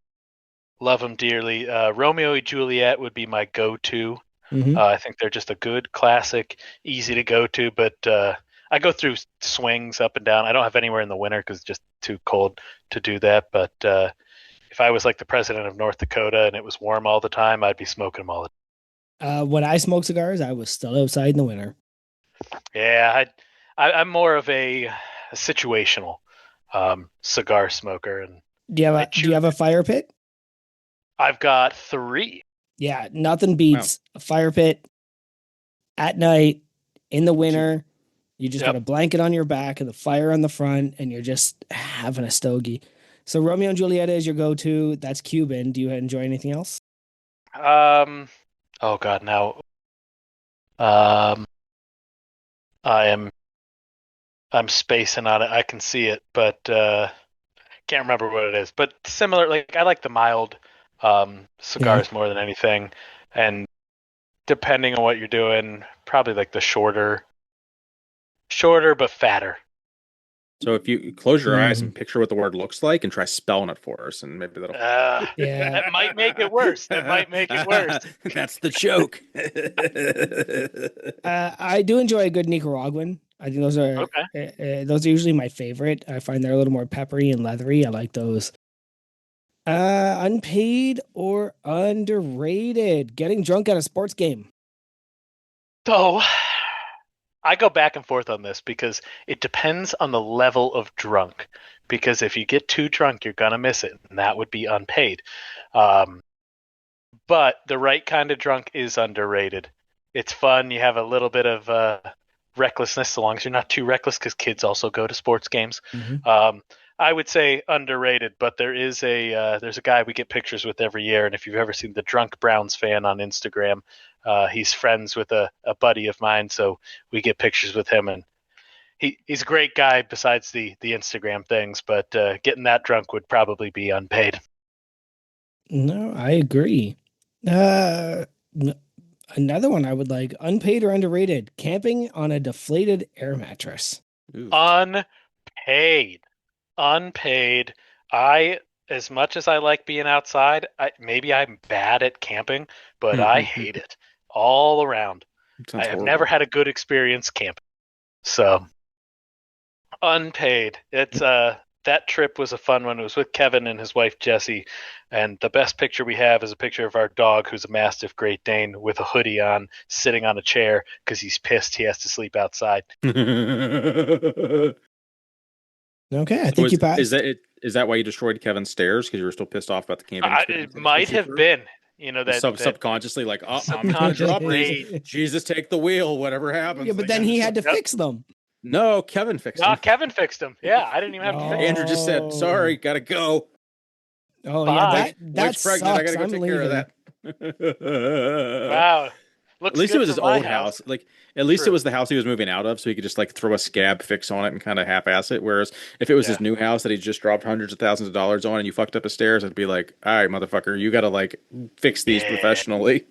dearly. Romeo and Juliet would be my go-to. Mhm. I think they're just a good classic, easy to go to. But I go through swings up and down. I don't have anywhere in the winter because it's just too cold to do that. But if I was like the president of North Dakota and it was warm all the time, I'd be smoking them all the time. When I smoked cigars, I was still outside in the winter. Yeah, I'm more of a situational cigar smoker, and Do you have a fire pit? I've got 3. Yeah, nothing beats a fire pit at night in the winter. You just got a blanket on your back and the fire on the front, and you're just having a stogie. So Romeo and Juliet is your go-to. That's Cuban. Do you enjoy anything else? Oh God, now. I'm spacing on it. I can see it, but can't remember what it is. But similar, like I like the mild cigars more than anything, and depending on what you're doing, probably like the shorter but fatter. So if you close your eyes and picture what the word looks like and try spelling it for us, and maybe that'll. Yeah. That might make it worse. That's the joke. I do enjoy a good Nicaraguan. I think those are usually my favorite. I find they're a little more peppery and leathery. I like those. Unpaid or underrated? Getting drunk at a sports game. So I go back and forth on this because it depends on the level of drunk. Because if you get too drunk, you're gonna miss it, and that would be unpaid. But the right kind of drunk is underrated. It's fun. You have a little bit of recklessness, so long as you're not too reckless, because kids also go to sports games. Mm-hmm. I would say underrated, but there's a guy we get pictures with every year, and if you've ever seen the Drunk Browns fan on Instagram, he's friends with a buddy of mine, so we get pictures with him, and he's a great guy besides the Instagram things, but getting that drunk would probably be unpaid. No, I agree. Another one I would like, unpaid or underrated, camping on a deflated air mattress. Ooh. Unpaid. As much as I like being outside, maybe I'm bad at camping, but I hate it all around. I have never had a good experience camping. So unpaid. It's that trip was a fun one. It was with Kevin and his wife Jessie, and the best picture we have is a picture of our dog, who's a Mastiff Great Dane, with a hoodie on, sitting on a chair because he's pissed he has to sleep outside. Okay, I think you passed. Is that why you destroyed Kevin's stairs? Because you were still pissed off about the camping experience? It might have been. You know, that subconsciously, like, I'm gonna drop these. Jesus, take the wheel. Whatever happens. Yeah, but then he had to fix them. No, Kevin fixed them. Kevin fixed them. Yeah, I didn't even have to fix them. Andrew just said, "Sorry, gotta go." Oh Bye. yeah, that sucks. I gotta go I'm take leaving. care of that. Wow. At least it was his old house. Like, at least it was the house he was moving out of, so he could just like throw a scab fix on it and kind of half-ass it. Whereas if it was his new house that he just dropped hundreds of thousands of dollars on and you fucked up his stairs, it'd be like, all right, motherfucker, you gotta like fix these professionally.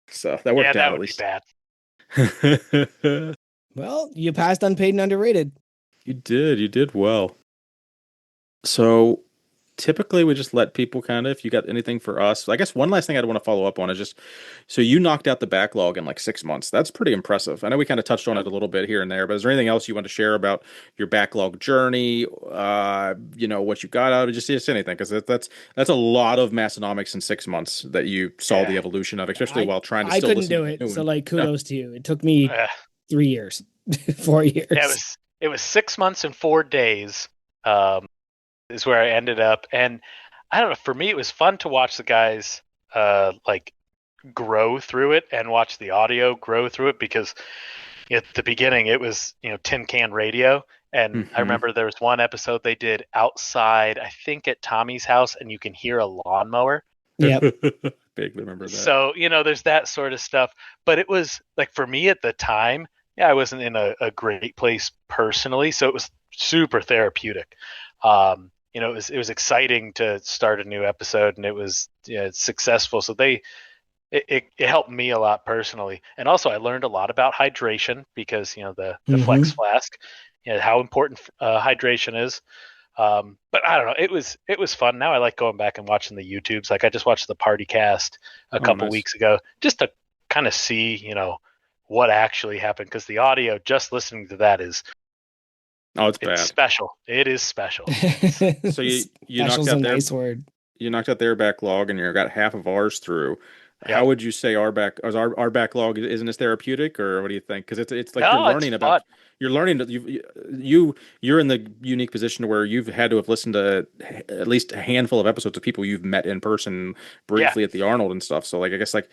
So that worked out at least. Bad. Well, you passed unpaid and underrated. You did well. So typically we just let people kind of, if you got anything for us. I guess one last thing I'd want to follow up on is just, so you knocked out the backlog in like 6 months. That's pretty impressive. I know we kind of touched on it a little bit here and there, but is there anything else you want to share about your backlog journey? What you got out of just anything, because that's a lot of Massonomics in 6 months that you saw the evolution of, especially while trying to I still couldn't listen do it. So like kudos to you. It took me 3 years, 4 years. Yeah, it was 6 months and 4 days. Is where I ended up, and I don't know. For me, it was fun to watch the guys like grow through it and watch the audio grow through it, because at the beginning it was, tin can radio. And I remember there was one episode they did outside, I think at Tommy's house, and you can hear a lawnmower. Yep. Vaguely remember that. So, there's that sort of stuff. But it was like, for me at the time, I wasn't in a great place personally. So it was super therapeutic. It was exciting to start a new episode, and it was successful. So it helped me a lot personally. And also I learned a lot about hydration, because, the Flex Flask, how important hydration is. But I don't know. It was fun. Now I like going back and watching the YouTubes. Like I just watched the Party Cast a couple weeks ago, just to kind of see, what actually happened. Because the audio, just listening to that is, it's bad. Special. It is special. So you knocked out nice word. You knocked out their backlog, and you got half of ours through. Yep. How would you say our backlog isn't as therapeutic, or what do you think? Because it's like you're learning that you're in the unique position where you've had to have listened to at least a handful of episodes of people you've met in person briefly at the Arnold and stuff. So like I guess like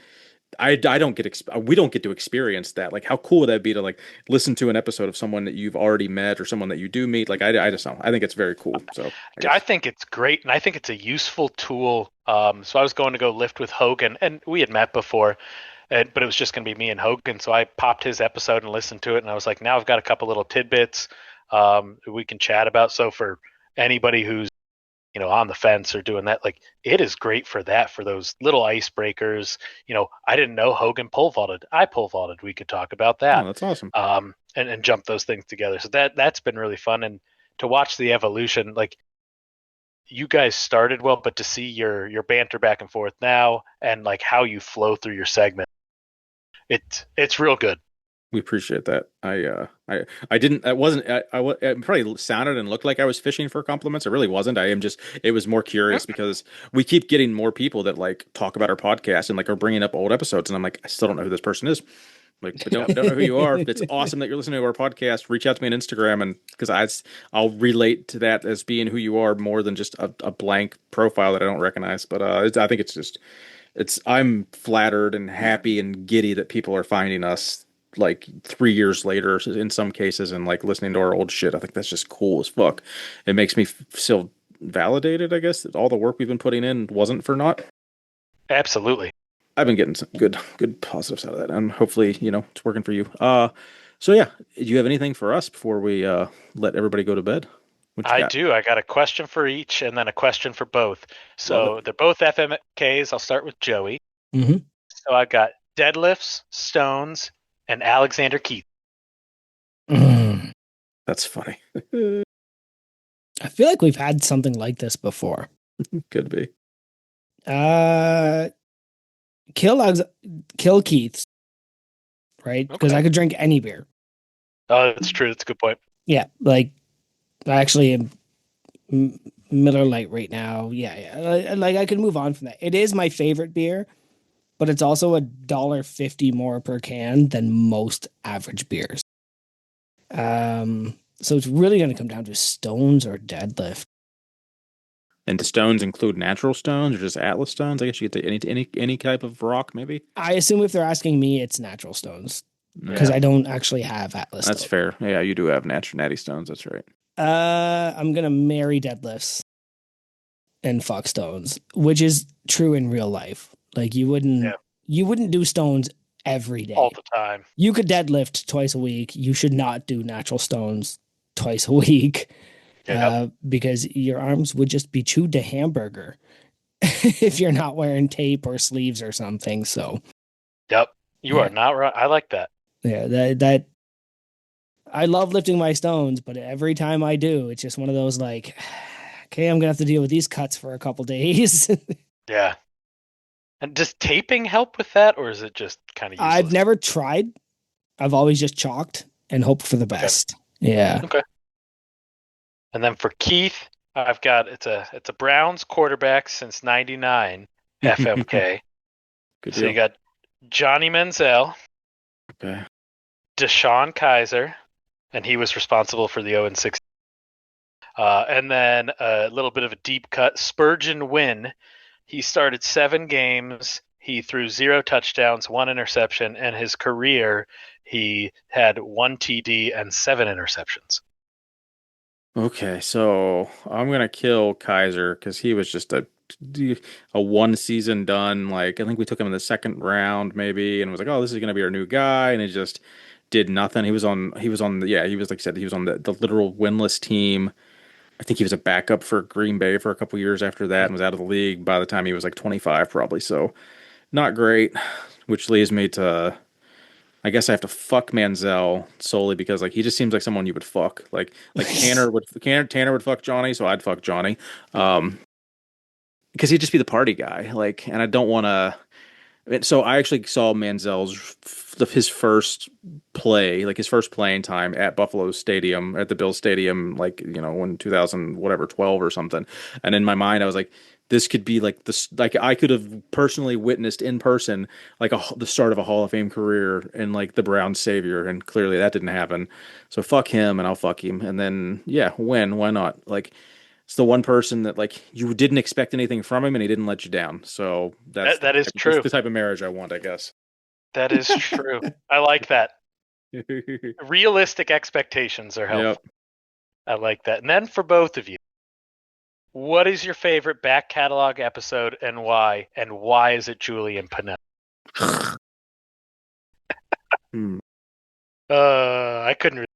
we don't get to experience that. Like how cool would that be to like listen to an episode of someone that you've already met or someone that you do meet? Like I just don't. I think it's very cool. So I think it's great, and I think it's a useful tool. So I was going to go lift with Hogan, and we had met before, but it was just going to be me and Hogan. So I popped his episode and listened to it, and I was like, now I've got a couple little tidbits we can chat about. So for anybody who's on the fence or doing that, like it is great for that, for those little icebreakers. I didn't know Hogan pole vaulted. I pole vaulted. We could talk about that. Oh, that's awesome. And jump those things together. So that's been really fun. And to watch the evolution, like you guys started well, but to see your banter back and forth now, and like how you flow through your segment, it's real good. We appreciate that. I didn't. It probably sounded and looked like I was fishing for compliments. It really wasn't. It was more curious because we keep getting more people that like talk about our podcast and like are bringing up old episodes, and I'm like, I still don't know who this person is. Like, but don't know who you are. It's awesome that you're listening to our podcast. Reach out to me on Instagram, and because I'll relate to that as being who you are more than just a blank profile that I don't recognize. But I think I'm flattered and happy and giddy that people are finding us like 3 years later in some cases and like listening to our old shit. I think that's just cool as fuck. It makes me feel validated, I guess, that all the work we've been putting in wasn't for naught. Absolutely. I've been getting some good positives out of that, and hopefully, it's working for you. So yeah, do you have anything for us before we let everybody go to bed? I do. I got a question for each, and then a question for both. So they're both FMKs. I'll start with Joey. Mm-hmm. So I've got deadlifts, stones, and Alexander Keith. That's funny. I feel like we've had something like this before. Could be. Kill Keith's, right? Because I could drink any beer. Oh, that's true. That's a good point. Yeah, like I actually am Miller Lite right now. Yeah. Like I could move on from that. It is my favorite beer, but it's also $1.50 more per can than most average beers. So it's really going to come down to stones or deadlift. And do stones include natural stones or just Atlas stones? I guess you get to any type of rock, maybe. I assume if they're asking me, it's natural stones because I don't actually have Atlas. That's fair. Yeah, you do have natty stones. That's right. I'm gonna marry deadlifts and fuck stones, which is true in real life. Like you wouldn't do stones every day, all the time. You could deadlift twice a week. You should not do natural stones twice a week. Because your arms would just be chewed to hamburger if you're not wearing tape or sleeves or something. So, you are not right. I like that. Yeah, that I love lifting my stones, but every time I do, it's just one of those like, okay, I'm gonna have to deal with these cuts for a couple days. Yeah. And does taping help with that, or is it just kind of useless? I've never tried. I've always just chalked and hoped for the best. Okay. Yeah. Okay. And then for Keith, I've got it's a Browns quarterback since '99, FMK. Good so deal. you got Johnny Manziel, Deshaun Kaiser, and he was responsible for the 0-6. And then a little bit of a deep cut, Spurgeon Wynn. He started 7 games. he threw 0 touchdowns, 1 interception, and his career he had 1 TD and 7 interceptions. Okay, so I'm gonna kill Kaiser because he was just a one season done. Like I think we took him in the second round maybe, and was like, oh, this is gonna be our new guy, and he just did nothing. He was on the yeah, he was like I said, he was on the literal winless team. I think he was a backup for Green Bay for a couple years after that and was out of the league by the time he was like 25 probably. So not great, which leads me to I guess I have to fuck Manziel solely because like he just seems like someone you would fuck. Like Tanner would fuck Johnny, so I'd fuck Johnny. Because he'd just be the party guy. Like, and I don't want to. So I actually saw his first play, like his first playing time at Buffalo Stadium, at the Bills Stadium, like in 2000 whatever 12 or something. And in my mind, I was like, this could be like this. Like I could have personally witnessed in person, like the start of a Hall of Fame career and like the Browns savior, and clearly that didn't happen. So fuck him, and I'll fuck him, and then yeah, why not? Like it's the one person that like you didn't expect anything from him, and he didn't let you down. So that is true. That's the type of marriage I want, I guess. That is true. I like that. Realistic expectations are helpful. Yep. I like that. And then for both of you, what is your favorite back catalog episode and why? And why is it Julian Pinnell? I couldn't.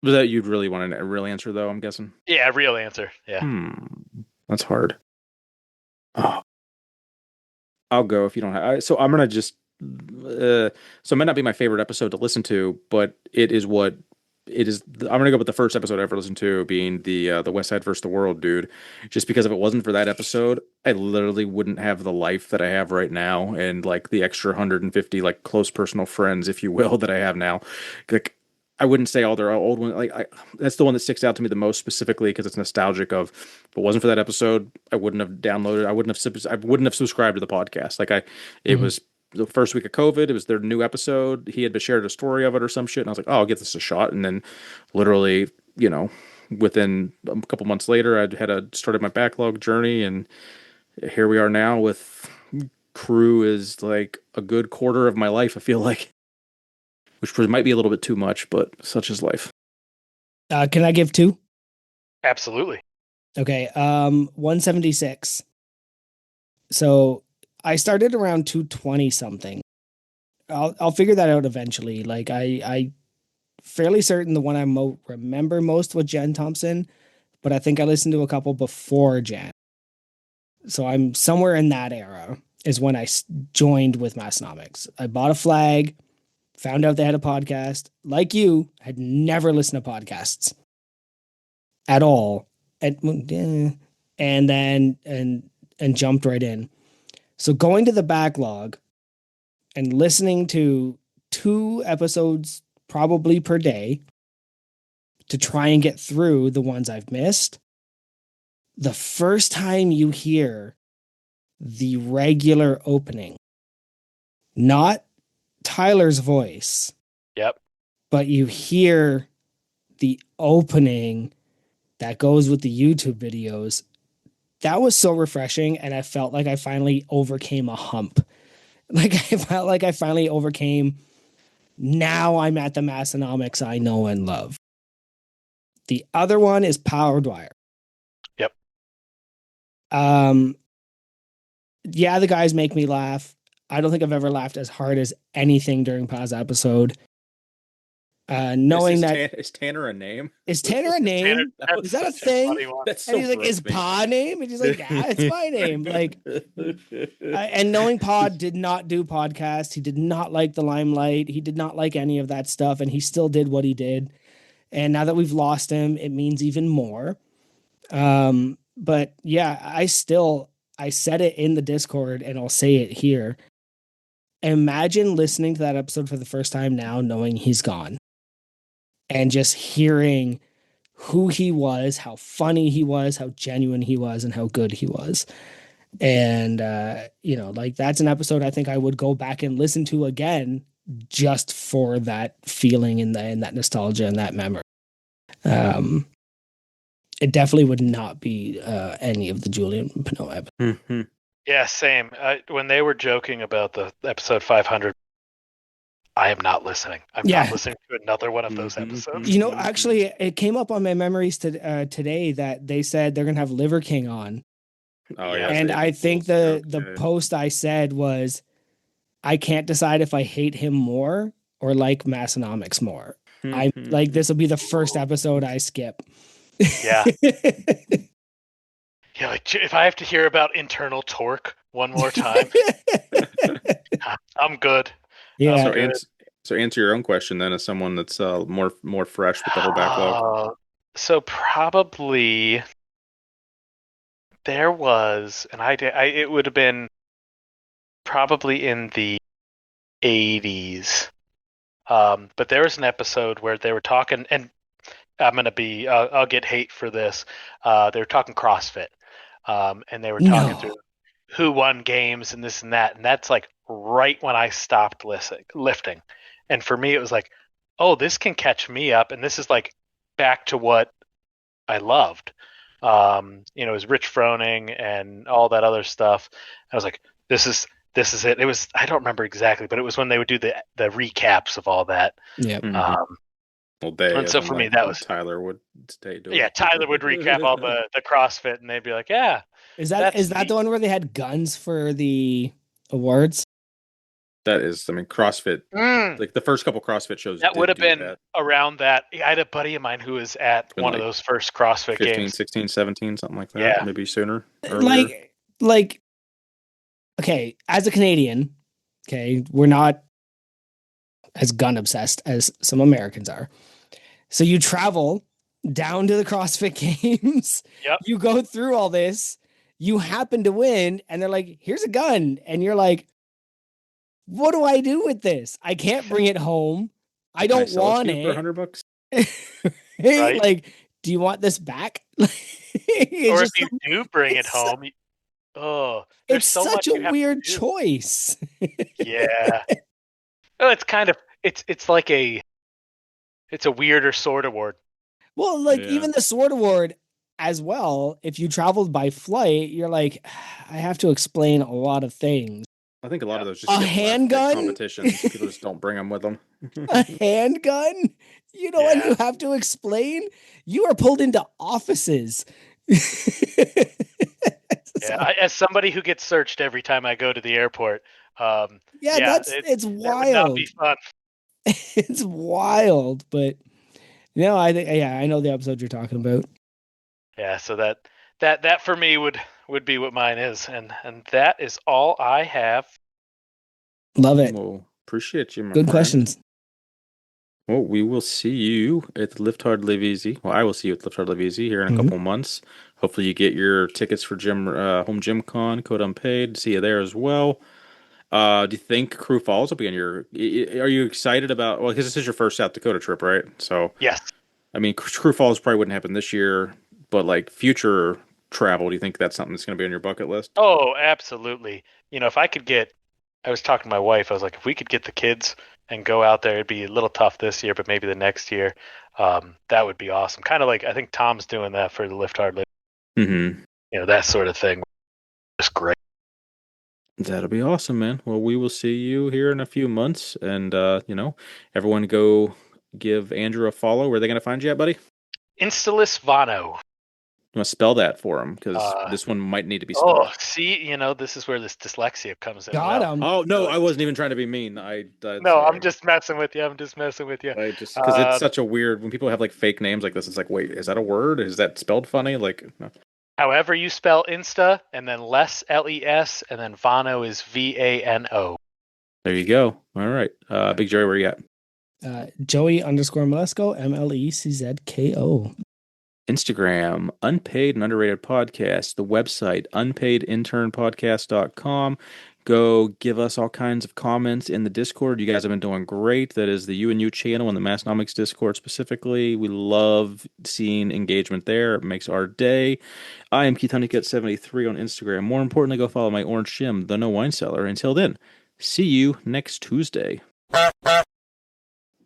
Was that you'd really want a real answer, though, I'm guessing? Yeah, real answer. Yeah. That's hard. Oh. I'll go if you don't have. So I'm going to just. So it might not be my favorite episode to listen to, but it is what it is. I'm going to go with the first episode I ever listened to being the West Side versus the World dude. Just because if it wasn't for that episode, I literally wouldn't have the life that I have right now and like the extra 150 like close personal friends, if you will, that I have now. Like, I wouldn't say all their old ones. That's the one that sticks out to me the most specifically because it's nostalgic. If it wasn't for that episode, I wouldn't have downloaded. I wouldn't have subscribed to the podcast. It was the first week of COVID. It was their new episode. He had shared a story of it or some shit, and I was like, oh, I'll give this a shot. And then, literally, within a couple months later, I had started my backlog journey, and here we are now with Crew is like a good quarter of my life. I feel like. Which might be a little bit too much, but such is life. Can I give 2? Absolutely. Okay. 176. So I started around 220 something. I'll figure that out eventually. Like I fairly certain the one I remember most was Jen Thompson, but I think I listened to a couple before Jen. So I'm somewhere in that era is when I joined with Massonomics. I bought a flag. Found out they had a podcast. Like you, had never listened to podcasts at all, and jumped right in. So going to the backlog and listening to 2 episodes probably per day to try and get through the ones I've missed. The first time you hear the regular opening, not Tyler's voice. Yep. But you hear the opening that goes with the YouTube videos. That was so refreshing, and I felt like I finally overcame a hump. Like I felt like I finally overcame. Now I'm at the Massonomics I know and love. The other one is Powered Wire. Yep. Yeah, the guys make me laugh. I don't think I've ever laughed as hard as anything during Pa's episode. Knowing is Tanner a name? Is Tanner a name? Is that a thing? That's so and he's like, is Pa a name? And he's like, yeah, it's my name. Like, and knowing Pa did not do podcasts, he did not like the limelight, he did not like any of that stuff, and he still did what he did. And now that we've lost him, it means even more. But yeah, I said it in the Discord, and I'll say it here. Imagine listening to that episode for the first time now, knowing he's gone, and just hearing who he was, how funny he was, how genuine he was, and how good he was. And, like that's an episode I think I would go back and listen to again just for that feeling and that nostalgia and that memory. It definitely would not be any of the Julian Pinnell episodes. Mm-hmm. Yeah, same. When they were joking about the episode 500, I am not listening. I'm Yeah. not listening to another one of those Mhm, episodes. You know, actually, it came up on my memories today that they said they're gonna have Liver King on, Oh Yeah. yeah, and April I think Fool's the joke, post I said was, I can't decide if I hate him more or like Massonomics more. I'm like, this will be the first episode I skip. Yeah. Yeah, like if I have to hear about internal torque one more time, I'm good. Yeah. So, I'm good. answer your own question then, as someone that's more fresh with the whole backlog. So probably there was, and it would have been probably in the 80s. But there was an episode where they were talking, and I'll get hate for this. They were talking CrossFit, and they were talking No. through who won games and this and that, and that's like right when I stopped lifting. And for me, it was like, oh, this can catch me up, and this is like back to what I loved. It was Rich Froning and all that other stuff. I was like, this is it. It was, I don't remember exactly, but it was when they would do the recaps of all that. Yeah. Mhm. Well, And as so in, for me, like, that was Tyler would stay doing. yeah. Tyler would recap all the CrossFit, and they'd be like, yeah, Is that's that neat. the one where they had guns for the awards? That is, I mean, CrossFit. Mm, Like the first couple CrossFit shows that would did have do been that. around that. I had a buddy of mine who was at Been one of like those first CrossFit 15, games. 16, 17, something like that. Yeah. Maybe sooner, earlier. Like, okay, as a Canadian, okay, we're not as gun obsessed as some Americans are. So you travel down to the CrossFit games, Yep. you go through all this, you happen to win, and they're like, here's a gun. And you're like, what do I do with this? I can't bring it home. I Can I don't sell it want to you for it. $100? Hey, Right. like, do you want this back? Or if you do bring it home, there's it's so such much a you have weird to do. choice. Yeah. Well, it's kind of it's like it's a weirder sword award. Well, like Yeah. even the sword award as well, if you traveled by flight, you're like, I have to explain a lot of things. I think a lot of those just A get left at handgun? competitions. People just don't bring them with them. A handgun? You know, and Yeah. you have to explain? You are pulled into offices. Yeah, as somebody who gets searched every time I go to the airport, Yeah, it's that would not be wild. fun. It's wild, but no, I think I know the episode you're talking about. Yeah, so that for me would be what mine is, and that is all I have. Love it. Well, appreciate you, my Good friend. questions. Well, we will see you at the Lift Hard Live Easy. Well, I will see you at Lift Hard Live Easy here in a Mhm. couple months. Hopefully, you get your tickets for home gym con, code unpaid. See you there as well. Do you think Crew Falls will be on your? Are you excited about? Well, because this is your first South Dakota trip, right? So, Yes. I mean, Crew Falls probably wouldn't happen this year, but like future travel, do you think that's something that's going to be on your bucket list? Oh, absolutely. If I could I was talking to my wife. I was like, if we could get the kids and go out there, it'd be a little tough this year, but maybe the next year, that would be awesome. Kind of like I think Tom's doing that for the Lift Hard Live. Mm-hmm. That sort of thing. Just great. That'll be awesome, man. Well, we will see you here in a few months, and everyone go give Andrew a follow. Where are they going to find you at, buddy? Instalis Vano. You want to spell that for him because this one might need to be Oh, spelled. see, this is where this dyslexia comes in. Got well. him. Oh no, I wasn't even trying to be mean. No, sorry. I'm just messing with you. I just because it's such a weird when people have like fake names like this. It's like, wait, is that a word? Is that spelled funny? Like, no. However you spell Insta, and then Les, LES, and then Vano is VANO. There you go. All right, Big Joey, where you at? Joey_Malesko, MLECZKO. Instagram, Unpaid and Underrated Podcast, the website, unpaidinternpodcast.com. Go give us all kinds of comments in the Discord. You guys have been doing great. That is the You and You channel and the Massnomics Discord specifically. We love seeing engagement there. It makes our day. I am Keith Honeycutt73 on Instagram. More importantly, go follow my Orange Shim, the No Wine Cellar. Until then, see you next Tuesday.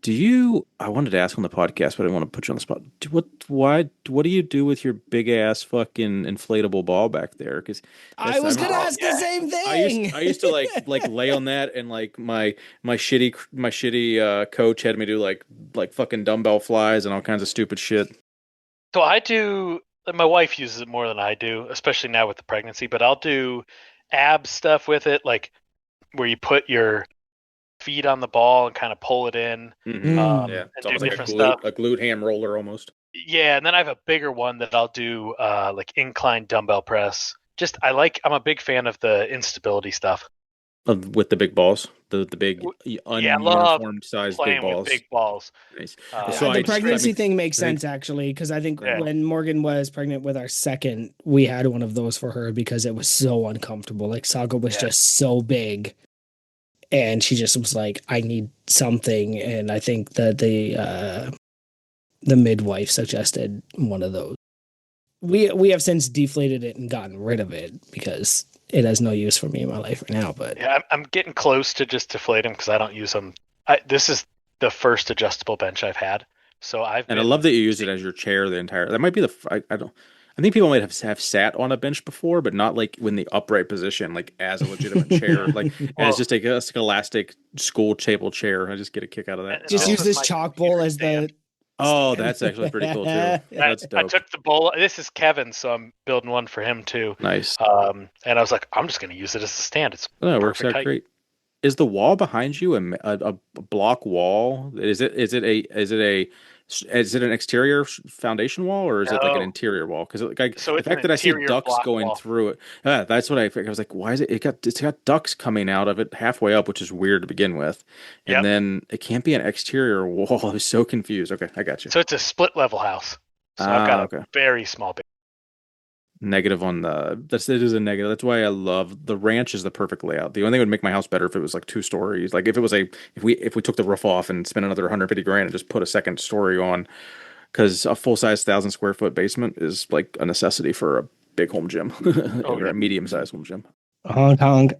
Do you? I wanted to ask on the podcast, but I didn't want to put you on the spot. What do you do with your big ass fucking inflatable ball back there? Because I that's, I was mean, gonna ask the same I thing. used to like lay on that, and like my shitty coach had me do like fucking dumbbell flies and all kinds of stupid shit. So I do. My wife uses it more than I do, especially now with the pregnancy. But I'll do ab stuff with it, like where you put your feet on the ball and kind of pull it in, Yeah, it's and do almost like different stuff. a glute ham roller almost. Yeah, and then I have a bigger one that I'll do, like incline dumbbell press. I'm a big fan of the instability stuff. With the big balls, the big Yeah, I love ununiformed sized big playing with balls. big balls. Nice. Yeah, So the I pregnancy mean, thing makes I think sense actually, because I think Yeah. when Morgan was pregnant with our second, we had one of those for her because it was so uncomfortable. Like Saga was just so big, and she just was like, "I need something." And I think that the midwife suggested one of those. We have since deflated it and gotten rid of it because it has no use for me in my life right now. But Yeah, I'm getting close to just deflate them because I don't use them. This is the first adjustable bench I've had, so I love that you use it as your chair the entire. That might be I don't. I think people might have sat on a bench before, but not like in the upright position, like as a legitimate chair, like as just a scholastic school table chair. I just get a kick out of that. just use this chalk bowl as the. Oh, that's actually pretty cool too. That's dope. I took the bowl. This is Kevin, so I'm building one for him too. Nice. And I was like, I'm just going to use it as a stand. It's No, it works perfect out height. great. Is the wall behind you a block wall? Is it an exterior foundation wall, or is it like an No. interior wall? Because like So the it's an fact that I see interior ducks block going wall. through it, that's what I figured. I was like, why is it's got ducks coming out of it halfway up, which is weird to begin with, and Yep. then it can't be an exterior wall. I was so confused. Okay, I got you. So it's a split level house. So I've got Okay. a very small base. Negative on it is a negative. That's why I love the ranch is the perfect layout. The only thing that would make my house better if it was like 2 stories. Like if it was if we took the roof off and spent another 150 grand and just put a second story on, because a full size 1,000 square foot basement is like a necessity for a big home gym or yeah. a medium sized home gym. Hong Kong.